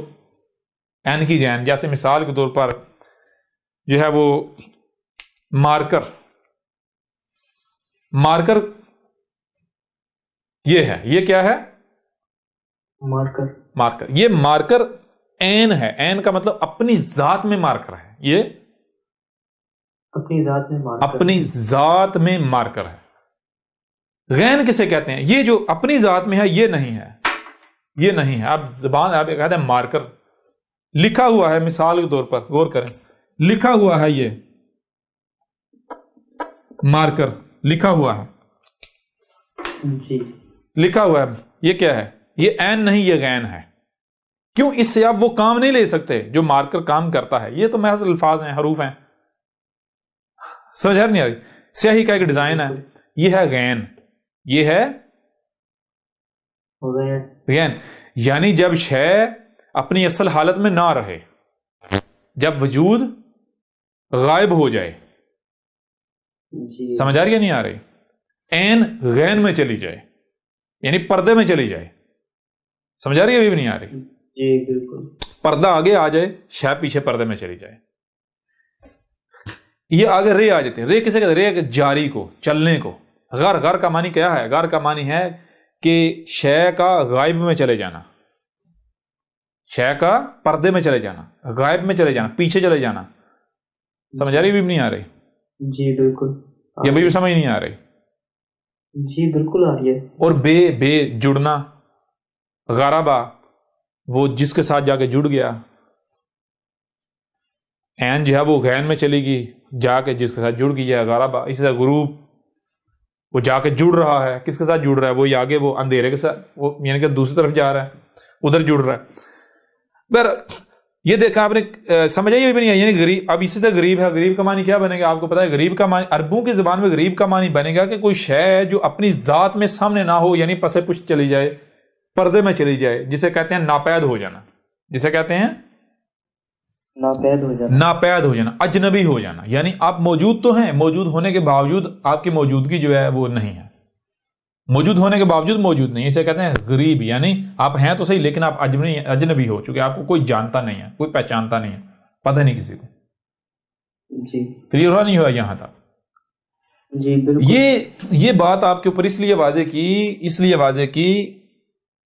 عین کی غین، جیسے مثال کے طور پر جو ہے وہ مارکر، مارکر یہ ہے، یہ کیا ہے؟ مارکر، مارکر، یہ مارکر عین ہے، عین کا مطلب اپنی ذات میں مارکر ہے، یہ اپنی ذات میں مارکر، اپنی ذات میں مارکر ہے۔ غین کسے کہتے ہیں؟ یہ جو اپنی ذات میں ہے، یہ نہیں ہے، یہ نہیں ہے، آپ زبان آپ کہتے ہیں مارکر، لکھا ہوا ہے، مثال کے طور پر غور کریں، لکھا ہوا ہے، یہ مارکر لکھا ہوا ہے، جی لکھا ہوا ہے، یہ کیا ہے؟ یہ عین نہیں، یہ غین ہے۔ کیوں؟ اس سے آپ وہ کام نہیں لے سکتے جو مارکر کام کرتا ہے، یہ تو محض الفاظ ہیں، حروف ہیں، سمجھ نہیں آ رہی؟ سیاہی کا ایک ڈیزائن ہے، یہ ہے غین، یہ ہے غین، یعنی جب شے اپنی اصل حالت میں نہ رہے، جب وجود غائب ہو جائے، جی سمجھ آ رہی ہے نہیں آ رہی؟ عین غین میں چلی جائے، یعنی پردے میں چلی جائے، سمجھ آ رہی ہے؟ ابھی بھی نہیں آ رہی؟ جی بالکل، پردہ آگے آ جائے، شے پیچھے پردے میں چلی جائے، یہ آگے رے آ جاتے ہیں۔ رے کسے کہتے ہیں؟ رے جاری کو، چلنے کو۔ غر کا معنی کیا ہے؟ غر کا معنی ہے کہ شے کا غائب میں چلے جانا، شے کا پردے میں چلے جانا، غائب میں چلے جانا، پیچھے چلے جانا، سمجھ آ رہی بھی نہیں آ رہی؟ جی بالکل، یہ بھی سمجھ نہیں آ رہی؟ جی بالکل آ رہی ہے۔ اور بے جڑنا، غرابہ وہ جس کے ساتھ جا کے جڑ گیا، عین جو ہے وہ غین میں چلی گئی، جا کے جس کے ساتھ جڑ گئی ہے غرابہ۔ اسی طرح غروب، وہ جا کے جڑ رہا ہے، کس کے ساتھ جڑ رہا ہے؟ وہی آگے وہ اندھیرے کے ساتھ، وہ یعنی کہ دوسری طرف جا رہا ہے، ادھر جڑ رہا ہے۔ یہ دیکھا آپ نے، سمجھ آئی بھی نہیں آئی؟ یعنی غریب، اب اسی طرح غریب ہے، غریب کا معنی کیا بنے گا؟ آپ کو پتا ہے غریب کا معنی عربوں کی زبان میں غریب کا معنی بنے گا کہ کوئی شے ہے جو اپنی ذات میں سامنے نہ ہو، یعنی پسے پشت چلی جائے، پردے میں چلی جائے، جسے کہتے ہیں ناپید ہو جانا، جسے کہتے ہیں ناپید ہو جانا، ناپید ہو جانا، اجنبی ہو جانا، یعنی آپ موجود تو ہیں، موجود ہونے کے باوجود آپ کی موجودگی جو ہے وہ نہیں ہے، موجود ہونے کے باوجود موجود نہیں، اسے کہتے ہیں غریب، یعنی آپ ہیں تو صحیح لیکن آپ اجنبی ہو چکے، آپ کو کوئی جانتا نہیں ہے، کوئی پہچانتا نہیں ہے، پتہ نہیں کسی کو۔ جی کلیئر ہوا نہیں ہوا یہاں تک؟ جی بالکل، یہ بات آپ کے اوپر اس لیے واضح کی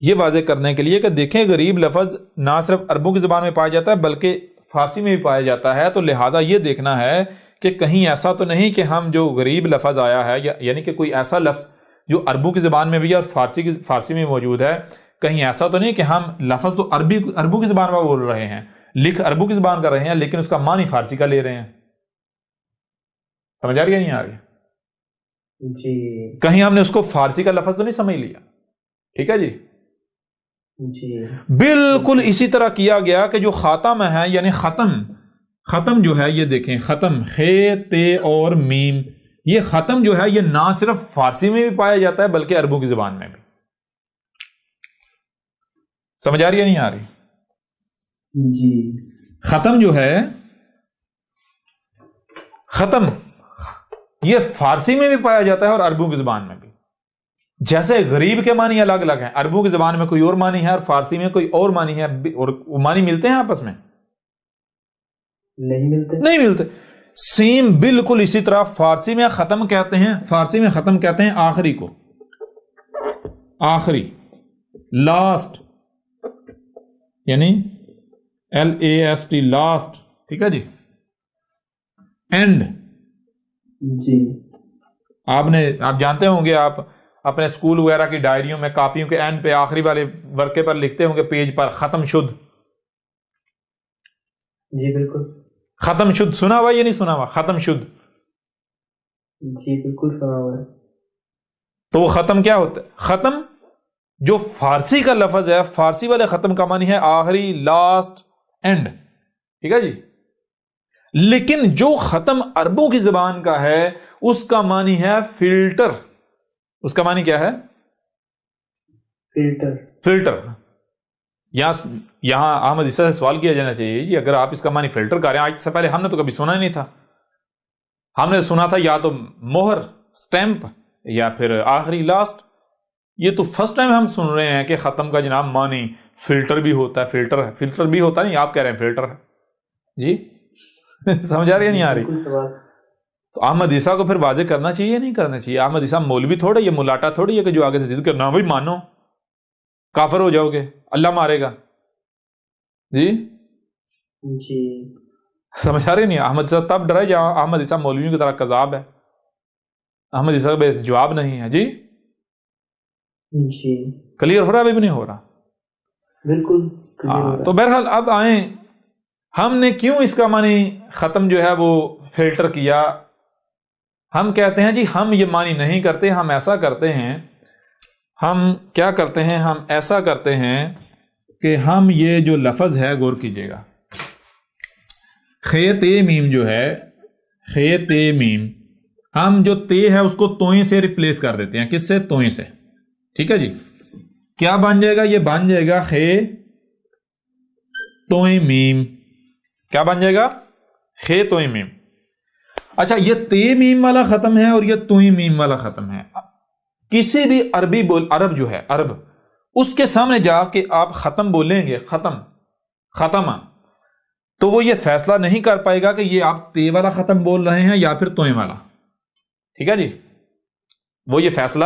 یہ واضح کرنے کے لیے کہ دیکھیں غریب لفظ نہ صرف عربوں کی زبان میں پایا جاتا ہے بلکہ فارسی میں بھی پایا جاتا ہے، تو لہذا یہ دیکھنا ہے کہ کہیں ایسا تو نہیں کہ ہم جو غریب لفظ آیا ہے، یعنی کہ کوئی ایسا لفظ جو عربوں کی زبان میں بھی اور فارسی میں موجود ہے، کہیں ایسا تو نہیں کہ ہم لفظ تو عربوں کی زبان میں بول رہے ہیں، لکھ عربوں کی زبان کر رہے ہیں، لیکن اس کا معنی فارسی کا لے رہے ہیں، سمجھ آ رہی ہے نہیں آ رہی؟ جی کہیں ہم نے اس کو فارسی کا لفظ تو نہیں سمجھ لیا؟ ٹھیک ہے جی؟ جی بالکل اسی طرح کیا گیا کہ جو خاتم ہے، یعنی ختم، ختم جو ہے یہ دیکھیں، ختم خے تے اور میم، یہ ختم جو ہے یہ نہ صرف فارسی میں بھی پایا جاتا ہے بلکہ عربوں کی زبان میں بھی. سمجھ آ رہی ہے نہیں آ رہی؟ جی. ختم جو ہے، ختم یہ فارسی میں بھی پایا جاتا ہے اور عربوں کی زبان میں بھی. جیسے غریب کے معنی الگ الگ ہیں، عربوں کی زبان میں کوئی اور معنی ہے اور فارسی میں کوئی اور معنی ہے، اور وہ معنی ملتے ہیں آپس میں؟ نہیں ملتے. سیم بالکل اسی طرح فارسی میں ختم کہتے ہیں، فارسی میں ختم کہتے ہیں آخری کو، آخری، لاسٹ، یعنی LAST، لاسٹ. ٹھیک ہے جی. اینڈ، جی. آپ جانتے ہوں گے، آپ اپنے اسکول وغیرہ کی ڈائریوں میں کاپیوں کے اینڈ پہ آخری والے ورقے پر لکھتے ہوں گے، پیج پر، ختم شد. جی بالکل. ختم شد سنا ہوا یا نہیں سنا ہوا؟ ختم شد. جی بالکل سنا ہوا ہے. تو وہ ختم کیا ہوتا ہے؟ ختم جو فارسی کا لفظ ہے، فارسی والے ختم کا معنی ہے آخری، لاسٹ، اینڈ. ٹھیک ہے جی. لیکن جو ختم عربوں کی زبان کا ہے اس کا معنی ہے فلٹر. اس کا معنی کیا ہے؟ فلٹر. یہاں احمد عیسیٰ سے سوال کیا جانا چاہیے جی، اگر آپ اس کا معنی فلٹر کر رہے ہیں، آج سے پہلے ہم نے تو کبھی سنا ہی نہیں تھا. ہم نے سنا تھا یا تو مہر، سٹیمپ، یا پھر آخری، لاسٹ. یہ تو فرسٹ ٹائم ہم سن رہے ہیں کہ ختم کا جناب معنی فلٹر بھی ہوتا ہے. فلٹر ہے، فلٹر بھی ہوتا نہیں، آپ کہہ رہے ہیں فلٹر ہے جی. سمجھ آ رہی ہے نہیں آ رہی؟ تو احمد عیسیٰ کو پھر واضح کرنا چاہیے نہیں کرنا چاہیے؟ احمد عیسیٰ مولوی تھوڑا، یہ ملاٹا تھوڑی ہے کہ جو آگے سے ضد کرنا بھائی مانو، کافر ہو جاؤ گے، اللہ مارے گا جی. جی سمجھ آ رہی نہیں؟ احمد عیسیٰ تب ڈرا جہاں احمد عیسیٰ مولویوں کی طرح کذاب ہے. احمد عیسیٰ کا جواب نہیں ہے جی. جی کلیئر ہو رہا ہے؟ ابھی بھی نہیں ہو رہا؟ بالکل. تو بہرحال اب آئیں، ہم نے کیوں اس کا معنی ختم جو ہے وہ فلٹر کیا؟ ہم کہتے ہیں جی ہم یہ معنی نہیں کرتے، ہم ایسا کرتے ہیں، ہم کیا کرتے ہیں، ہم ایسا کرتے ہیں کہ ہم یہ جو لفظ ہے، غور کیجئے گا، خے تے میم جو ہے، خے تے میم، ہم جو تے ہے اس کو توئیں سے ریپلیس کر دیتے ہیں. کس سے؟ توئیں سے. ٹھیک ہے جی. کیا بن جائے گا؟ یہ بن جائے گا خے توئیں میم. کیا بن جائے گا؟ خے توئیں میم. اچھا، یہ تے میم والا ختم ہے اور یہ توئیں میم والا ختم ہے. کسی بھی عربی عرب جو ہے، عرب، اس کے سامنے جا کے آپ ختم بولیں گے، ختم، تو وہ یہ فیصلہ نہیں کر پائے گا کہ یہ آپ تے والا ختم بول رہے ہیں یا پھر توئیں والا. ٹھیک ہے جی. وہ یہ فیصلہ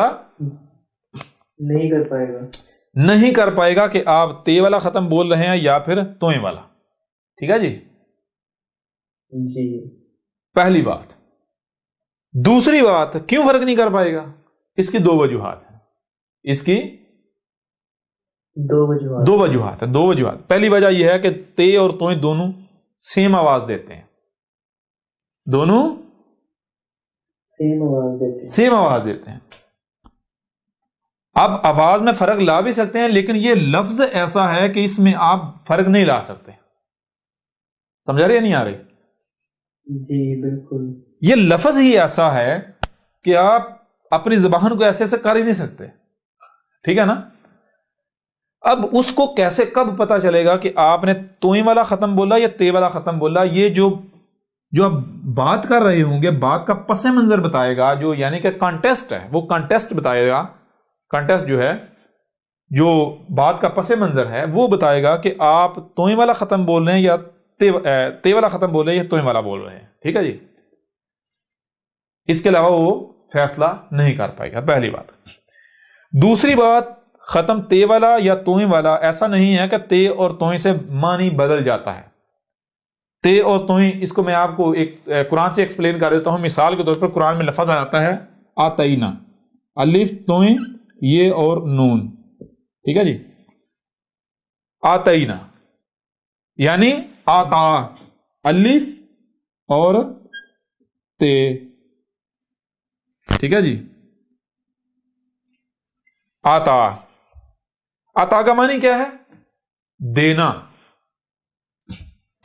نہیں کر پائے گا کہ آپ تے والا ختم بول رہے ہیں یا پھر توئیں والا. ٹھیک ہے جی. جی پہلی بات. دوسری بات، کیوں فرق نہیں کر پائے گا؟ اس کی دو وجوہات ہیں. اس کی دو وجوہات ہیں. پہلی وجہ یہ ہے کہ تے اور توئیں دونوں سیم آواز دیتے ہیں. دونوں سیم آواز دیتے ہیں. اب آواز میں فرق لا بھی سکتے ہیں، لیکن یہ لفظ ایسا ہے کہ اس میں آپ فرق نہیں لا سکتے. سمجھا رہی ہے نہیں آ رہی؟ جی بالکل. یہ لفظ ہی ایسا ہے کہ آپ اپنی زبان کو ایسے ایسے کر ہی نہیں سکتے. ٹھیک ہے نا؟ اب اس کو کیسے، کب پتا چلے گا کہ آپ نے توئیں والا ختم بولا یا تے والا ختم بولا؟ یہ جو آپ بات کر رہے ہوں گے، بات کا پس منظر بتائے گا، جو یعنی کہ کانٹیسٹ ہے، وہ کانٹیسٹ بتائے گا. کانٹیسٹ جو ہے، جو بات کا پس منظر ہے، وہ بتائے گا کہ آپ توئیں والا ختم بول رہے ہیں یا تے والا ختم بول رہے ہیں یا توئیں والا بول رہے ہیں. ٹھیک ہے جی. اس کے علاوہ وہ فیصلہ نہیں کر پائے گا. پہلی بات. دوسری بات، ختم تے والا یا توئیں والا ایسا نہیں ہے کہ تے اور توئیں سے معنی بدل جاتا ہے. تے اور توئیں، اس کو میں آپ کو ایک قرآن سے ایکسپلین کر دیتا ہوں. مثال کے طور پر قرآن میں لفظ آتا ہے آتینا، الف، توئیں، یہ اور نون. ٹھیک ہے جی. آتینا یعنی آتا، الف اور تے. ٹھیک ہے جی. آتا کا معنی کیا ہے؟ دینا.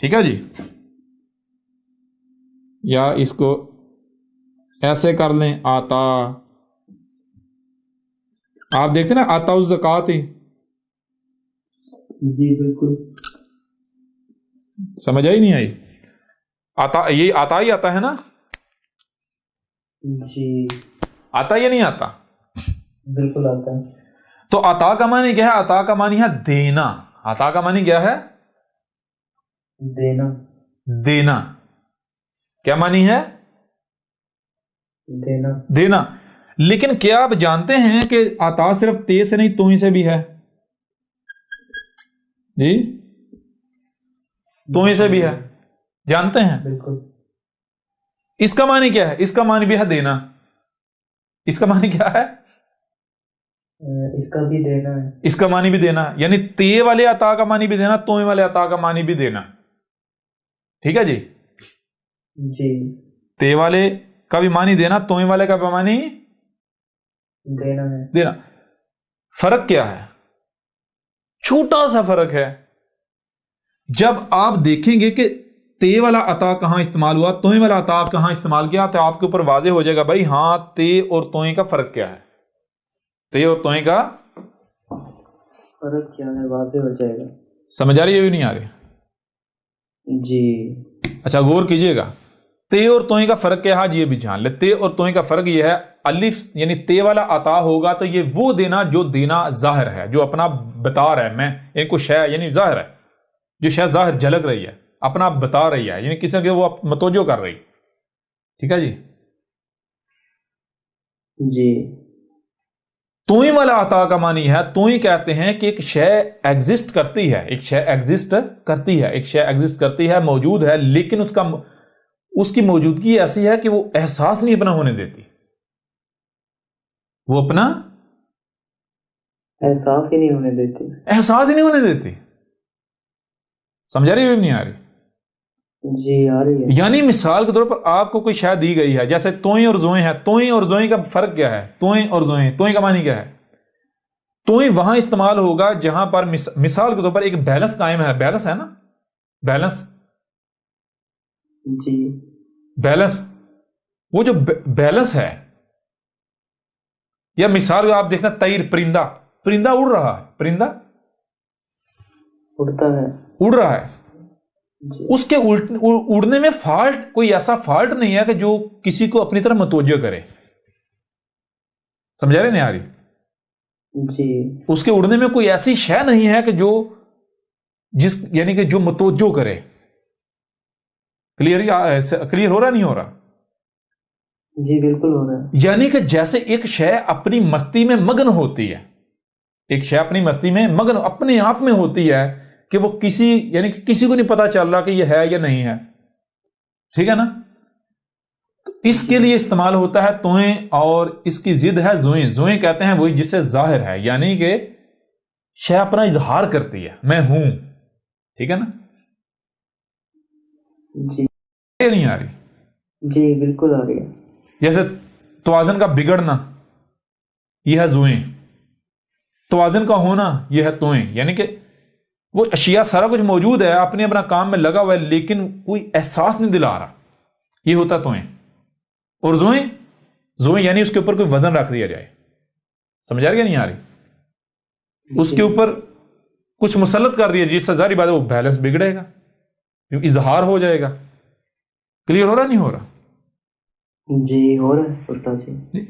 ٹھیک ہے جی. یا اس کو ایسے کر لیں آتا. آپ دیکھتے نا آتا الزکات ہی. جی بالکل. سمجھ آئی نہیں آئی؟ آتا یہ آتا ہی آتا ہے نا. جی آتا یا نہیں آتا؟ بالکل آتا ہے. تو عطا کا معنی کیا ہے؟ عطا کا معنی ہے دینا. عطا کا معنی کیا ہے؟ دینا. دینا. کیا معنی ہے؟ دینا. دینا. لیکن کیا آپ جانتے ہیں کہ عطا صرف تے سے نہیں توئی سے بھی ہے؟ جی توئی سے بھی ہے. جانتے ہیں؟ بالکل. اس کا معنی کیا ہے؟ اس کا معنی بھی ہے دینا. اس کا معنی کیا ہے؟ اس کا بھی دینا ہے. اس کا معنی بھی دینا ہے. یعنی تے والے عطا کا معنی بھی دینا، توئی والے عطا کا معنی بھی دینا. ٹھیک ہے جی. جی تے والے کا بھی معنی دینا، توئی والے کا بھی معنی دینا ہے. دینا. فرق کیا ہے؟ چھوٹا سا فرق ہے. جب آپ دیکھیں گے کہ تے والا عطا کہاں استعمال ہوا، توئی والا عطا کہاں استعمال کیا، تو آپ کے اوپر واضح ہو جائے گا بھائی ہاں تے اور توئی کا فرق کیا ہے. تے اور توئی کا فرق کیا ہے واضح ہو جائے گا. سمجھ آ رہی ہے بھی نہیں آ رہی؟ جی اچھا غور کیجئے گا. تے اور توئی کا فرق کیا ہے؟ آج یہ بھی جان لے. تے اور توئی کا فرق یہ ہے، الف یعنی تے والا عطا ہوگا تو یہ وہ دینا جو دینا ظاہر ہے، جو اپنا بتا رہا ہے. میں ان کو شے یعنی ظاہر ہے، جو شے ظاہر جھلک رہی ہے، اپنا بتا رہی ہے، یعنی کسی کے وہ متوجہ کر رہی. ٹھیک ہے جی. جی. توئی والا عطا کا معنی ہے، توئی کہتے ہیں کہ ایک شے ایگزسٹ کرتی ہے، ایک شے ایگزسٹ کرتی ہے، ایک شے ایگزسٹ کرتی ہے، موجود ہے، لیکن اس کی موجودگی ایسی ہے کہ وہ احساس نہیں اپنا ہونے دیتی. وہ اپنا احساس ہی نہیں ہونے دیتی. احساس ہی نہیں ہونے دیتی. سمجھا رہی ہے نہیں آ رہی؟ جی آ رہی ہے. یعنی مثال کے طور پر آپ کو کوئی شے دی گئی ہے، جیسے توئی اور زوئیں ہے. توئی اور زوئیں کا فرق کیا ہے؟ توئی اور زوئیں، توئی کا معنی کیا ہے؟ توئی وہاں استعمال ہوگا جہاں پر مثال کے طور پر ایک بیلنس قائم ہے. بیلنس ہے نا، بیلنس. جی بیلنس، وہ جو بیلنس ہے، یا مثال آپ دیکھنا طیر، پرندہ، پرندہ اڑ رہا ہے، پرندہ اڑتا ہے، اڑ رہا ہے. جی. اس کے اڑنے میں فالٹ، کوئی ایسا فالٹ نہیں ہے کہ جو کسی کو اپنی طرف متوجہ کرے. سمجھا رہے نہیں آ رہی؟ جی اس کے اڑنے میں کوئی ایسی شے نہیں ہے کہ جو یعنی کہ جو متوجہ کرے. کلیئر ہو رہا نہیں ہو رہا؟ جی بالکل ہو رہا ہے. یعنی کہ جیسے ایک شے اپنی مستی میں مگن ہوتی ہے، ایک شے اپنی مستی میں مگن اپنے آپ میں ہوتی ہے کہ وہ یعنی کہ کسی کو نہیں پتا چل رہا کہ یہ ہے یا نہیں ہے. ٹھیک ہے نا؟ تو اس کے لیے استعمال ہوتا ہے توئیں، اور اس کی ضد ہے زوئیں. زوئیں کہتے ہیں وہی جس سے ظاہر ہے، یعنی کہ شے اپنا اظہار کرتی ہے، میں ہوں. ٹھیک ہے نا؟ جی نہیں آ رہی؟ جی بالکل آ رہی ہے. جیسے توازن کا بگڑنا، یہ ہے زوئیں. توازن کا ہونا، یہ ہے توئیں. یعنی کہ وہ اشیاء سارا کچھ موجود ہے، اپنے اپنا کام میں لگا ہوا ہے، لیکن کوئی احساس نہیں دلا رہا. یہ ہوتا توئیں. اور زوئیں یعنی اس کے اوپر کوئی وزن رکھ دیا جائے. سمجھ آ رہی ہے نہیں آ رہی؟ اس کے اوپر کچھ مسلط کر دیا جس سے ظاہری بات ہے وہ بیلنس بگڑے گا، اظہار ہو جائے گا. کلیئر ہو رہا نہیں ہو رہا؟ جی ہو رہا ہے استاد جی.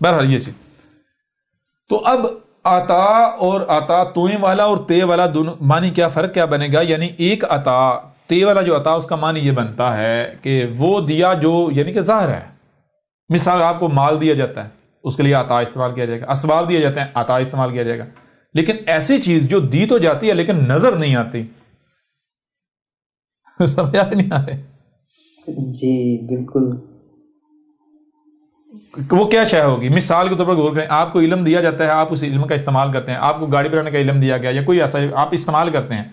بہرحال یہ چیز. تو اب عطا اور عطا توئیں والا اور تے والا دونوں معنی کیا فرق کیا بنے گا؟ یعنی ایک عطا، تے والا جو عطا، اس کا معنی یہ بنتا ہے کہ وہ دیا جو یعنی کہ ظاہر ہے. مثال آپ کو مال دیا جاتا ہے، اس کے لیے عطا استعمال کیا جائے گا. اسباب دیے جاتے ہیں، عطا استعمال کیا جائے گا. لیکن ایسی چیز جو دی تو جاتی ہے لیکن نظر نہیں آتی. سمجھ نہیں آ رہے؟ جی بالکل. وہ کیا شے ہوگی؟ مثال کے طور پر غور کریں. آپ کو علم دیا جاتا ہے، آپ اس علم کا استعمال کرتے ہیں. آپ کو گاڑی بنانے کا علم دیا گیا یا کوئی ایسا آپ استعمال کرتے ہیں،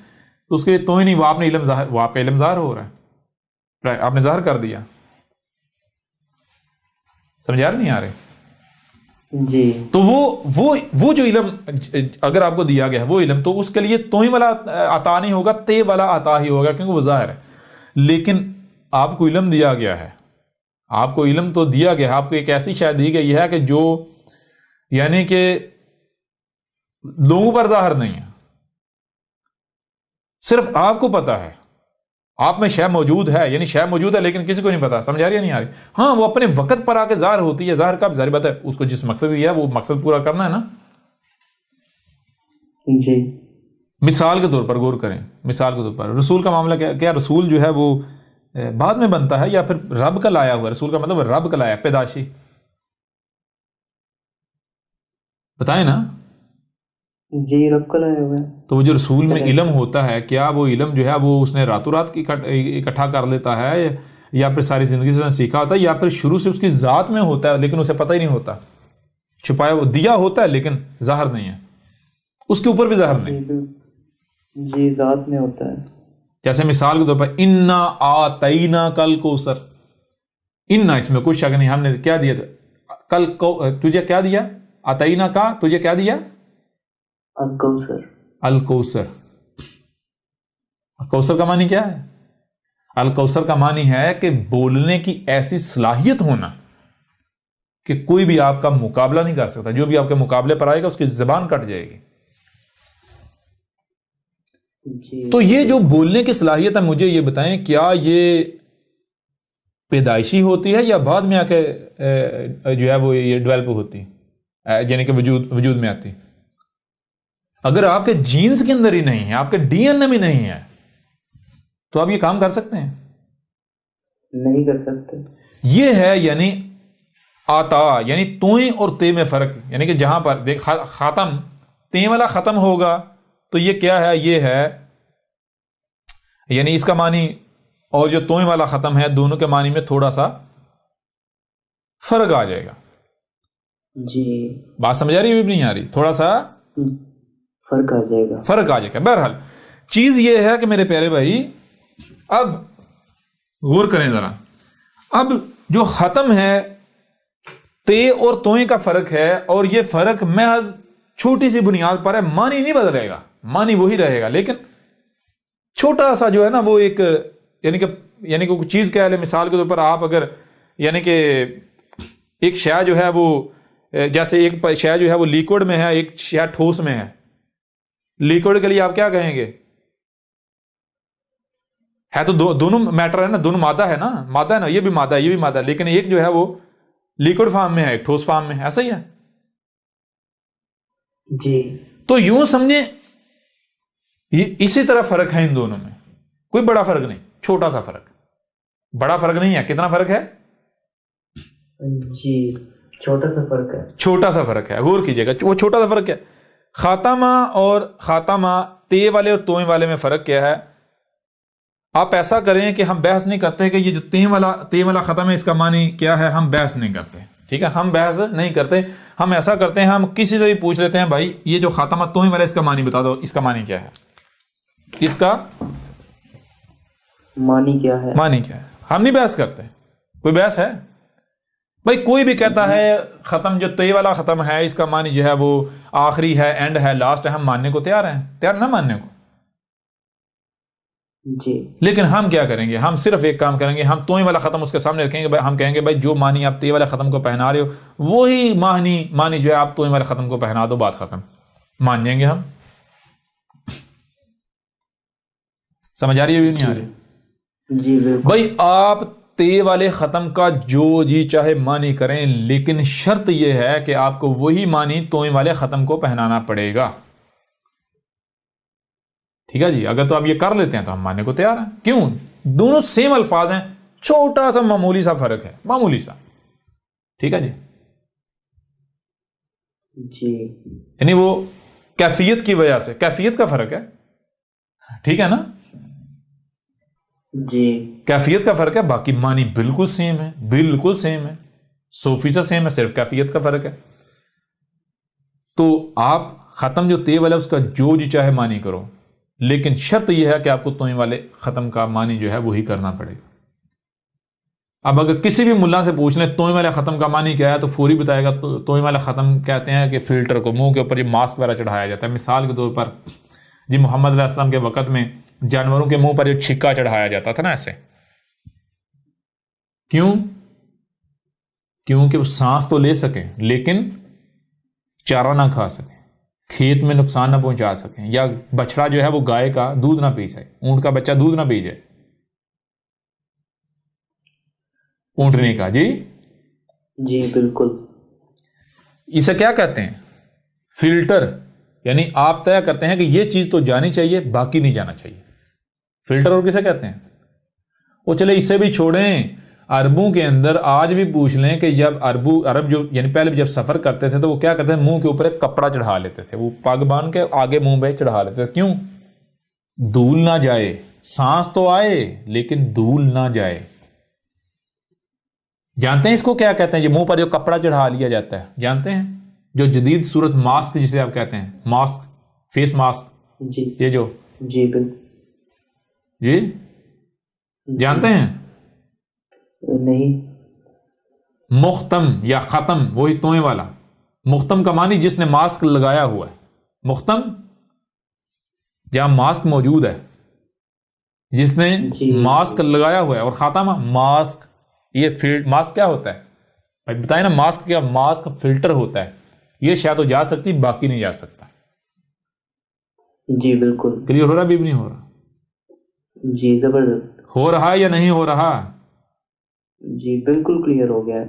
تو اس کے لیے تو ہی نہیں، وہ آپ نے علم ظاہر، وہ آپ کا علم ظاہر ہو رہا ہے، آپ نے ظاہر کر دیا. سمجھا نہیں آ رہے؟ جی. تو وہ جو علم اگر آپ کو دیا گیا ہے وہ علم، تو اس کے لیے توئی والا عطا نہیں ہوگا، تے والا عطا ہی ہوگا، کیونکہ وہ ظاہر ہے. لیکن آپ کو علم دیا گیا ہے, آپ کو علم تو دیا گیا ہے, آپ کو ایک ایسی شے دی گئی ہے کہ جو یعنی کہ لوگوں پر ظاہر نہیں ہے, صرف آپ کو پتا ہے. آپ میں شے موجود ہے, یعنی شے موجود ہے لیکن کسی کو نہیں پتا. سمجھ آ رہی ہے نہیں آ رہی؟ ہاں وہ اپنے وقت پر آ کے ظاہر ہوتی ہے. ظاہر کب ظاہر بات ہے, اس کو جس مقصد دیا ہے وہ مقصد پورا کرنا ہے نا. جی مثال کے طور پر غور کریں, مثال کے طور پر رسول کا معاملہ کیا رسول جو ہے وہ بعد میں بنتا ہے یا پھر رب کا لایا ہوا؟ رسول کا مطلب رب کا لایا, پیدائشی. بتائیں نا. جی رب کا لایا ہوا ہے. تو وہ جو رسول میں علم ہوتا ہے, کیا وہ علم جو ہے وہ اس نے راتوں رات اکٹھا کر لیتا ہے, یا پھر ساری زندگی سے سیکھا ہوتا ہے, یا پھر شروع سے اس کی ذات میں ہوتا ہے لیکن اسے پتہ ہی نہیں ہوتا, چھپایا وہ دیا ہوتا ہے لیکن ظاہر نہیں ہے, اس کے اوپر بھی ظاہر نہیں. جی ذات میں ہوتا ہے. جیسے مثال کے طور پر انا آتینا کل کوثر, انا اس میں کچھ شک نہیں, ہم نے کیا دیا کل تجھے کیا دیا, آتینا کا تجھے کیا دیا, الکوثر. الکوثر. کوثر کا معنی کیا ہے؟ الکوثر کا معنی ہے کہ بولنے کی ایسی صلاحیت ہونا کہ کوئی بھی آپ کا مقابلہ نہیں کر سکتا. جو بھی آپ کے مقابلے پر آئے گا اس کی زبان کٹ جائے گی. تو یہ جو بولنے کی صلاحیت ہے, مجھے یہ بتائیں کیا یہ پیدائشی ہوتی ہے یا بعد میں آ کے جو ہے وہ یہ ڈیولپ ہوتی ہے, یعنی کہ وجود میں آتی؟ اگر آپ کے جینز کے اندر ہی نہیں ہے, آپ کے ڈی این اے میں نہیں ہے, تو آپ یہ کام کر سکتے ہیں؟ نہیں کر سکتے. یہ ہے یعنی آتا, یعنی توئیں اور تے میں فرق. یعنی کہ جہاں پر ختم تے والا ختم ہوگا تو یہ کیا ہے, یہ ہے یعنی اس کا معنی, اور جو توئیں والا ختم ہے دونوں کے معنی میں تھوڑا سا فرق آ جائے گا. جی بات سمجھ آ رہی ہے بھی نہیں آ رہی؟ تھوڑا سا فرق آ جائے گا, فرق آ جائے گا. بہرحال چیز یہ ہے کہ میرے پیارے بھائی, اب غور کریں ذرا. اب جو ختم ہے تے اور توئیں کا فرق ہے, اور یہ فرق محض چھوٹی سی بنیاد پر ہے, معنی نہیں بدلے گا, معنی وہی رہے گا, لیکن چھوٹا سا جو ہے نا وہ ایک یعنی کہ کوئی چیز کہہ لیں. مثال کے طور پر آپ اگر یعنی کہ ایک شے جو ہے وہ, جیسے ایک شے جو ہے وہ لیکوڈ میں ہے, ایک شے ٹھوس میں ہے. لیکوڈ کے لیے آپ کیا کہیں گے؟ ہے تو دونوں میٹر ہے نا, دونوں مادہ ہے نا, مادہ ہے نا, یہ بھی مادہ ہے یہ بھی مادہ ہے, لیکن ایک جو ہے وہ لیکوڈ فارم میں ہے, ایک ٹھوس فارم میں ہے. ایسا ہی ہے جی. تو یوں سمجھیں اسی طرح فرق ہے ان دونوں میں, کوئی بڑا فرق نہیں, چھوٹا سا فرق. بڑا فرق نہیں ہے. کتنا فرق ہے؟ جی چھوٹا سا فرق ہے. چھوٹا سا فرق ہے, غور کیجئے گا, وہ چھوٹا سا فرق ہے. خاتمہ اور خاتمہ, تے والے اور توئیں والے میں فرق کیا ہے؟ آپ ایسا کریں کہ ہم بحث نہیں کرتے کہ یہ جو تے والا ختم ہے اس کا معنی کیا ہے, ہم بحث نہیں کرتے. ٹھیک ہے, ہم بحث نہیں کرتے. ہم ایسا کرتے ہیں, ہم کسی سے بھی پوچھ لیتے ہیں, بھائی یہ جو خاتمہ توئیں والا اس کا معنی بتا دو, اس کا معنی کیا ہے, اس کا معنی کیا ہے, معنی کیا ہے. ہم نہیں بحث کرتے. کوئی بحث ہے بھائی؟ کوئی بھی کہتا ہے ختم جو تے والا ختم ہے اس کا معنی جو ہے وہ آخری ہے, اینڈ ہے, لاسٹ ہے, ہم ماننے کو تیار ہیں, تیار نہ ماننے کو. جی. لیکن ہم کیا کریں گے؟ ہم صرف ایک کام کریں گے, ہم توئیں والا ختم اس کے سامنے رکھیں گے. ہم کہیں گے بھائی جو معنی آپ تے والا ختم کو پہنا رہے ہو وہی معنی جو ہے آپ توئیں والا ختم کو پہنا دو, بات ختم. مان جائیں گے ہم. سمجھ آ رہی ہے بھی نہیں آ رہی؟ جی بھائی آپ تے والے ختم کا جو جی چاہے معنی کریں, لیکن شرط یہ ہے کہ آپ کو وہی معنی توئیں والے ختم کو پہنانا پڑے گا. ٹھیک ہے جی. اگر تو آپ یہ کر لیتے ہیں تو ہم ماننے کو تیار ہیں. کیوں؟ دونوں سیم الفاظ ہیں, چھوٹا سا معمولی سا فرق ہے, معمولی سا. ٹھیک ہے جی. جی یعنی وہ کیفیت کی وجہ سے, کیفیت کا فرق ہے. ٹھیک ہے نا جی. کیفیت کا فرق ہے, باقی معنی بالکل سیم ہے, بالکل سیم ہے, 100% سیم ہے, صرف کیفیت کا فرق ہے. تو آپ ختم جو تے والا اس کا جو جی چاہے معنی کرو, لیکن شرط یہ ہے کہ آپ کو توئیں والے ختم کا معنی جو ہے وہی کرنا پڑے گا. اب اگر کسی بھی ملا سے پوچھ لیں توئیں والے ختم کا معنی کیا ہے, تو فوری بتائے گا توئیں والا ختم کہتے ہیں کہ فلٹر کو منہ کے اوپر یہ ماسک وغیرہ چڑھایا جاتا ہے. مثال کے طور پر جی محمد علیہ السلام کے وقت میں جانوروں کے منہ پر جو چھکا چڑھایا جاتا تھا نا, ایسے کیوں؟ کیونکہ وہ سانس تو لے سکیں لیکن چارہ نہ کھا سکیں، کھیت میں نقصان نہ پہنچا سکیں، یا بچڑا جو ہے وہ گائے کا دودھ نہ پی جائے، اونٹ کا بچہ دودھ نہ پی جائے، اونٹنے کا۔ جی جی بالکل۔ اسے کیا کہتے ہیں؟ فلٹر، یعنی آپ طے کرتے ہیں کہ یہ چیز تو جانی چاہیے، باقی نہیں جانا چاہیے۔ فلٹر اور کسے کہتے ہیں؟ وہ چلے اسے بھی چھوڑیں، عربوں کے اندر آج بھی پوچھ لیں کہ جب عرب جو یعنی پہلے جب سفر کرتے تھے تو وہ کیا کرتے ہیں؟ منہ کے اوپر ایک کپڑا چڑھا لیتے تھے، وہ پگ باندھ کے آگے منہ پہ چڑھا لیتے تھے۔ کیوں؟ دھول نہ جائے، سانس تو آئے لیکن دھول نہ جائے۔ جانتے ہیں اس کو کیا کہتے ہیں؟ یہ منہ پر جو کپڑا چڑھا لیا جاتا ہے، جانتے ہیں؟ جو جدید صورت ماسک جسے آپ کہتے ہیں، ماسک، فیس ماسک، جی یہ جو، جی بالکل۔ جی جانتے ہیں؟ نہیں۔ مختم یا ختم، وہی توئیں والا۔ مختم کا معنی جس نے ماسک لگایا ہوا ہے، مختم جہاں ماسک موجود ہے، جس نے جی ماسک لگایا ہوا ہے، اور خاتمہ ماسک، یہ ماسک کیا ہوتا ہے بھائی بتائیں نا؟ ماسک کیا؟ ماسک فلٹر ہوتا ہے، یہ شاید تو جا سکتی، باقی نہیں جا سکتا۔ جی بالکل۔ کلیئر ہو رہا بھی نہیں ہو رہا؟ جی زبردست۔ ہو رہا یا نہیں ہو رہا؟ جی بالکل کلیئر ہو گیا ہے۔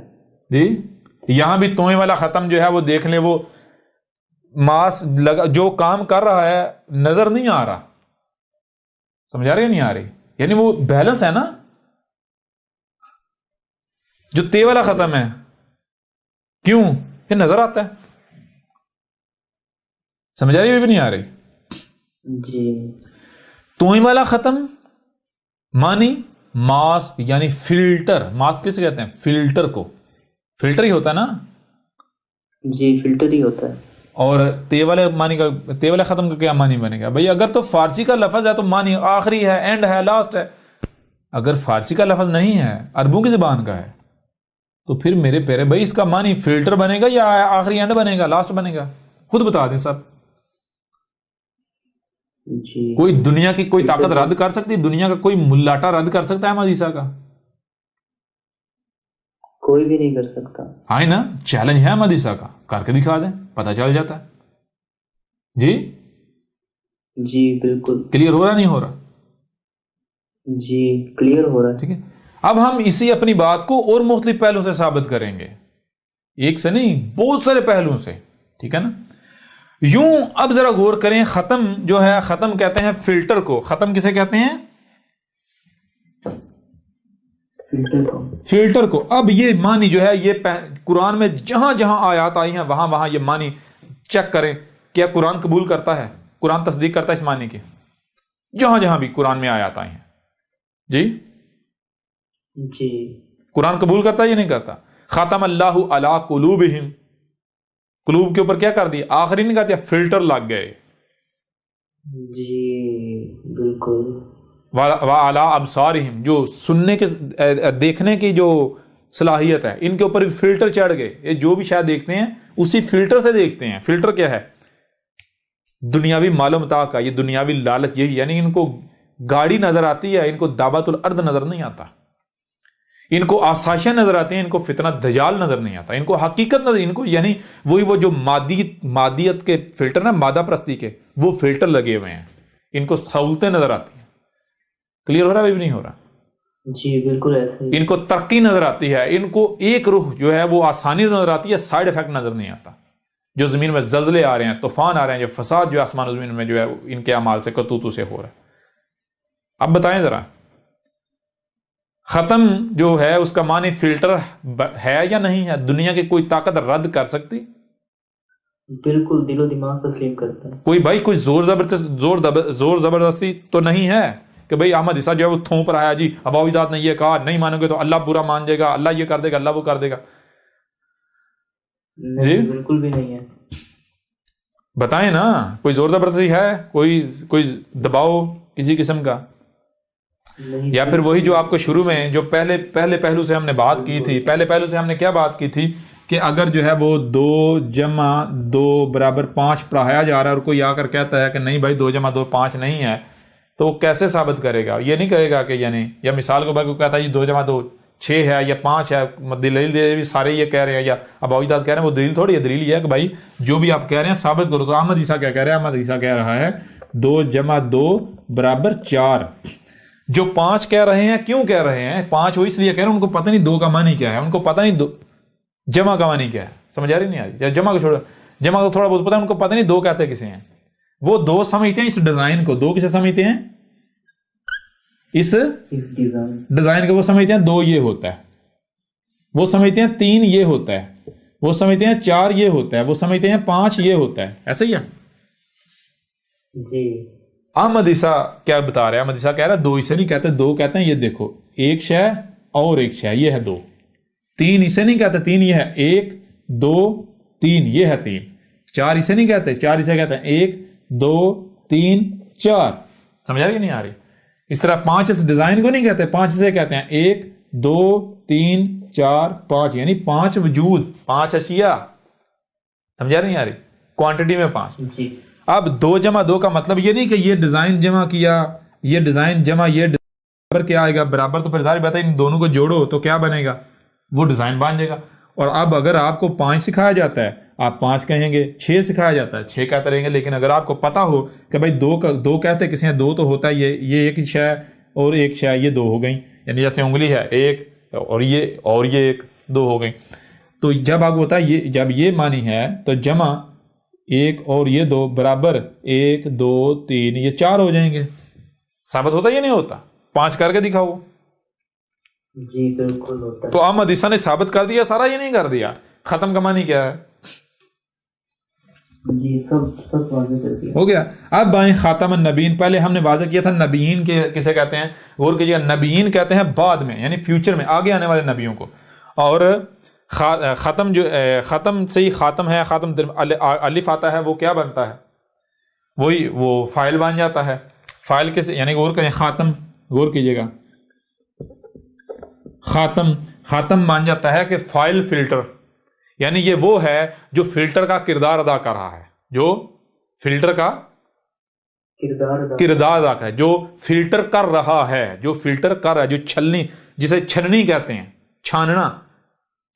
جی یہاں بھی توئیں والا ختم جو ہے وہ دیکھ لیں، وہ ماسک لگا جو کام کر رہا ہے نظر نہیں آ رہا، سمجھا رہے یا نہیں آ رہی؟ یعنی وہ بیلنس ہے نا۔ جو تے والا ختم ہے، کیوں؟ یہ نظر آتا ہے، سمجھا رہی بھی نہیں آ رہی؟ جی توئیں والا ختم مانی ماسک، یعنی فلٹر۔ ماسک کسے کہتے ہیں؟ فلٹر کو، فلٹر ہی ہوتا ہے نا۔ جی فلٹر ہی ہوتا ہے۔ اور تے والے معنی کا، تے والے ختم کا کیا معنی بنے گا بھئی؟ اگر تو فارسی کا لفظ ہے تو معنی آخری ہے، اینڈ ہے، لاسٹ ہے۔ اگر فارسی کا لفظ نہیں ہے، عربوں کی زبان کا ہے، تو پھر میرے پیرے بھائی اس کا معنی فلٹر بنے گا یا آخری اینڈ بنے گا، لاسٹ بنے گا؟ خود بتا دیں سب۔ جی کوئی دنیا کی کوئی طاقت رد کر سکتی؟ دنیا کا کوئی ملاٹا رد کر سکتا ہے احمد عیسیٰ کا؟ کوئی بھی نہیں کر سکتا۔ ہاں نا، چیلنج ہے احمد عیسیٰ کا، کر کے دکھا دیں، پتہ چل جاتا ہے۔ جی جی بالکل۔ کلیئر ہو رہا نہیں ہو رہا؟ جی کلیئر ہو رہا ہے۔ ٹھیک ہے، اب ہم اسی اپنی بات کو اور مختلف پہلوؤں سے ثابت کریں گے، ایک سے نہیں، بہت سارے پہلوؤں سے، ٹھیک ہے نا۔ یوں اب ذرا غور کریں، ختم جو ہے، ختم کہتے ہیں فلٹر کو۔ ختم کسے کہتے ہیں؟ فلٹر کو۔ اب یہ معنی جو ہے، یہ قرآن میں جہاں جہاں آیات آئی ہیں وہاں وہاں یہ معنی چیک کریں، کیا قرآن قبول کرتا ہے؟ قرآن تصدیق کرتا ہے اس معنی کی؟ جہاں جہاں بھی قرآن میں آیات آئی ہیں، جی جی قرآن قبول کرتا ہے یا نہیں کرتا؟ ختم اللہ علی قلوبہم، قلوب کے اوپر کیا کر دیا؟ آخری نہیں کر دیا، فلٹر لگ گئے۔ جی بالکل۔ وعلی ابصارہم، جو سننے کے، دیکھنے کی جو صلاحیت ہے، ان کے اوپر بھی فلٹر چڑھ گئے۔ یہ جو بھی شاید دیکھتے ہیں اسی فلٹر سے دیکھتے ہیں۔ فلٹر کیا ہے؟ دنیاوی مال و متاع کا، یہ دنیاوی لالچ، یہی، یعنی ان کو گاڑی نظر آتی ہے، ان کو دعوت الارض نظر نہیں آتا، ان کو آسائشیں نظر آتی ہیں، ان کو فتنہ دجال نظر نہیں آتا، ان کو حقیقت نظر، ان کو یعنی وہی وہ جو مادیت کے فلٹر نا، مادہ پرستی کے، وہ فلٹر لگے ہوئے ہیں، ان کو سہولتیں نظر آتی ہیں۔ کلیئر ہو رہا ہے بھی نہیں ہو رہا؟ جی بالکل ایسے ہی۔ ان کو ترقی نظر آتی ہے، ان کو ایک روح جو ہے وہ آسانی نظر آتی ہے، سائیڈ افیکٹ نظر نہیں آتا۔ جو زمین میں زلزلے آ رہے ہیں، طوفان آ رہے ہیں، جو فساد جو آسمان و زمین میں جو ہے ان کے اعمال سے، کرتوتوں سے ہو رہا ہے۔ اب بتائیں ذرا، ختم جو ہے اس کا معنی فلٹر ہے یا نہیں ہے؟ دنیا کی کوئی طاقت رد کر سکتی؟ بالکل دل و دماغ تسلیم کرتا ہے۔ کوئی بھائی کوئی زور زبردستی تو نہیں ہے کہ بھئی احمد عیسیٰ جو ہے وہ تھوپ رہا ہے، جی اباویدات نے یہ کہا، نہیں مانو گے تو اللہ برا مان جائے گا، اللہ یہ کر دے گا، اللہ وہ کر دے گا۔ نہیں بالکل بھی نہیں ہے۔ بتائیں نا، کوئی زور زبردستی ہے؟ کوئی دباؤ کسی قسم کا؟ یا پھر وہی جو آپ کو شروع میں جو پہلے پہلو سے ہم نے بات کی تھی، پہلے پہلو سے ہم نے کیا بات کی تھی کہ اگر جو ہے وہ 2 جمع 2 برابر 5 پڑھایا جا رہا ہے اور کوئی آ کر کہتا ہے کہ نہیں بھائی 2 جمع 2 5 نہیں ہے، تو وہ کیسے ثابت کرے گا؟ یہ نہیں کہے گا کہ یعنی، یا مثال کو بھائی کو کہتا ہے یہ 2 جمع 2 6 ہے یا 5 ہے، دلیل دے بھی سارے یہ کہہ رہے ہیں، یا اب اجداد کہہ رہے ہیں وہ دلیل تھوڑی ہے، دلیل یہ ہے کہ بھائی جو بھی آپ کہہ رہے ہیں ثابت کرو۔ تو احمد عیسیٰ کیا کہہ رہے ہیں؟ احمد عیسیٰ کہہ رہا ہے 2 + 2 = 4۔ جو 5 کہہ رہے ہیں، کیوں کہہ رہے ہیں 5؟ وہ اس لیے کہہ رہے ہیں ان کو پتہ نہیں 2 کا معنی کیا ہے، ان کو پتہ نہیں جمع کا معنی کیا ہے، سمجھ آ رہی نہیں آ رہی؟ یا جمع کو چھوڑو، جمع کو تھوڑا بہت پتہ ہے، ان کو پتہ نہیں 2 کہتے کسے ہیں۔ وہ 2 سمجھتے ہیں اس ڈیزائن کو، 2 کسے سمجھتے ہیں؟ اس ڈیزائن کو وہ سمجھتے ہیں 2 یہ ہوتا ہے، وہ سمجھتے ہیں 3 یہ ہوتا ہے، وہ سمجھتے ہیں 4 یہ ہوتا ہے، وہ سمجھتے ہیں 5 یہ ہوتا ہے، ایسا ہی ہے جی۔ احمد عیسیٰ کیا بتا رہے ہیں؟ احمد عیسیٰ کہہ رہا ہے 2 اسے نہیں کہتے، 2 کہتے ہیں یہ دیکھو ایک شے اور ایک شے، یہ ہے 2۔ 3 اسے نہیں کہتے، 3 یہ ہے 1 2 3، یہ ہے 3۔ 4 اسے نہیں کہتے، 4 اسے کہتے ہیں 1 2 3 4، سمجھ آ رہی نہیں آ رہی؟ اس طرح 5 اس ڈیزائن کو نہیں کہتے، 5 اسے کہتے ہیں 1 2 3 4 5، یعنی 5 وجود، 5 اشیاء، سمجھ آ رہی نہیں آ رہی؟ کوانٹٹی میں 5 جی۔ اب 2 + 2 کا مطلب یہ نہیں کہ یہ ڈیزائن جمع کیا، یہ ڈیزائن جمع، یہ برابر کیا آئے گا؟ برابر تو پھر ظاہر بات ہے ان دونوں کو جوڑو تو کیا بنے گا؟ وہ ڈیزائن بن جائے گا۔ اور اب اگر آپ کو 5 سکھایا جاتا ہے آپ 5 کہیں گے، 6 سکھایا جاتا ہے 6 کہتے رہیں گے، لیکن اگر آپ کو پتا ہو کہ بھائی 2 کہتے کسی ہیں 2 تو ہوتا ہے یہ ایک شے اور ایک شے، یہ 2 ہو گئیں، یعنی جیسے انگلی ہے 1 اور یہ 1 2 ہو گئیں۔ تو جب آپ ہوتا ہے جب یہ معنی ہے تو جمع 1 اور یہ 2 برابر 1 2 3، یہ 4 ہو جائیں گے۔ ثابت ہوتا یہ نہیں ہوتا؟ 5 کر کے دکھاؤ۔ جی بالکل ہوتا ہے۔ تو احمد عیسیٰ نے ثابت کر دیا سارا، یہ نہیں کر دیا۔ ختم کا معنی کیا ہے؟ جی سب واضح کر دیا، ہو گیا۔ اب آئیں خاتم النبیین۔ پہلے ہم نے واضح کیا تھا نبیین کے کسے کہتے ہیں، غور کیجیے، نبیین کہتے ہیں بعد میں، یعنی فیوچر میں آگے آنے والے نبیوں کو۔ اور ختم جو ختم سے ہی خاتم ہے، خاتم الف آتا ہے، وہ کیا بنتا ہے؟ وہی وہ فائل بن جاتا ہے۔ فائل کیسے؟ یعنی غور کریں، خاتم، غور کیجیے گا، خاتم مان جاتا ہے کہ فائل فلٹر، یعنی یہ وہ ہے جو فلٹر کا کردار ادا کر رہا ہے، جو فلٹر کا کردار ادا کر ہے، جو فلٹر کر رہا ہے، جو فلٹر کر رہا ہے، جو چھلنی، جسے چھننی کہتے ہیں، چھاننا،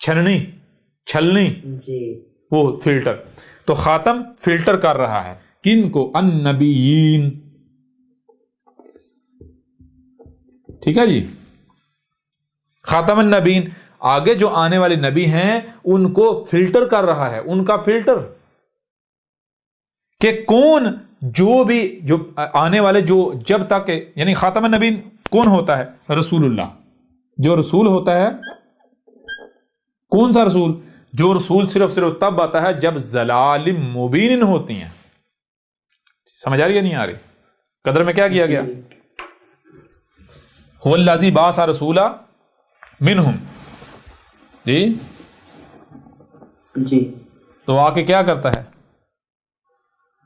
چھلنی، وہ فلٹر۔ تو خاتم فلٹر کر رہا ہے کن کو؟ النبیین، ٹھیک ہے جی۔ خاتم النبیین، آگے جو آنے والے نبی ہیں ان کو فلٹر کر رہا ہے، ان کا فلٹر کہ کون جو بھی جو آنے والے جو جب تک، یعنی خاتم النبیین کون ہوتا ہے؟ رسول اللہ۔ جو رسول ہوتا ہے، کون سا رسول؟ جو رسول صرف تب آتا ہے جب ضلال مبین ہوتی ہیں۔ سمجھ آ رہی ہے نہیں آ رہی؟ قدر میں کیا کیا گیا؟ هو الذی بعث رسولا منہم، جی تو آ کے کیا کرتا ہے؟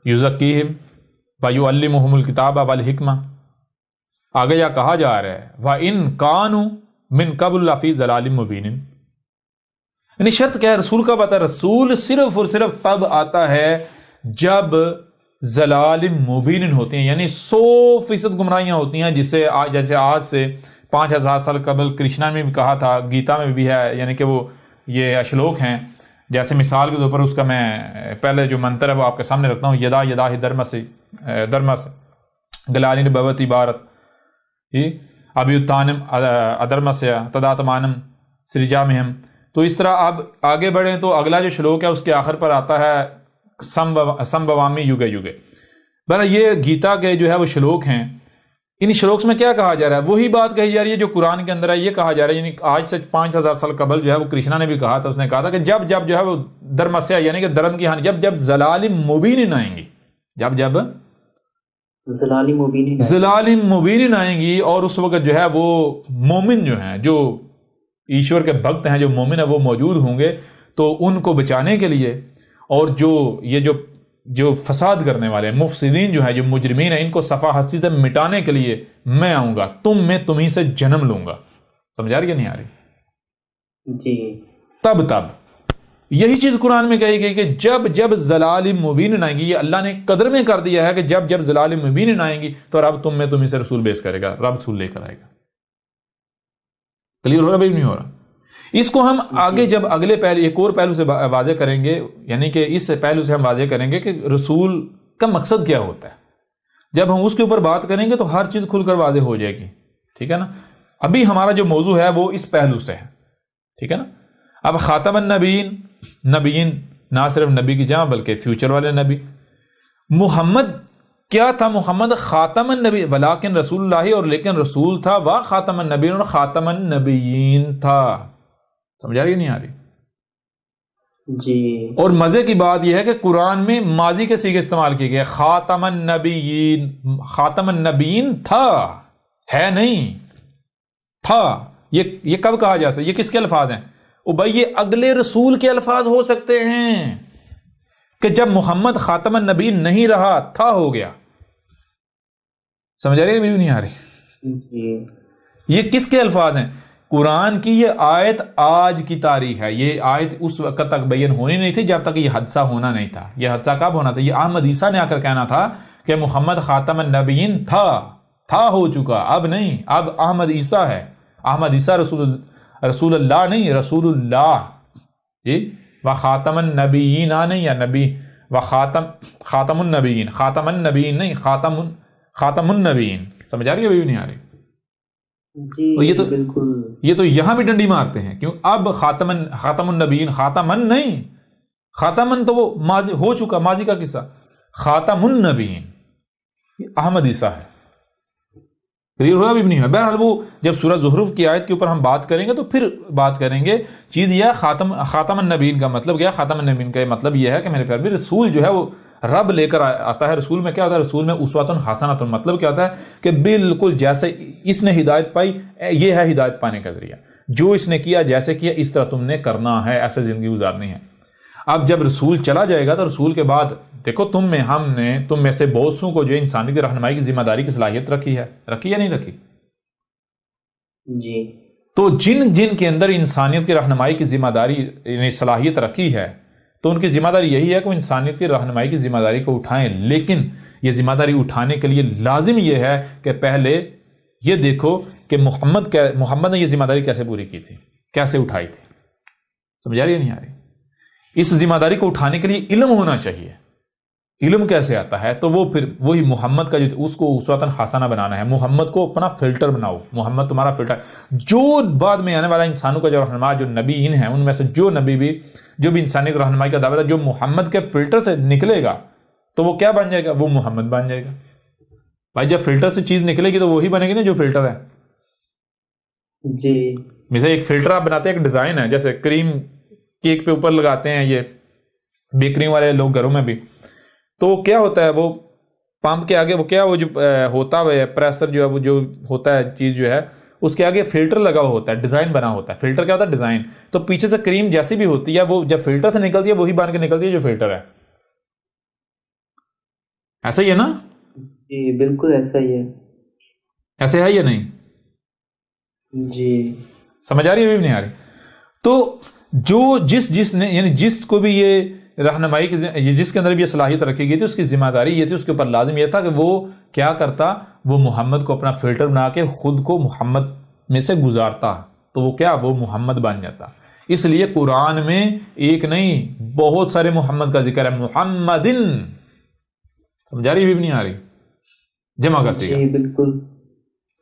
یزکیہم ویعلمہم الکتاب والحکمہ۔ آگے یا کہا جا رہا ہے وَإِن كَانُوا مِن قَبْلُ لَفِي ضَلَالٍ مُبِينٍ، یعنی شرط کیا ہے؟ رسول کب آتا ہے؟ رسول صرف اور صرف تب آتا ہے جب ضلال مبین ہوتی ہیں، یعنی 100% گمراہیاں ہوتی ہیں، جیسے آج سے 5000 سال قبل کرشنا میں بھی کہا تھا، گیتا میں بھی ہے، یعنی کہ وہ یہ اشلوک ہیں۔ جیسے مثال کے طور پر اس کا میں پہلے جو منتر ہے وہ آپ کے سامنے رکھتا ہوں، یدا یدا ہی درمس گلالین بھوتی بھارت ابیوتانم ادرمسیہ تداتمانم سرجامہم۔ تو اس طرح آپ آگے بڑھیں تو اگلا جو شلوک ہے اس کے آخر پر آتا ہے سمبوامی یوگے یوگے۔ بہرحال یہ گیتا کے جو ہے وہ شلوک ہیں۔ ان شلوکس میں کیا کہا جا رہا ہے؟ وہی بات کہی جا رہی ہے جو قرآن کے اندر ہے۔ یہ کہا جا رہا ہے، یعنی آج سے 5000 سال قبل جو ہے وہ کرشنا نے بھی کہا تھا، اس نے کہا تھا کہ جب جو ہے وہ درمسیہ، یعنی کہ درم کی ہانی، جب ضلال مبین آئیں گی، جب ضلال مبین آئیں گی، اور اس وقت جو ہے وہ مومن جو ہیں، جو ایشور کے بھکت ہیں، جو مومن ہیں، وہ موجود ہوں گے، تو ان کو بچانے کے لیے، اور جو فساد کرنے والے مفسدین جو ہیں، جو مجرمین ہیں، ان کو صفا ہستی سے مٹانے کے لیے میں آؤں گا، میں تمہیں سے جنم لوں گا۔ سمجھ آ رہی ہے نہیں آ رہی؟ جی۔ تب یہی چیز قرآن میں کہی گئی کہ جب ضلال مبین آئیں گی، یہ اللہ نے قدر میں کر دیا ہے کہ جب ضلال مبین آئیں گی تو رب تمہیں سے رسول بیس کرے گا، رب رسول لے کر آئے گا۔ کلیئر ہو رہا بھائی نہیں ہو رہا؟ اس کو ہم آگے جب اگلے پہلو ایک اور پہلو سے واضح کریں گے، یعنی کہ اس پہلو سے ہم واضح کریں گے کہ رسول کا مقصد کیا ہوتا ہے. جب ہم اس کے اوپر بات کریں گے تو ہر چیز کھل کر واضح ہو جائے گی. ٹھیک ہے نا؟ ابھی ہمارا جو موضوع ہے وہ اس پہلو سے ہے. ٹھیک ہے نا؟ اب خاتم النبیین، نبیین نہ صرف نبی کی جمع بلکہ فیوچر والے نبی. محمد کیا تھا؟ محمد خاتم النبی ولیکن رسول اللہ، اور لیکن رسول تھا، وا خاتم النبیین اور خاتم النبیین تھا. سمجھ آ رہی نہیں آ رہی؟ جی. اور مزے کی بات یہ ہے کہ قرآن میں ماضی کے صیغے استعمال کیے گئے. خاتم النبیین، خاتم النبیین تھا، ہے نہیں، تھا. یہ کب کہا جا سکتا؟ یہ کس کے الفاظ ہیں؟ او بھائی یہ اگلے رسول کے الفاظ ہو سکتے ہیں کہ جب محمد خاتم النبیین نہیں رہا تھا، ہو گیا. سمجھ آ رہی ہے؟ بھی نہیں آ رہی؟ جی. یہ کس کے الفاظ ہیں؟ قرآن کی. یہ آیت آج کی تاریخ ہے. یہ آیت اس وقت تک بیان ہونی نہیں تھی جب تک یہ حادثہ ہونا نہیں تھا. یہ حادثہ کب ہونا تھا؟ یہ احمد عیسیٰ نے آ کر کہنا تھا کہ محمد خاتم النبیین تھا ہو چکا، اب نہیں، اب احمد عیسیٰ ہے. احمد عیسیٰ رسول اللہ نہیں، رسول اللہ. جی. و خاتم النبیین نہیں، یا نبی و خاتم النبیین، خاتم النبیین نہیں، خاتم النبیین. سمجھ آ رہی ہے بھی نہیں آ رہی؟ جی بالکل. یہ تو یہاں بھی ڈنڈی مارتے ہیں. کیوں؟ اب خاتم النبیین، خاتمن نہیں، خاتمن تو وہ ماضی ہو چکا، ماضی کا قصہ. خاتم النبیین احمد عیسیٰ ہے. کلیئر ہوا بھی نہیں ہے؟ بہرحال وہ جب سورہ زخرف کی آیت کے اوپر ہم بات کریں گے تو پھر بات کریں گے. چیز یہ خاتم النبیین کا مطلب کیا؟ خاتم النبیین کا مطلب یہ ہے کہ میرے پیار بھی رسول جو ہے وہ رب لے کر آتا ہے. رسول میں کیا ہوتا ہے؟ رسول میں اسوۃ حسنۃ. مطلب کیا ہوتا ہے کہ بالکل جیسے اس نے ہدایت پائی، یہ ہے ہدایت پانے کا ذریعہ. جو اس نے کیا، جیسے کیا، اس طرح تم نے کرنا ہے، ایسے زندگی گزارنی ہے. اب جب رسول چلا جائے گا تو رسول کے بعد دیکھو تم میں سے بہت سو کو جو انسانی کی رہنمائی کی ذمہ داری کی صلاحیت رکھی یا نہیں رکھی؟ جی. تو جن کے اندر انسانیت کی رہنمائی کی ذمہ داری یعنی صلاحیت رکھی ہے، تو ان کی ذمہ داری یہی ہے کہ وہ انسانیت کی رہنمائی کی ذمہ داری کو اٹھائیں. لیکن یہ ذمہ داری اٹھانے کے لیے لازم یہ ہے کہ پہلے یہ دیکھو کہ محمد نے یہ ذمہ داری کیسے پوری کی تھی، کیسے اٹھائی تھی. سمجھ آ رہی ہے نہیں آ رہی؟ اس ذمہ داری کو اٹھانے کے لیے علم ہونا چاہیے. علم کیسے آتا ہے؟ تو وہ پھر وہی محمد کا جو اس کو اسوۃ حسنہ بنانا ہے. محمد کو اپنا فلٹر بناؤ. محمد تمہارا فلٹر. جو بعد میں آنے والا انسانوں کا جو رہنما جو نبیین ہیں، ان میں سے جو نبی بھی جو بھی انسانیت رہنمائی کا دعویٰ جو محمد کے فلٹر سے نکلے گا تو وہ کیا بن جائے گا؟ وہ محمد بن جائے گا. بھائی جب فلٹر سے چیز نکلے گی تو وہی بنے گی نا جو فلٹر ہے. جی. مثلا ایک فلٹر آپ بناتے ہیں، ایک ڈیزائن ہے، جیسے کریم کیک پہ اوپر لگاتے ہیں یہ بیکری والے لوگ گھروں میں بھی. تو کیا ہوتا ہے؟ وہ پمپ کے آگے وہ کیا وہ جو ہوتا ہے پریسر جو ہے وہ جو ہوتا ہے چیز جو ہے اس کے آگے فلٹر لگا ہوا ہوتا ہے، ڈیزائن بنا ہوتا ہے. فلٹر کیا ہوتا ہے؟ ڈیزائن. تو پیچھے سے کریم جیسی بھی ہوتی ہے وہ جب فلٹر سے نکلتی ہے وہی بن کے نکلتی ہے جو فلٹر ہے. ایسا ہی ہے نا؟ جی بالکل ایسا ہی ہے. ایسے ہے یا نہیں؟ جی. سمجھ آ رہی ہے بھی نہیں آ رہی؟ تو جو جس نے یعنی جس کو بھی یہ رہنمائی کی جس کے اندر بھی یہ صلاحیت رکھی گئی تھی، اس کی ذمہ داری یہ تھی، اس کے اوپر لازم یہ تھا کہ وہ کیا کرتا؟ وہ محمد کو اپنا فلٹر بنا کے خود کو محمد میں سے گزارتا. تو وہ کیا؟ وہ محمد بن جاتا. اس لیے قرآن میں ایک نہیں بہت سارے محمد کا ذکر ہے. محمدن. سمجھا رہی بھی نہیں آ رہی؟ جمع کا صیغہ. جی بالکل.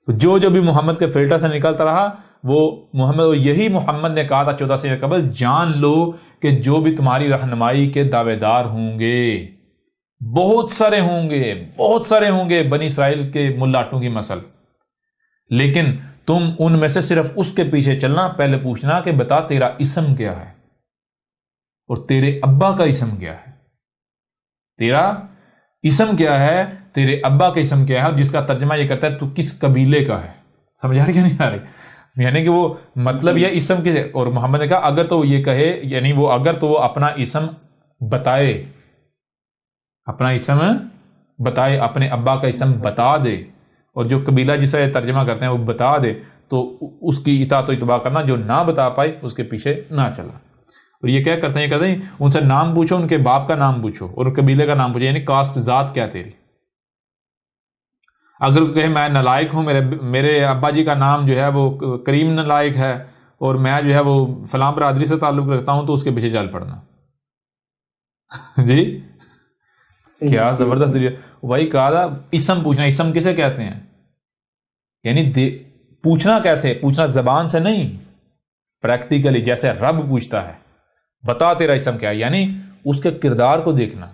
جو بھی محمد کے فلٹر سے نکلتا رہا وہ محمد. اور یہی محمد نے کہا تھا 14 سال قبل، جان لو کہ جو بھی تمہاری رہنمائی کے دعوے دار ہوں گے بہت سارے ہوں گے بنی اسرائیل کے ملاٹوں کی مثل، لیکن تم ان میں سے صرف اس کے پیچھے چلنا. پہلے پوچھنا کہ بتا تیرا اسم کیا ہے اور تیرے ابا کا اسم کیا ہے. تیرا اسم کیا ہے، تیرے ابا کا اسم کیا ہے، اور جس کا ترجمہ یہ کرتا ہے تو کس قبیلے کا ہے. سمجھ آ رہی ہے نہیں آ رہی؟ یعنی کہ وہ مطلب یہ اسم کے. اور محمد نے کہا اگر تو وہ یہ کہے یعنی وہ اگر تو وہ اپنا اسم بتائے، اپنے ابا کا اسم بتا دے، اور جو قبیلہ جسے ترجمہ کرتے ہیں وہ بتا دے، تو اس کی اطاعت و اتباع کرنا. جو نہ بتا پائے اس کے پیچھے نہ چلا. اور یہ کیا کرتے ہیں ان سے نام پوچھو، ان کے باپ کا نام پوچھو اور قبیلے کا نام پوچھو، یعنی کاسٹ ذات کیا تیری. اگر کوئی کہے میں نالائق ہوں، میرے ابا جی کا نام جو ہے وہ کریم نالائق ہے اور میں جو ہے وہ فلاں برادری سے تعلق رکھتا ہوں، تو اس کے پیچھے چل پڑنا. جی کیا زبردست وہی کہا تھا. اسم پوچھنا، اسم کسے کہتے ہیں؟ یعنی پوچھنا کیسے؟ پوچھنا زبان سے نہیں، پریکٹیکلی، جیسے رب پوچھتا ہے بتا تیرا اسم کیا ہے، یعنی اس کے کردار کو دیکھنا.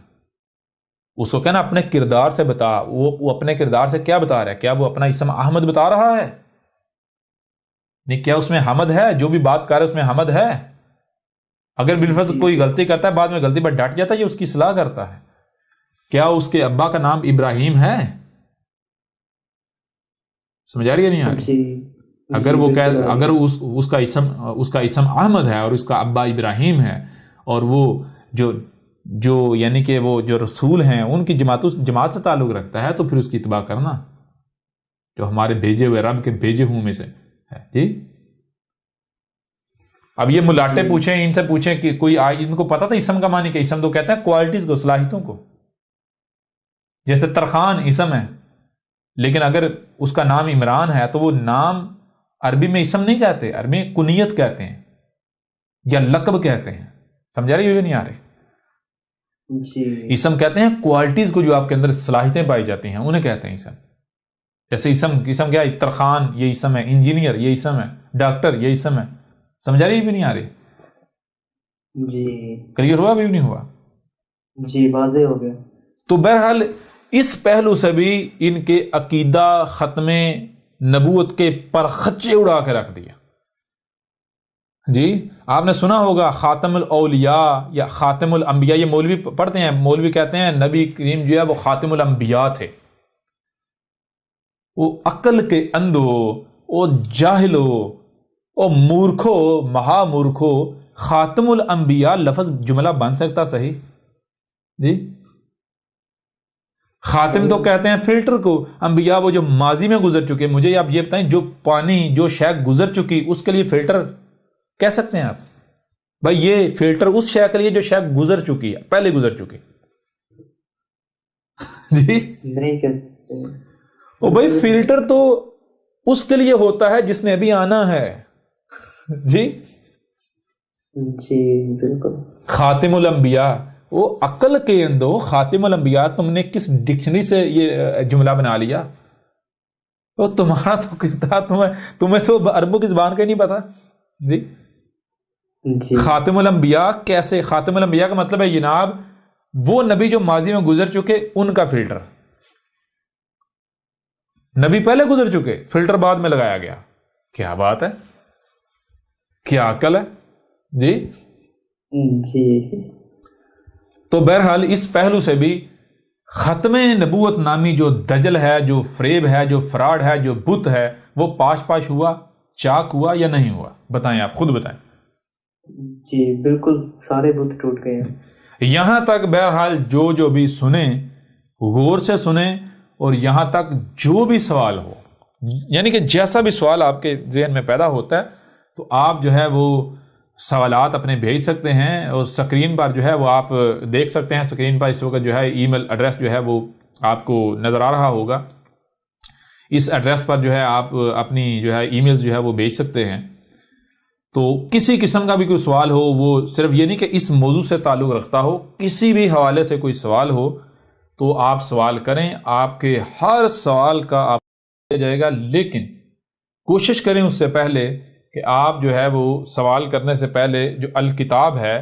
اس کو کہنا اپنے کردار سے بتا. وہ اپنے کردار سے کیا بتا رہا ہے؟ کیا وہ اپنا اسم احمد بتا رہا ہے؟ نہیں. کیا اس میں حمد ہے؟ جو بھی بات کر رہا ہے اس میں حمد ہے؟ اگر بالفرض کوئی غلطی کرتا ہے، بعد میں غلطی پر ڈٹ جاتا ہے، یہ اس کی اصلاح کرتا ہے. کیا اس کے ابا کا نام ابراہیم ہے؟ سمجھ آ رہی ہے نہیں آ رہی؟ اگر وہ اگر اس کا اسم احمد ہے اور اس کا ابا ابراہیم ہے، اور وہ جو یعنی کہ وہ جو رسول ہیں ان کی جماعت سے تعلق رکھتا ہے، تو پھر اس کی اتباع کرنا، جو ہمارے بھیجے ہوئے رب کے بھیجے ہوں میں سے ہے. جی اب یہ ملاٹے پوچھیں، ان سے پوچھیں کہ کوئی ان کو پتا تھا اسم کا معنی کہ اسم تو کہتے ہیں کوالٹیز کو، صلاحیتوں کو. جیسے ترخان اسم ہے، لیکن اگر اس کا نام عمران ہے تو وہ نام عربی میں اسم نہیں کہتے، عربی میں کنیت کہتے ہیں یا لقب کہتے ہیں. سمجھا رہی ہو نہیں آ رہے؟ جی. اسم کہتے ہیں کوالٹیز کو، جو آپ کے اندر صلاحیتیں پائی جاتی ہیں انہیں کہتے ہیں اسم. جیسے اسم کیا ہے؟ ترخان یہ اسم ہے، انجینئر یہ اسم ہے، ڈاکٹر یہ اسم ہے. سمجھا رہی بھی نہیں آ رہی؟ جی کلیئر ہوا بھی نہیں ہوا؟ جی واضح ہو گیا. تو بہرحال اس پہلو سے بھی ان کے عقیدہ ختم نبوت کے پر خچے اڑا کے رکھ دیا. جی آپ نے سنا ہوگا خاتم الاولیاء یا خاتم الانبیاء، یہ مولوی پڑھتے ہیں، مولوی کہتے ہیں نبی کریم جو ہے وہ خاتم الانبیاء تھے. وہ عقل کے اندھو، وہ جاہلو، وہ مورکھو، مہا مورکھو، خاتم الانبیاء لفظ جملہ بن سکتا صحیح؟ جی خاتم تو کہتے ہیں فلٹر کو، انبیاء وہ جو ماضی میں گزر چکے. مجھے آپ یہ بتائیں، جو پانی جو شے گزر چکی اس کے لیے فلٹر کہہ سکتے ہیں آپ؟ بھائی یہ فلٹر اس شے کے لیے جو شے گزر چکی ہے، پہلے گزر چکی. جی نہیں کہتے. او بھائی فلٹر تو اس کے لیے ہوتا ہے جس نے ابھی آنا ہے. جی جی بالکل. خاتم الانبیاء، وہ عقل کے اندو خاتم الانبیاء، تم نے کس ڈکشنری سے یہ جملہ بنا لیا؟ وہ تمہارا تو کتاب، تمہیں تو عربوں کی زبان کا ہی نہیں پتا. جی خاتم الانبیاء کیسے؟ خاتم الانبیاء کا مطلب ہے جناب وہ نبی جو ماضی میں گزر چکے ان کا فلٹر. نبی پہلے گزر چکے، فلٹر بعد میں لگایا گیا. کیا بات ہے، کیا عقل ہے. جی جی. تو بہرحال اس پہلو سے بھی ختم نبوت نامی جو دجل ہے، جو فریب ہے، جو فراڈ ہے، جو بت ہے، وہ پاش ہوا، چاک ہوا یا نہیں ہوا؟ بتائیں، آپ خود بتائیں. جی بالکل سارے بت ٹوٹ گئے ہیں. یہاں تک بہرحال جو بھی سنیں غور سے سنیں، اور یہاں تک جو بھی سوال ہو، یعنی کہ جیسا بھی سوال آپ کے ذہن میں پیدا ہوتا ہے تو آپ جو ہے وہ سوالات اپنے بھیج سکتے ہیں. اور سکرین پر جو ہے وہ آپ دیکھ سکتے ہیں، سکرین پر اس وقت جو ہے ای میل ایڈریس جو ہے وہ آپ کو نظر آ رہا ہوگا. اس ایڈریس پر جو ہے آپ اپنی جو ہے ای میل جو ہے وہ بھیج سکتے ہیں. تو کسی قسم کا بھی کوئی سوال ہو، وہ صرف یہ نہیں کہ اس موضوع سے تعلق رکھتا ہو، کسی بھی حوالے سے کوئی سوال ہو تو آپ سوال کریں. آپ کے ہر سوال کا آپ دیا جائے گا، لیکن کوشش کریں اس سے پہلے کہ آپ جو ہے وہ سوال کرنے سے پہلے جو الکتاب ہے،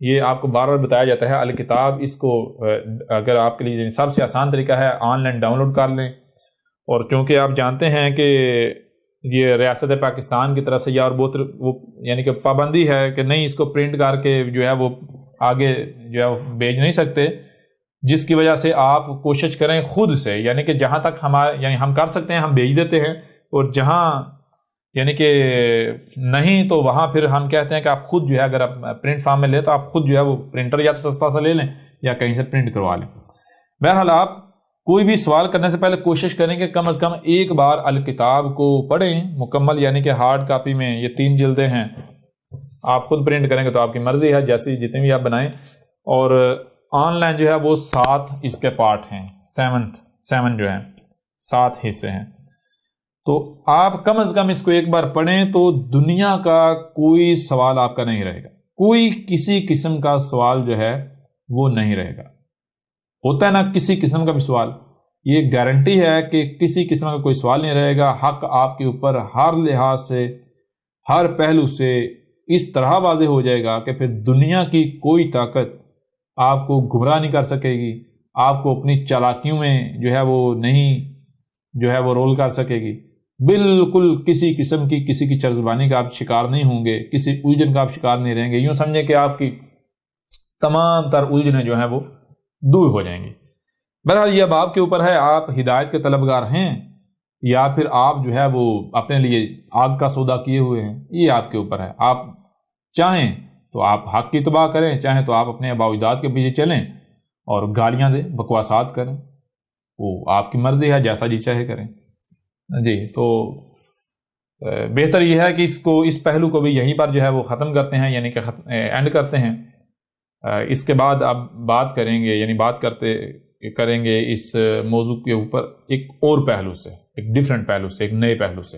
یہ آپ کو بار بار بتایا جاتا ہے الکتاب، اس کو اگر آپ کے لیے سب سے آسان طریقہ ہے آن لائن ڈاؤن لوڈ کر لیں. اور چونکہ آپ جانتے ہیں کہ یہ ریاست پاکستان کی طرف سے یا اور بہت وہ یعنی کہ پابندی ہے کہ نہیں اس کو پرنٹ کر کے جو ہے وہ آگے جو ہے بھیج نہیں سکتے، جس کی وجہ سے آپ کوشش کریں خود سے، یعنی کہ جہاں تک ہم کر سکتے ہیں ہم بھیج دیتے ہیں، اور جہاں یعنی کہ نہیں تو وہاں پھر ہم کہتے ہیں کہ آپ خود جو ہے اگر آپ پرنٹ فارم میں لیں تو آپ خود جو ہے وہ پرنٹر یا تو سستا سا لے لیں یا کہیں سے پرنٹ کروا لیں. بہرحال آپ کوئی بھی سوال کرنے سے پہلے کوشش کریں کہ کم از کم ایک بار الکتاب کو پڑھیں مکمل، یعنی کہ ہارڈ کاپی میں یہ 3 جلدیں ہیں. آپ خود پرنٹ کریں گے تو آپ کی مرضی ہے، جیسی جتنے بھی آپ بنائیں. اور آن لائن جو ہے وہ 7 اس کے پارٹ ہیں، 7 جو ہیں 7 حصے ہیں، تو آپ کم از کم اس کو ایک بار پڑھیں تو دنیا کا کوئی سوال آپ کا نہیں رہے گا، کوئی کسی قسم کا سوال جو ہے وہ نہیں رہے گا۔ ہوتا ہے نا کسی قسم کا بھی سوال، یہ گارنٹی ہے کہ کسی قسم کا کوئی سوال نہیں رہے گا، حق آپ کے اوپر ہر لحاظ سے، ہر پہلو سے اس طرح واضح ہو جائے گا کہ پھر دنیا کی کوئی طاقت آپ کو گمراہ نہیں کر سکے گی، آپ کو اپنی چالاکیوں میں جو ہے وہ نہیں جو ہے وہ رول کر سکے گی، بالکل کسی قسم کی کسی کی چرزبانی کا آپ شکار نہیں ہوں گے، کسی الجھن کا آپ شکار نہیں رہیں گے۔ یوں سمجھیں کہ آپ کی تمام تر الجھنیں جو ہیں وہ دور ہو جائیں گی۔ بہرحال یہ اب آپ کے اوپر ہے، آپ ہدایت کے طلبگار ہیں یا پھر آپ جو ہے وہ اپنے لیے آگ کا سودا کیے ہوئے ہیں، یہ آپ کے اوپر ہے۔ آپ چاہیں تو آپ حق کی اتباع کریں، چاہیں تو آپ اپنے آباء و اجداد کے پیچھے چلیں اور گالیاں دیں، بکواسات کریں، وہ آپ کی مرضی ہے، جیسا جی چاہے کریں۔ جی تو بہتر یہ ہے کہ اس پہلو کو بھی یہیں پر جو ہے وہ ختم کرتے ہیں، یعنی کہ اینڈ کرتے ہیں۔ اس کے بعد اب بات کریں گے، یعنی بات کریں گے اس موضوع کے اوپر ایک اور پہلو سے، ایک ڈیفرنٹ پہلو سے، ایک نئے پہلو سے۔